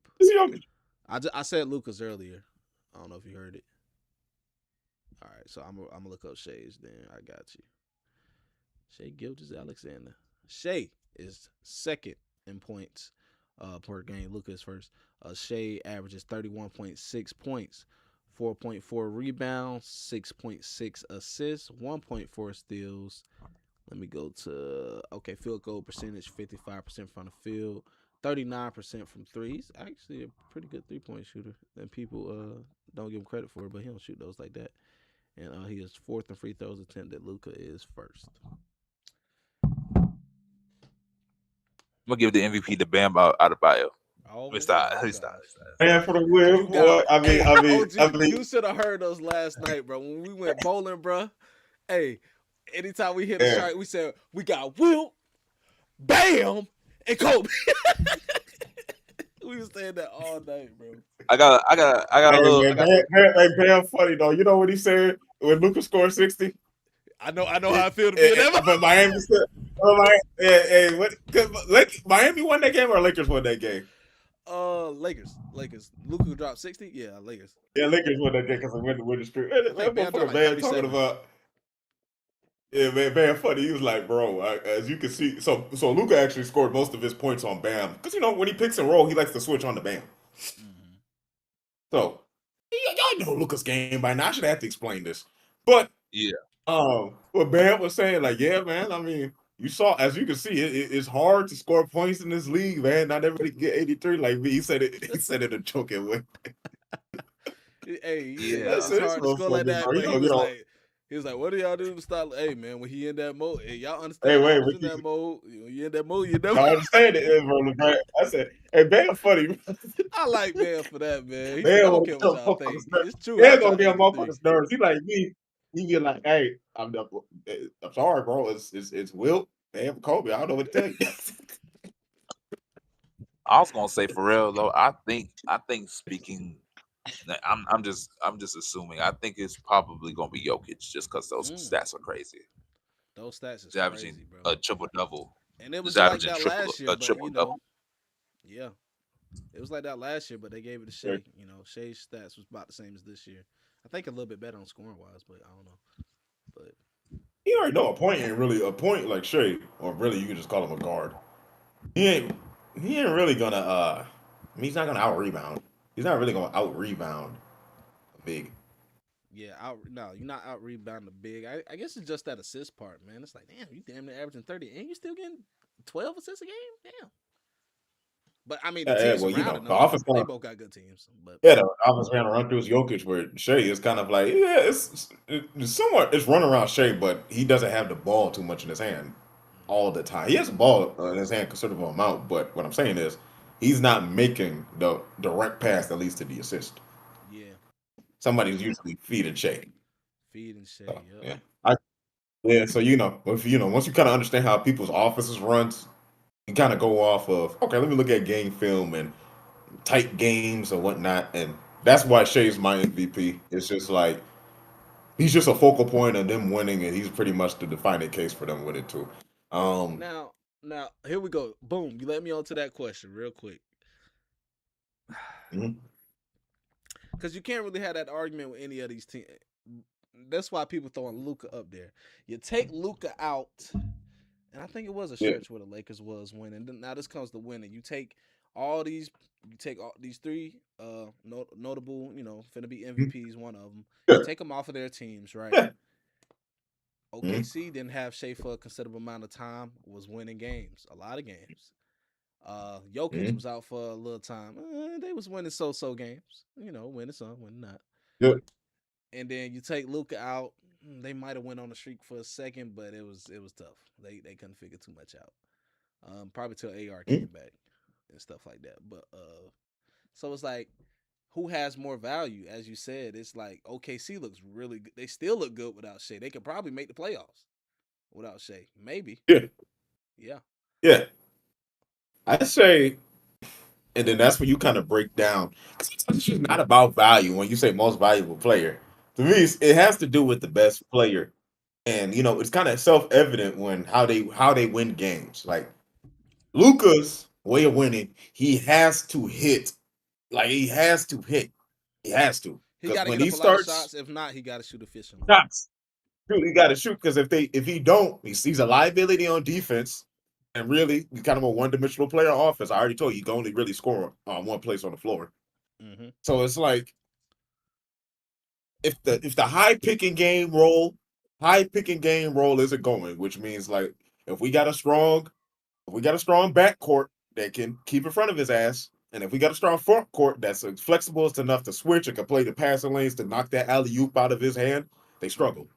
I said Lucas earlier. I don't know if you heard it. All right, so I'm gonna look up Shay's. Then I got you. Shea Gilgeous-Alexander. Shea is second in points per game. Lucas first. Shea averages 31.6 points, 4.4 rebounds, 6.6 assists, 1.4 steals. Let me go to field goal percentage 55% from the field, 39% from threes. Actually, a pretty good 3-point shooter, and people don't give him credit for it, but he don't shoot those like that. And he is fourth in free throws attempted. Luka is first. I'm gonna give the MVP to Bam Adebayo. Oh Let me my stop. Let me stop. gosh! And for the win, You got boy. I mean, you should have heard us last night, bro. When we went bowling, bro. Hey, anytime we hit a shot, we said we got Wilt, Bam, and Kobe. We was saying that all night, bro. I got a little. Bam funny though. You know what he said when Lucas scored 60? I know how I feel to be in that. But Miami said, Oh my, hey, what? Miami won that game or Lakers won that game? Lakers. Luka dropped 60. Yeah, Lakers. Yeah, Lakers won that game because they went to win the streak. I That think Bam dropped motherfucker like man talking 37. about. Yeah, man, funny. He was like, bro, as you can see, so Luca actually scored most of his points on Bam because when he picks and roll, he likes to switch on the Bam. Mm-hmm. So y'all know Luca's game by now. I should have to explain this, but Yeah. what Bam was saying, like, yeah, man. I mean, you saw, as you can see, it's hard to score points in this league, man. Not everybody can get 83 like me. He said it. He said it a joking way. Hey, he said Yeah. it's This hard to score like motherfucker, that, bro. but he was like, what do y'all do to stop? Hey, man, when he in that mode, hey, y'all Hey, understand? I wait, was in Ricky. that mode. You in that mode? You know. I understand it, bro. LeBron. I said, hey, Bam, funny. I like Bam for that, man. He said, I Man, don't will care what get a y'all think. motherfucker's nerves. It's true. I Man, gonna dropped get a 83. motherfucker's nerves. He like me. He be like, hey, I'm sorry, bro. It's Wilt. Bam, Kobe. I don't know what to tell you. I was gonna say for real though. I think speaking. I'm just assuming. I think it's probably gonna be Jokic just because those Mm, stats are crazy. those stats is He's averaging crazy, bro. a triple double. And it He's was like averaging that triple last year, a but triple double. yeah, it was like that last year, but they gave it to Shea. Shea's stats was about the same as this year. I think a little bit better on scoring wise, but I don't know. But You already know a point ain't really a point like Shea, or really you can just call him a guard. He ain't he ain't really gonna I mean, he's not gonna out rebound. He's not really gonna out rebound big. yeah, no, you're not out rebounding the big. I guess it's just that assist part, man. It's like, damn, you damn near averaging 30, and you still getting 12 assists a game. Damn. But I mean, the Yeah, team well, surrounding the them, offense they gonna both got good teams. But yeah, the offense gonna run through his Jokic where Shea is kind of like, yeah, it's somewhat it's run around Shea, but he doesn't have the ball too much in his hand mhm, all the time. He has the ball in his hand considerable amount, but what I'm saying is he's not making the direct pass that leads to the assist. yeah, Somebody's usually feeding Shea. feed and Shea. So Yep. yeah. Yeah, so if once you kind of understand how people's offices runs, you kind of go off of okay, let me look at game film and tight games or whatnot, and that's why Shea's my MVP. It's just like he's just a focal point of them winning, and he's pretty much the defining case for them winning too. Um, Now, now here we go. Boom. You let me on to that question real quick. mhm, Because you can't really have that argument with any of these teams. That's why people throwing Luca up there. You take Luca out, and I think it was a yeah, stretch where the Lakers was winning. Now this comes to winning. All these, you take all these three notable, finna be mhm, MVPs. One of them, you yeah, take them off of their teams, right? yeah, mhm, OKC didn't have Shea for a considerable amount of time. Was winning games, a lot of games. Jokic mhm, was out for a little time. They was winning so games. Winning some, winning not. yeah, And then you take Luca out. They might have went on a streak for a second, but it was tough. They couldn't figure too much out. Probably till AR mhm, came back and stuff like that. But so it's like who has more value? As you said, it's like OKC looks really good. They still look good without Shea. They could probably make the playoffs without Shea. Maybe. yeah, Yeah. yeah. I say, and then that's when you kind of break down because it's just not about value when you say most valuable player. To me, it has to do with the best player, and it's kind of self evident when how they win games. Like Luca's way of winning, he has to hit. Like he has to hit. He has to. He Because got to when get he up a lot of starts shots. If not, he got to shoot efficiently. shots, shoot, he gotta shoot. Because if he don't, he's a liability on defense. And really, he's kind of a one-dimensional player on offense. I already told you, you can only really score on one place on the floor. Mm-hmm. So it's like if the high picking game role isn't going, which means like if we got a strong backcourt that can keep in front of his ass, and if we got a strong front court that's flexible enough to switch and can play the passing lanes to knock that alley oop out of his hand, they Mm-hmm. struggle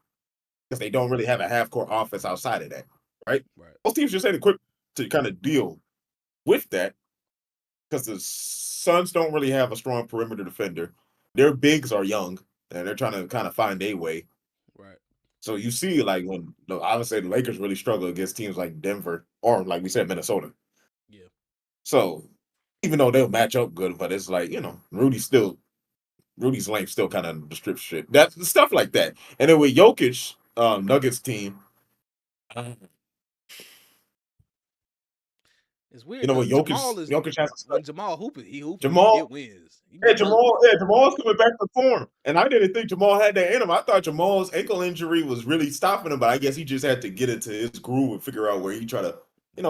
because they don't really have a half court offense outside of that, right? Right. Most teams just ain't equipped to kind of deal with that because the Suns don't really have a strong perimeter defender. Their bigs are young and they're trying to kind of find a way. Right. So you see, like when I would say the Lakers really struggle against teams like Denver or like we said Minnesota. Yeah. So even though they'll match up good, but it's like Rudy's length still kind of strip shit. That's stuff like that. And then with Jokic, Nuggets team, It's You weird know what because Jamal is Jokic has to when start. Jamal hooping, he hooping, he can Jamal, get wins. He can yeah, get hella Jamal, wins. yeah, Jamal's coming back to form. And I didn't think Jamal had that in him. I thought Jamal's ankle injury was really stopping him, but I guess he just had to get into his groove and figure out where he try to,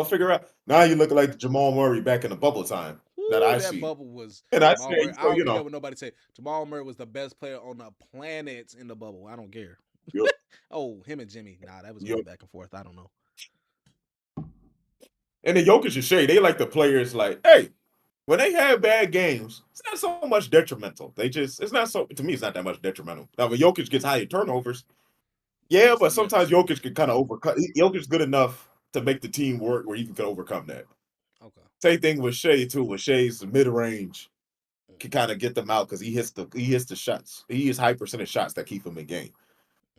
figure out. Now you looking like Jamal Murray back in the bubble time that Woo, I that see. bubble was And I Jamal said, Murray. I don't care what nobody say. Jamal Murray was the best player on the planet in the bubble. I don't care. you Oh, him and Jimmy. Nah, that was you going back and forth. I don't know. and the Jokic and Shea, they like the players like, hey, when they have bad games, it's not so much detrimental. It's not so, to me, it's not that much detrimental. Now, when Jokic gets higher turnovers, yeah, but That's sometimes true. Jokic can kind of overcome. Jokic's good enough to make the team work where he can overcome that. Okay. Same thing with Shea too. With Shea's mid range can Mm-hmm. kind of get them out because he hits the shots. He hits high percentage shots that keep him in game.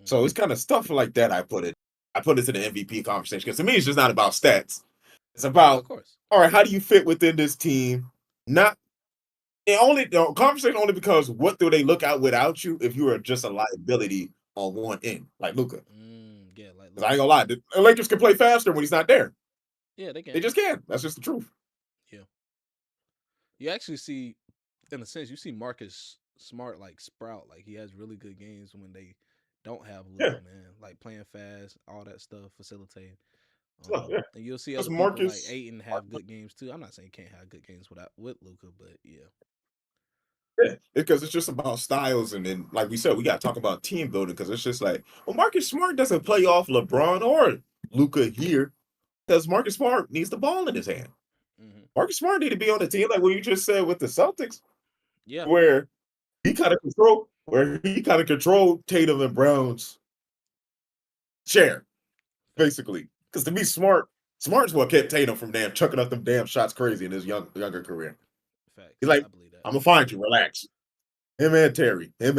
So Mm-hmm. it's kind of stuff like that. I put it to the MVP conversation because to me it's just not about stats. It's Yeah, of about, course. all right, how do you fit within this team? Not the conversation only because what do they look out without you if you are just a liability on one end, like Luca. Yeah, like Because I ain't Luca. gonna lie, the Lakers can play faster when he's not there. Yeah, they They can. just can. That's just the truth. Yeah. You actually see, in a sense, you see Marcus Smart like sprout. Like he has really good games when they don't have Luca, Yeah. man. Like playing fast, all that stuff, facilitating. So, yeah. And you'll see Because other people like Marcus, Aiton have good games too. I'm not saying he can't have good games with Luca, but yeah. yeah, because it's just about styles, and then like we said, we got to talk about team building because it's just like, well, Marcus Smart doesn't play off LeBron or Luca here because Marcus Smart needs the ball in his hand. Hmm. Marcus Smart need to be on the team like what you just said with the Celtics, Yeah. where he kind of controlled Tatum and Brown's share Facts. basically. Because to me, Smart's what kept Tatum from damn chucking up them damn shots crazy in his younger career. He's Facts. like, I believe that. I'm gonna find you, relax. Him and Terry, they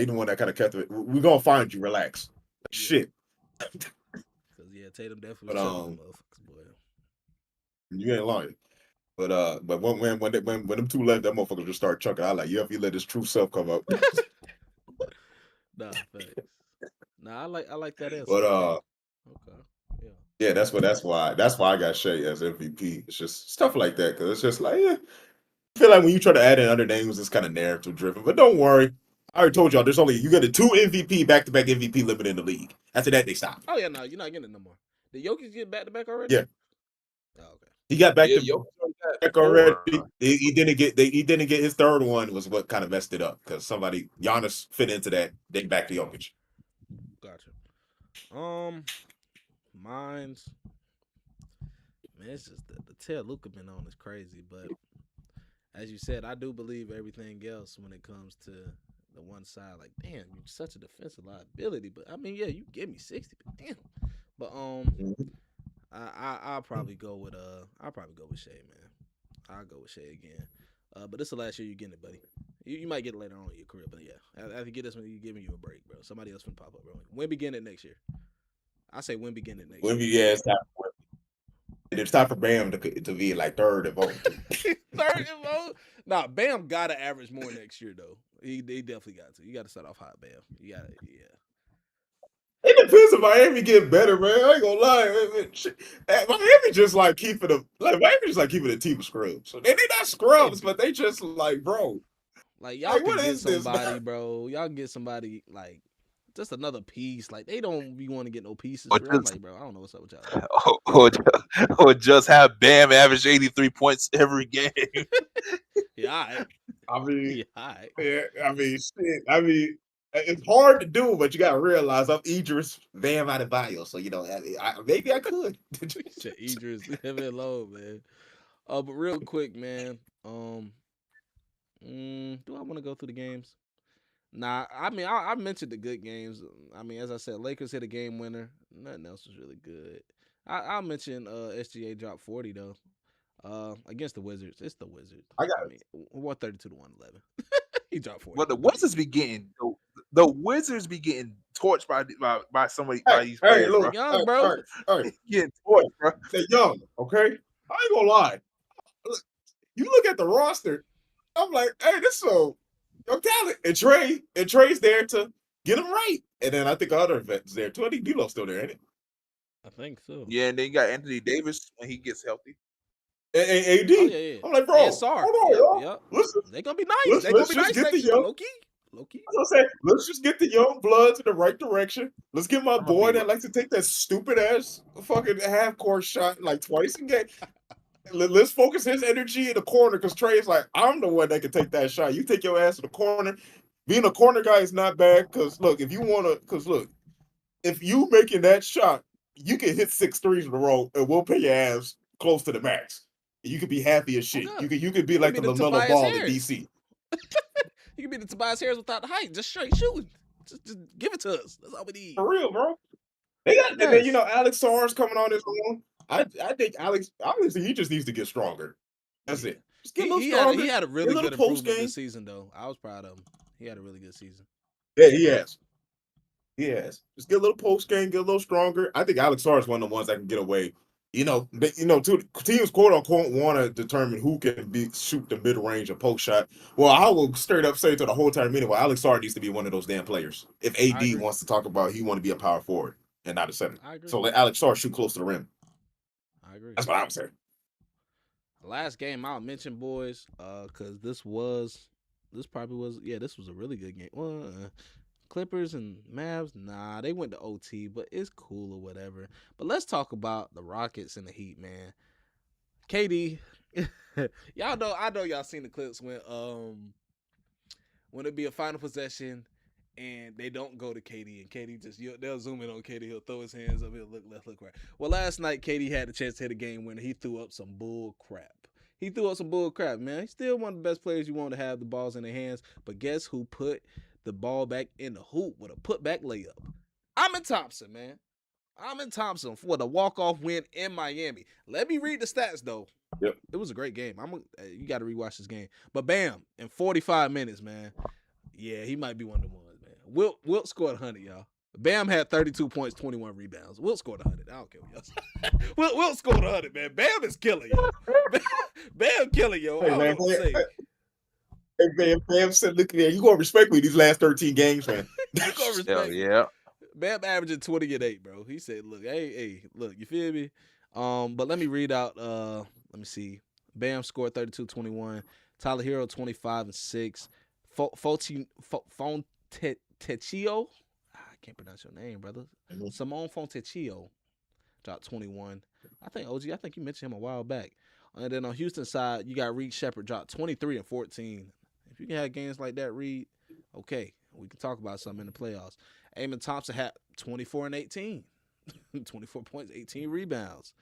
the one that kind of kept it. We're gonna find you, relax. Yeah. Shit, Cause yeah, Tatum definitely but was chucking them motherfuckers, boy. you ain't lying. But when them two left, that motherfucker just started chucking. I like, yeah, if he let his true self come up. Nah, facts. Nah, I like that answer but though. Okay. Yeah. yeah, that's why I got Shea as MVP. It's just stuff like that because it's just like, yeah, I feel like when you try to add in other names, it's kind of narrative driven. But don't worry, I already told y'all you got a two MVP back to back MVP limit in the league. After that, they stop. Oh yeah, no, you're not getting it no more. Did Jokic get back to back already? Yeah, Oh, okay. he got back Yeah, to Jokic already got back already. four. He didn't get his third one was what kind of messed it up because somebody Giannis fit into that. Then back to Jokic. Gotcha. Um, mine's man, it's just the tail Luca been on is crazy, but as you said, I do believe everything else when it comes to the one side. Like, damn, you're such a defensive liability. But I mean, yeah, you give me 60, but damn. But Mhm. I'll probably go with Shea, man. I'll go with Shea again. But this is the last year you're getting it, buddy. You might get it later on in your career, but yeah, after you get this one, you giving you a break, bro. Somebody else can pop up, bro. When begin it next year? I say when begin it next When year. we yeah, it's time for Bam to be like third and voting too. Third and vote. Nah, Bam gotta average more next year though. He definitely got to. You got to start off hot, Bam. You got to, yeah. It depends if Miami get better, man. I ain't gonna lie. Miami just like keeping a team of scrubs. So they not They scrubs, do. but they just like, bro, Like y'all like can what get is this, somebody, man? bro. Y'all can get somebody like just another piece. Like they don't be want to get no pieces Or for real. I'm just, like, bro, I don't know what's up with y'all. or just have Bam average 83 points every game. Yeah, all right. I mean, Yeah, all right. yeah, shit. It's hard to do, but you gotta realize I'm Idris Bam Adebayo, so maybe I could. Shit, Idris, leave it alone, man. But real quick, man. Do I want to go through the games? Nah, I mean, I mentioned the good games. I mean, as I said, Lakers hit a game winner. Nothing else was really good. I'll mention SGA dropped 40 though. Against the Wizards. It's the Wizards. I got I mean, 132 to 111. He dropped 40 But the on them. Wizards be getting the Wizards be getting torched by somebody hey, by these hey, players, bro. look, Young, hey, bro. hey, hey, Getting torched, bro. they're young, okay? I ain't gonna lie. Look, you look at the roster, I'm like, hey, this so young talent. And Trey's there to get him right. And then I think other vets there too. I think D'Lo's still there, ain't it? I think so. Yeah, and then you got Anthony Davis when he gets healthy. AD. Oh yeah, yeah. I'm like, And bro, Sar. hold on, Yep, y'all. yep. Let's They gonna be nice. They gonna let's be just nice get the next year. young. Low key. Low key. I was gonna say, let's just get the young bloods in the right direction. Let's get my I'm gonna boy be that likes to take that stupid ass fucking half court shot like twice a game. Let's focus his energy in the corner because Trey's like, I'm the one that can take that shot. You take your ass to the corner. Being a corner guy is not bad because look, if you wanna, because look, if you making that shot, you can hit 6 threes in a row and we'll pay your ass close to the max. You could be happy as Oh shit. god. You could be You can like be the the LaMelo Tobias Ball in Harris. DC. You can be the Tobias Harris without the height. Just straight shooting. Just give it to us. That's all we need. For real, bro. They got, and then Yes. Alex Sars coming on his own. I think Alex honestly he just needs to get stronger. That's Yeah. it. Just get a little stronger. He had a Get a really little good post improvement game. this season though. I was proud of him. He had a really good season. Yeah, he has. He has. Just get a little post game, get a little stronger. I think Alex Sars is one of the ones that can get away. Teams quote unquote want to determine who can shoot the mid range or post shot. Well, I will straight up say to the whole entire meeting, well, Alex Sars needs to be one of those damn players. If I AD agree. wants to talk about he want to be a power forward and not a center, I agree. so let Alex Sars shoot close to the rim. I agree. That's what I would say. Last game I'll mention, boys, because this probably was this was a really good game. Well, Clippers and Mavs, nah, they went to OT, but it's cool or whatever. But let's talk about the Rockets and the Heat, man. KD, y'all know, I know y'all seen the clips when it be a final possession and they don't go to KD and KD just they'll zoom in on KD, he'll throw his hands up, he'll look left, look right. Well, last night KD had the chance to hit a game winner. He threw up some bull crap. He threw up some bull crap, man. He's still one of the best players you want to have the balls in their hands. But guess who put the ball back in the hoop with a putback layup? Amin Thompson, man. Amin Thompson for the walk-off win in Miami. Let me read the stats though. Yep. It was a great game. You got to rewatch this game. But bam, in 45 minutes, man. Yeah, he might be one of the ones, man. Wilt scored 100, y'all. Bam had 32 points, 21 rebounds. Wilt scored 100. I don't care what y'all say. Wilt scored 100, man. Bam is killing, yo. Bam killing, yo. Hey, I man, don't know what to say. Hey, Bam said, look there, you gonna respect me these last 13 games, man. You gonna respect hell me. yeah. Bam averaging 20 and 8, bro. He said, look, hey, look, you feel me? But let me read out, let me see. Bam scored 32-21. Tyler Hero 25 and 6. Fontecchio. I can't pronounce your name, brother. Simone Fontecchio dropped 21. I think OG, I think you mentioned him a while back. And then on Houston side, you got Reed Shepard dropped 23 and 14. If you can have games like that, Reed, okay, we can talk about something in the playoffs. Amin Thompson had 24 and 18. 24 points, 18 rebounds.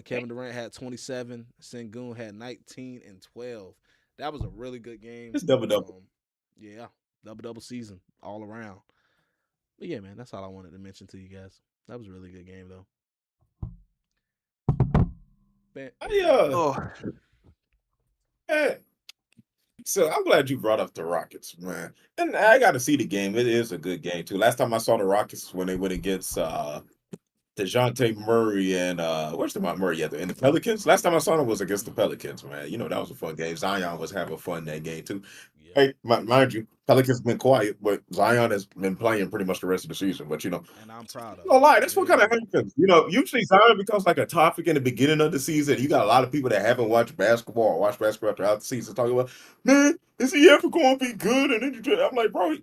Kevin Durant had 27. Sengun had 19 and 12. That was a really good game. It's double-double. Yeah, double season all around. But yeah, man, that's all I wanted to mention to you guys. That was a really good game, though. Oh, So I'm glad you brought up the Rockets, man. And I got to see the game. It is a good game too. Last time I saw the Rockets when they went against DeJounte Murray and where's DeJounte Murray at? In the Pelicans. Last time I saw them was against the Pelicans, man. That was a fun game. Zion was having fun that game too. Yeah. Hey, mind you, Pelicans been quiet, but Zion has been playing pretty much the rest of the season. But And I'm proud of no him. lie, that's what kind of Yeah. happens. Usually Zion becomes like a topic in the beginning of the season. You got a lot of people that haven't watched basketball or watched basketball throughout the season talking about, man, is he ever going to be good? And then I'm like, bro,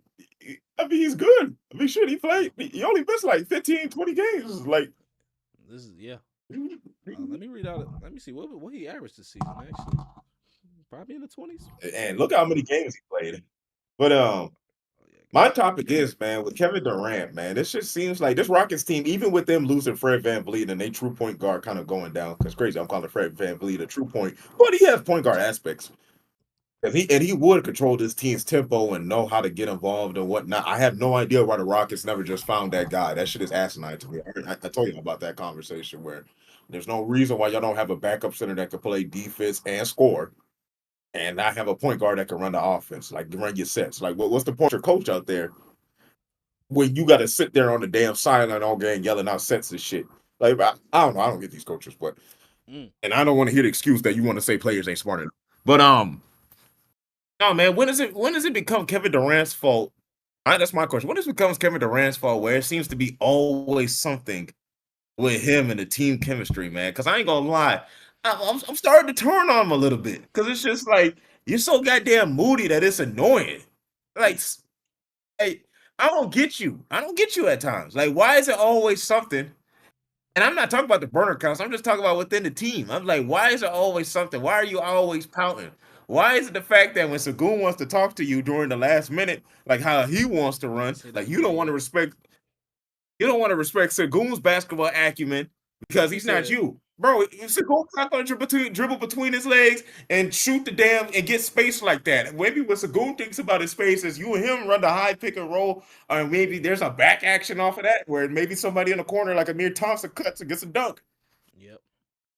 I mean, he's good. I mean, shit, he played. He only missed like 15, 20 games. Like, This is let me read out. Let me see what he averaged this season. Actually, probably in the 20s. and look how many games he played. But Oh, yeah, my topic is, man, with Kevin Durant, man, this just seems like this Rockets team, even with them losing Fred VanVleet and they true point guard kind of going down, because crazy, I'm calling Fred VanVleet a true point, but he has point guard aspects. And he would control this team's tempo and know how to get involved and whatnot. I have no idea why the Rockets never just found that guy. That shit is asinine to me. I told you about that conversation where there's no reason why y'all don't have a backup center that can play defense and score and not have a point guard that can run the offense, like run your sets. Like, what's the point? Your coach out there when you got to sit there on the damn sideline all game yelling out sets and shit. Like, I don't know. I don't get these coaches, but and I don't want to hear the excuse that you want to say players ain't smart enough. But no, man. When does it become Kevin Durant's fault? That's my question. When does it become Kevin Durant's fault? Where it seems to be always something with him and the team chemistry, man. Because I ain't gonna lie, I'm starting to turn on him a little bit because it's just like you're so goddamn moody that it's annoying. Like, hey, I don't get you. I don't get you at times. Like, why is it always something? And I'm not talking about the burner counts. I'm just talking about within the team. I'm like, why is it always something? Why are you always pouting? Why is it the fact that when Sagoon wants to talk to you during the last minute, like how he wants to run, See like that? Yeah, yeah. you don't want to respect Sagoon's basketball acumen because He he's not said, you. Bro, if Sagoon's not going to dribble between his legs and shoot the damn and get space like that. Maybe what Sagoon thinks about his space is you and him run the high pick and roll, or maybe there's a back action off of that where maybe somebody in the corner like Amir Thompson cuts and gets a dunk. "Yep,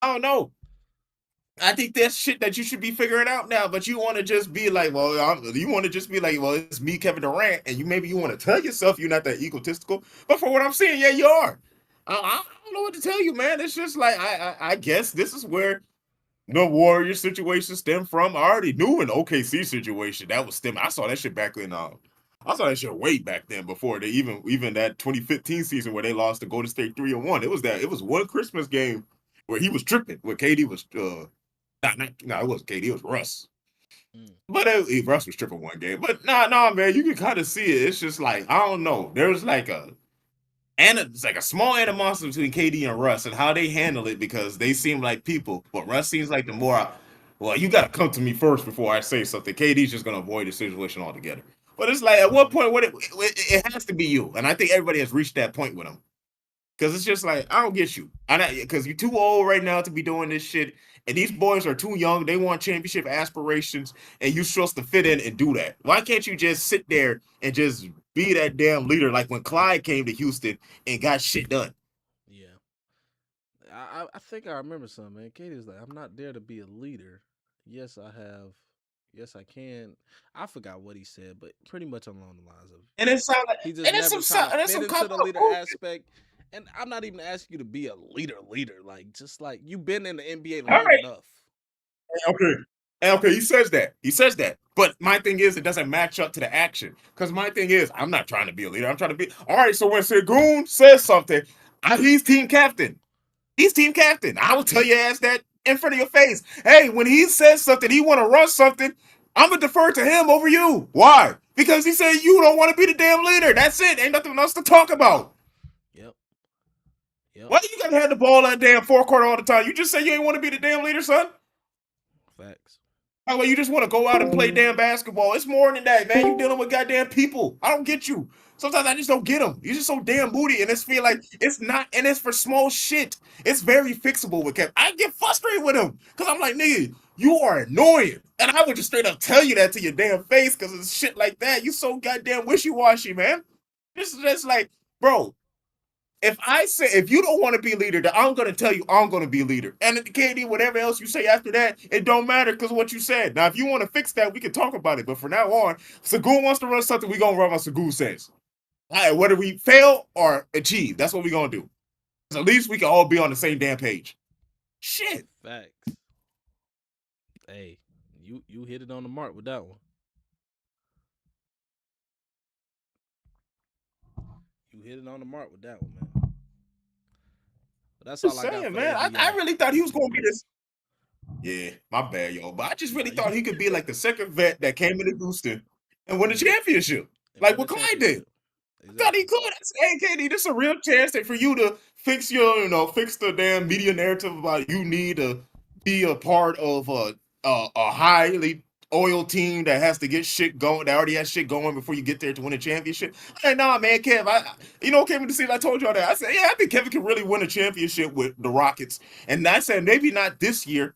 I don't know. I think that's shit that you should be figuring out now, but you want to just be like, well, you want to just be like, well, it's me, Kevin Durant, and maybe you want to tell yourself you're not that egotistical, but for what I'm seeing, yeah, you are. I don't know what to tell you, man. It's just like I guess this is where the Warrior situation stemmed from. I already knew an OKC situation that was stemming. I saw that shit back in I saw that shit way back then before they even that 2015 season where they lost to Golden State 3-1. It was one Christmas game where he was tripping, where KD was no, it wasn't KD, it was Russ. mm, But Russ was tripping one game. But nah, man, you can kind of see it. It's just like I don't know. There's like it's like a small animosity between KD and Russ and how they handle it because they seem like people. But Russ seems like the more, well, you got to come to me first before I say something. KD's just gonna avoid the situation altogether. But it's like at what mm-hmm. point, it has to be you, and I think everybody has reached that point with him. Because it's just like, I don't get you. Because you're too old right now to be doing this shit. And these boys are too young. They want championship aspirations. And you're supposed to fit in and do that. Why can't you just sit there and just be that damn leader like when Clyde came to Houston and got shit done? Yeah." I think I remember something, man. Katie was like, "I'm not there to be a leader. Yes, I have. Yes, I can." I forgot what he said, but pretty much along the lines of And it's he just never trying to and it's fit some into kind the of leader bullshit. aspect. And I'm not even asking you to be a leader. Like, just like you've been in the NBA All long right. enough. Okay. Okay, he says that. He says that. But my thing is, it doesn't match up to the action. Because my thing is, I'm not trying to be a leader. I'm trying to be. All right, so when Segun says something, he's team captain. He's team captain. I will tell Yep. your ass that in front of your face. Hey, when he says something, he want to run something, I'm going to defer to him over you. Why? Because he said you don't want to be the damn leader. That's it. Ain't nothing else to talk about. Yep. Yep. Why you got to have the ball at damn forecourt all the time? You just say you ain't want to be the damn leader, son? Facts. That way you just want to go out and play damn basketball. It's more than that, man. You dealing with goddamn people. I don't get you. Sometimes I just don't get them. You're just so damn moody, and it's feel like it's not, and it's for small shit. It's very fixable with Kev. I get frustrated with him because I'm like, nigga, you are annoying, and I would just straight up tell you that to your damn face because it's shit like that. You so goddamn wishy washy, man. This is just like, bro, if you don't want to be leader, then I'm gonna tell you I'm gonna be leader. And KD, whatever else you say after that, it don't matter because of what you said. Now, if you want to fix that, we can talk about it. But from now on, Sagoon wants to run something, we gonna run what Sagoon says. All right, whether we fail or achieve, that's what we gonna do. At least we can all be on the same damn page. Shit. Facts. Hey, you hit it on the mark with that one. You hit it on the mark with that one, man. But that's all Just I got saying, for the man. I NBA. really thought he was gonna be this. Yeah, my bad, yo. But I just Nah, really you thought he could be like the second vet that came into Houston and win the mm, championship. and Like win the what Clyde did. championship. Thought he Exactly. could. I said, hey, KD, this is a real chance for you to fix fix the damn media narrative about you need to be a part of a highly oiled team that has to get shit going, that already has shit going before you get there to win a championship. Hey, nah, man, Kev, Kevin, to see, I told y'all that. I said, yeah, I think Kevin can really win a championship with the Rockets. And I said, maybe not this year,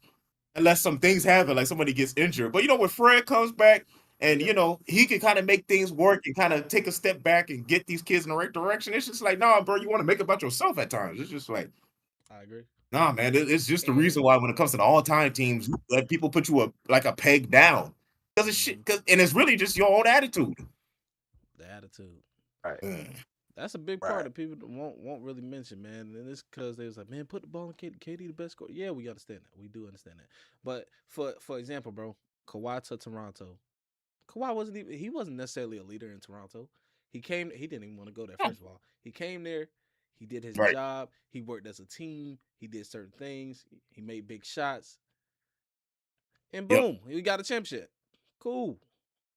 unless some things happen, like somebody gets injured. But when Fred comes back and Yep. he can kind of make things work and kind of take a step back and get these kids in the right direction. It's just like, nah, bro, you want to make it about yourself at times. It's just like, I agree. nah, man. It's just the reason And why when it comes to the all-time teams, let people put you like a peg down because it's mm-hmm, shit. And it's really just your own attitude. the attitude. Right. Mm. That's a big part Right. that people won't really mention, man. And it's because they was like, man, put the ball in KD, the best scorer. Yeah, we understand that. We do understand that. But for example, bro, Kawhi to Toronto. Kawhi he wasn't necessarily a leader in Toronto. He didn't even want to go there, first of all. He came there, He did his Right. job. He worked as a team. He did certain things. He made big shots, and Yep. boom, we got a championship. Cool.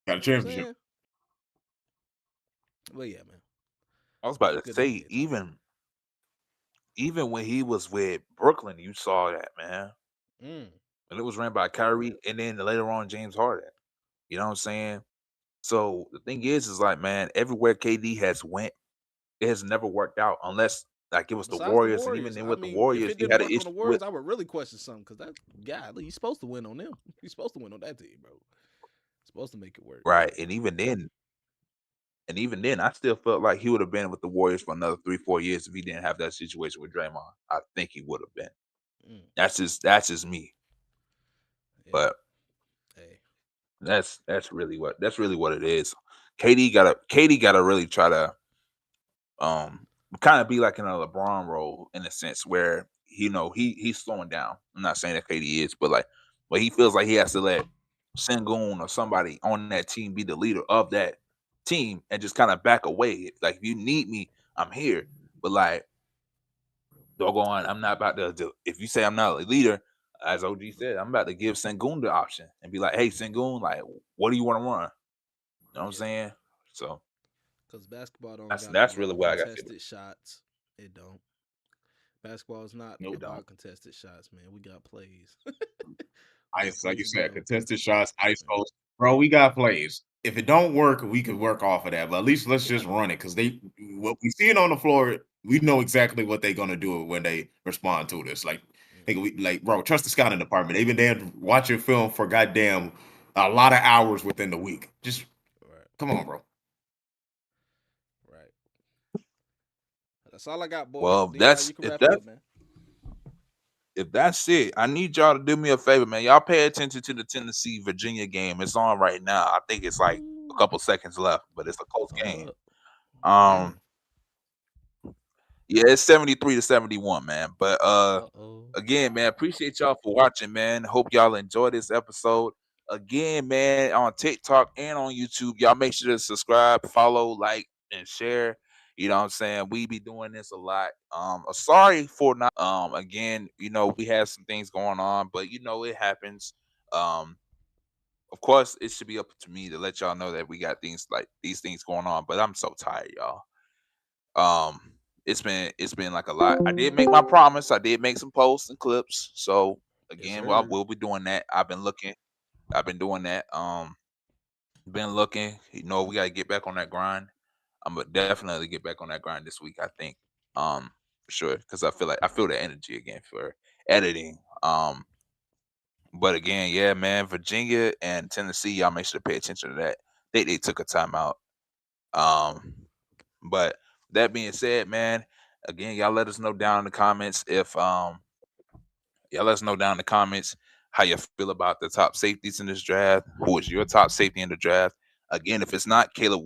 Got a You know what I'm championship. saying? Well, yeah, man. I was about to Good say, NBA talk. even when he was with Brooklyn, you saw that, man. Mm. And it was ran by Kyrie and then later on James Harden. You know what I'm saying? So the thing is like, man, everywhere KD has went, it has never worked out unless like it was the Besides the Warriors, and even Warriors, then I with the mean, if Warriors, it he didn't had an work on issue the with Warriors, I would really question something because that guy, he's supposed to win on them. He's supposed to win on that team, bro. Supposed to make it work. right, and even then, I still felt like he would have been with the Warriors for another 3, 4 years if he didn't have that situation with Draymond. I think he would have been. Mm. That's just me. Yeah. But Hey. that's really what it is. KD gotta really try to kind of be like in a LeBron role in a sense where he's slowing down. I'm not saying that KD is, but he feels like he has to let Sengun or somebody on that team be the leader of that team and just kind of back away. Like if you need me, I'm here. But like doggone, I'm not about to do. If you say I'm not a leader, as OG said, I'm about to give Sengun the option and be like, hey Sengun, like what do you want to run? You know what I'm Yeah. saying? So Because basketball don't that's got no that's really real what I got to say. contested shots. It don't. Basketball is not Nope. It don't. about contested shots, man. We got plays. We got Ice, like you plays to said, go. contested shots, ice Yeah. post. Bro, we got plays. If it don't work, we could work off of that. But at least let's Yeah. just run it because they what we see it on the floor, we know exactly what they're gonna do when they respond to this. Like, Mm. bro, trust the scouting department. They've been there watching film for goddamn a lot of hours within the week. Just Right. come on, bro. Right. That's all I got, boys. Well, Di, you can if wrap it up, that's man. if that's it, I need y'all to do me a favor, man. Y'all pay attention to the Tennessee Virginia game. It's on right now. I think it's like a Ooh. couple seconds left, but it's a close Hold game. up. Um, Mm. yeah, it's 73-71, man. But Oh. again, man, appreciate y'all for watching, man. Hope y'all enjoy this episode. Again, man, on TikTok and on YouTube, y'all make sure to subscribe, follow, like, and share. You know what I'm saying? We be doing this a lot. Sorry for not again, we had some things going on, but it happens. Um, of course it should be up to me to let y'all know that we got things like these things going on, but I'm so tired, y'all. Um, it's been like a lot. I did make my promise. I did make some posts and clips. So Yes, again, well, sir. we'll be doing that. I've been looking. I've been doing that. Been looking. We gotta get back on that grind. I'm gonna definitely get back on that grind this week. I think. For sure, because I feel the energy again for editing. But again, yeah, man, Virginia and Tennessee, y'all make sure to pay attention to that. They took a timeout. Um, but that being said, man, again, y'all let us know down in the comments if y'all let us know down in the comments how you feel about the top safeties in this draft. Who is your top safety in the draft? Again, if it's not Caleb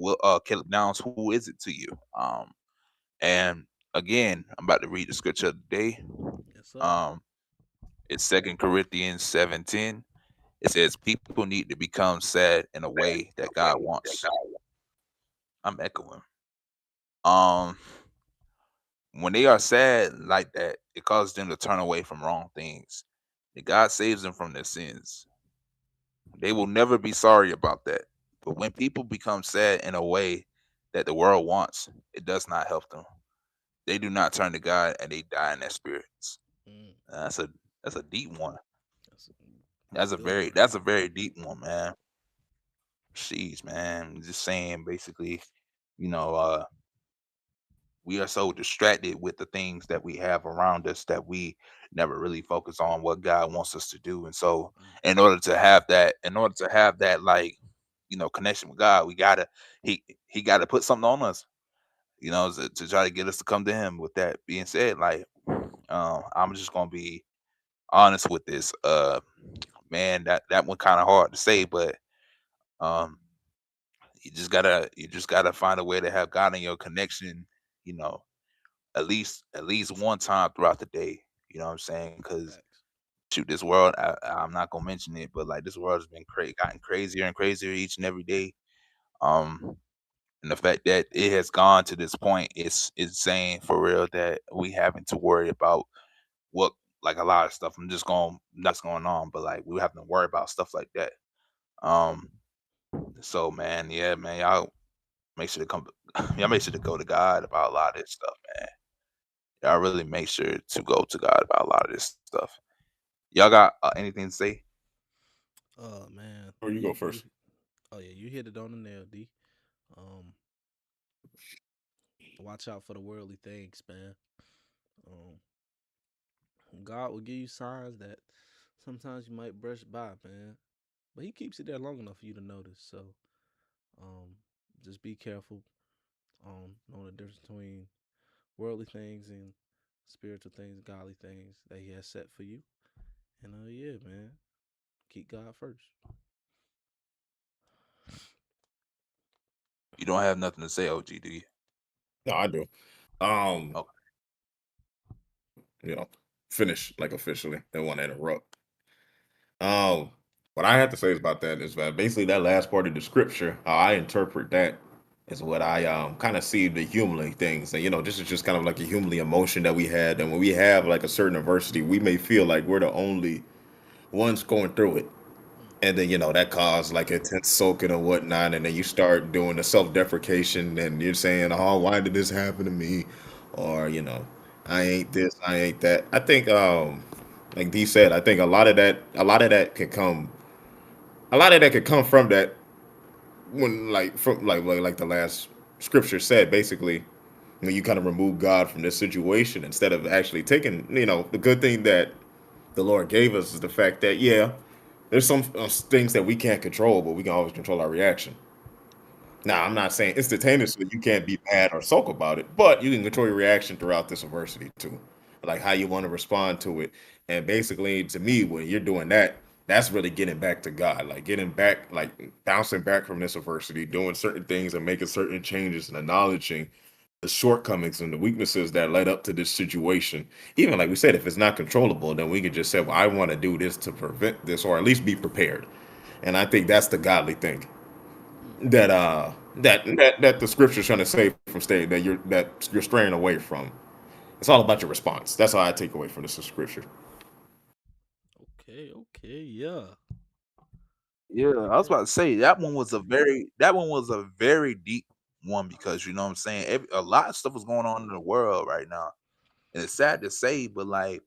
Downs, who is it to you? And again, I'm about to read the scripture of the day. Yes, sir. Um, it's 2 Corinthians 7:10. It says people need to become sad in a way that God wants. I'm echoing. Um, when they are sad like that, it causes them to turn away from wrong things. And God saves them from their sins. They will never be sorry about that. But when people become sad in a way that the world wants, it does not help them. They do not turn to God and they die in their spirits. Mm. That's a deep one. That's, That's that's a good very right that's there. a very deep one, man. Jeez, man. Just saying basically, you know, uh we are so distracted with the things that we have around us that we never really focus on what God wants us to do. And so Mm. in order to have that like, connection with God, he gotta put something on us, to try to get us to come to him. With that being said, like I'm just gonna be honest with this. Man, that one kind of hard to say, but um you just gotta find a way to have God in your connection, you know, at least one time throughout the day. You know what I'm saying? Because Facts. shoot, this world, I'm not gonna mention it, but like this world has been gotten crazier and crazier each and every day. Um, And the fact that it has gone to this point is insane for real that we having to worry about what like a lot of stuff. I'm just going that's going on, but like we have to worry about stuff like that. Um so man, yeah, man, y'all make sure to come y'all make sure to go to God about a lot of this stuff, man. Y'all really make sure to go to God about a lot of this stuff. Y'all got anything to say? Man, Or you go you first. oh yeah, you hit it on the nail, D. Um, watch out for the worldly things, man. Um, God will give you signs that sometimes you might brush by, man. But he keeps it there long enough for you to notice. So, um, just be careful knowing the difference between worldly things and spiritual things, godly things that he has set for you. And yeah, man, keep God first. You don't have nothing to say, OG, do you? No, I do. Um, Okay. you know, finish like officially. They want to interrupt. Um, what I have to say is about that is that basically that last part of the scripture, how I interpret that is what I kind of see the humanly things. And this is just kind of like a humanly emotion that we had. And when we have like a certain adversity, we may feel like we're the only ones going through it. Mm, And then that caused like intense soaking and whatnot, and then you start doing the self-deprecation, and you're saying, "Oh, why did this happen to me?" Or I ain't this, I ain't that. I think, like D said, I think a lot of that could come from that when like the last scripture said, basically, you kind of remove God from this situation instead of actually taking, the good thing that the Lord gave us is the fact that there's some things that we can't control, but we can always control our reaction. Now, I'm not saying instantaneously you can't be mad or sulk about it, but you can control your reaction throughout this adversity too, like how you want to respond to it. And basically, to me, when you're doing that, that's really getting back to God, like getting back, like bouncing back from this adversity, doing certain things and making certain changes and acknowledging the shortcomings and the weaknesses that led up to this situation. Even like we said, if it's not controllable, then we could just say, well, I want to do this to prevent this or at least be prepared. And I think that's the godly thing mm. that the scripture's trying to say from stay that you're straying away from. It's all about your response. That's all I take away from this scripture. Okay, okay, yeah. Yeah, Like I was that. about to say that one was a very deep one because you know what I'm saying. A lot of stuff is going on in the world right now, and it's sad to say, but like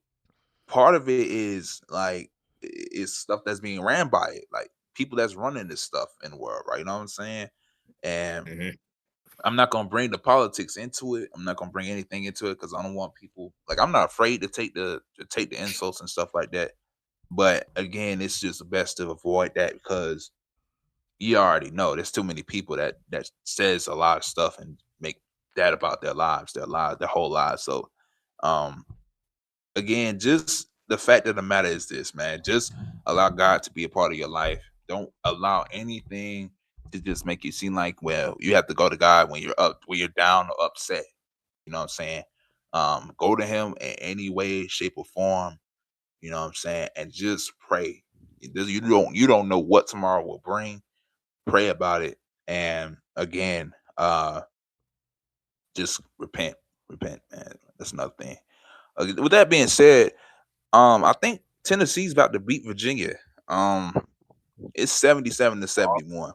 part of it is like is stuff that's being ran by it, like people that's running this stuff in the world, right? You know what I'm saying? And Hmm. I'm not gonna bring the politics into it. I'm not gonna bring anything into it because I don't want people like I'm not afraid to take the insults and stuff like that. But again, it's just best to avoid that because you already know there's too many people that says a lot of stuff and make that about their whole lives. So um again, just the fact of the matter is this, man. Just allow God to be a part of your life. Don't allow anything to just make you seem like, well, you have to go to God when you're down or upset. You know what I'm saying? Go to him in any way, shape, or form, you know what I'm saying, and just pray. You don't know what tomorrow will bring. Pray about it. And again, just repent. Repent, man. That's another thing. With that being said, I think Tennessee's about to beat Virginia. It's 77-71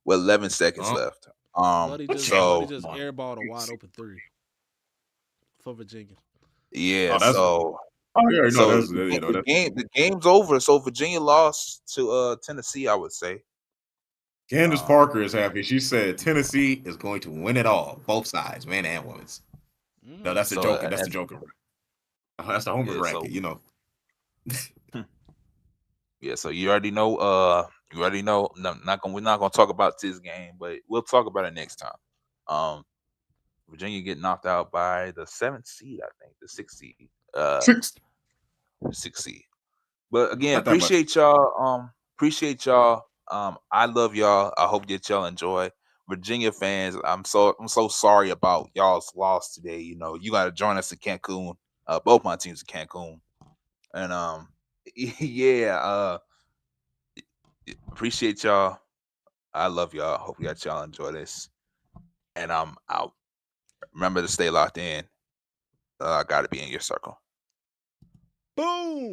with 11 seconds Oh, left. Buddy So just airballed a wide open three for Virginia. yeah, oh, that's so oh yeah, no, so that's that's the game's over. So Virginia lost to Tennessee, I would say. Candace Um, Parker is happy. She said Tennessee is going to win it all, both sides, men and women's. No, Mm. that's the so joker. That's the joker. That's the home yeah, bracket. so yeah, so you already know. No, we're not gonna talk about this game, but we'll talk about it next time. Um, Virginia get knocked out by the seventh seed, I think, the sixth seed. Six, Sixth seed. But again, not that much. appreciate y'all. Appreciate y'all. I love y'all. I hope that y'all enjoy. Virginia fans, I'm so sorry about y'all's loss today. You know, you got to join us in Cancun. Both my teams in Cancun, and yeah. Appreciate y'all. I love y'all. Hope y'all enjoy this. and I'm out. Remember to stay locked in. I got to be in your circle. Boom.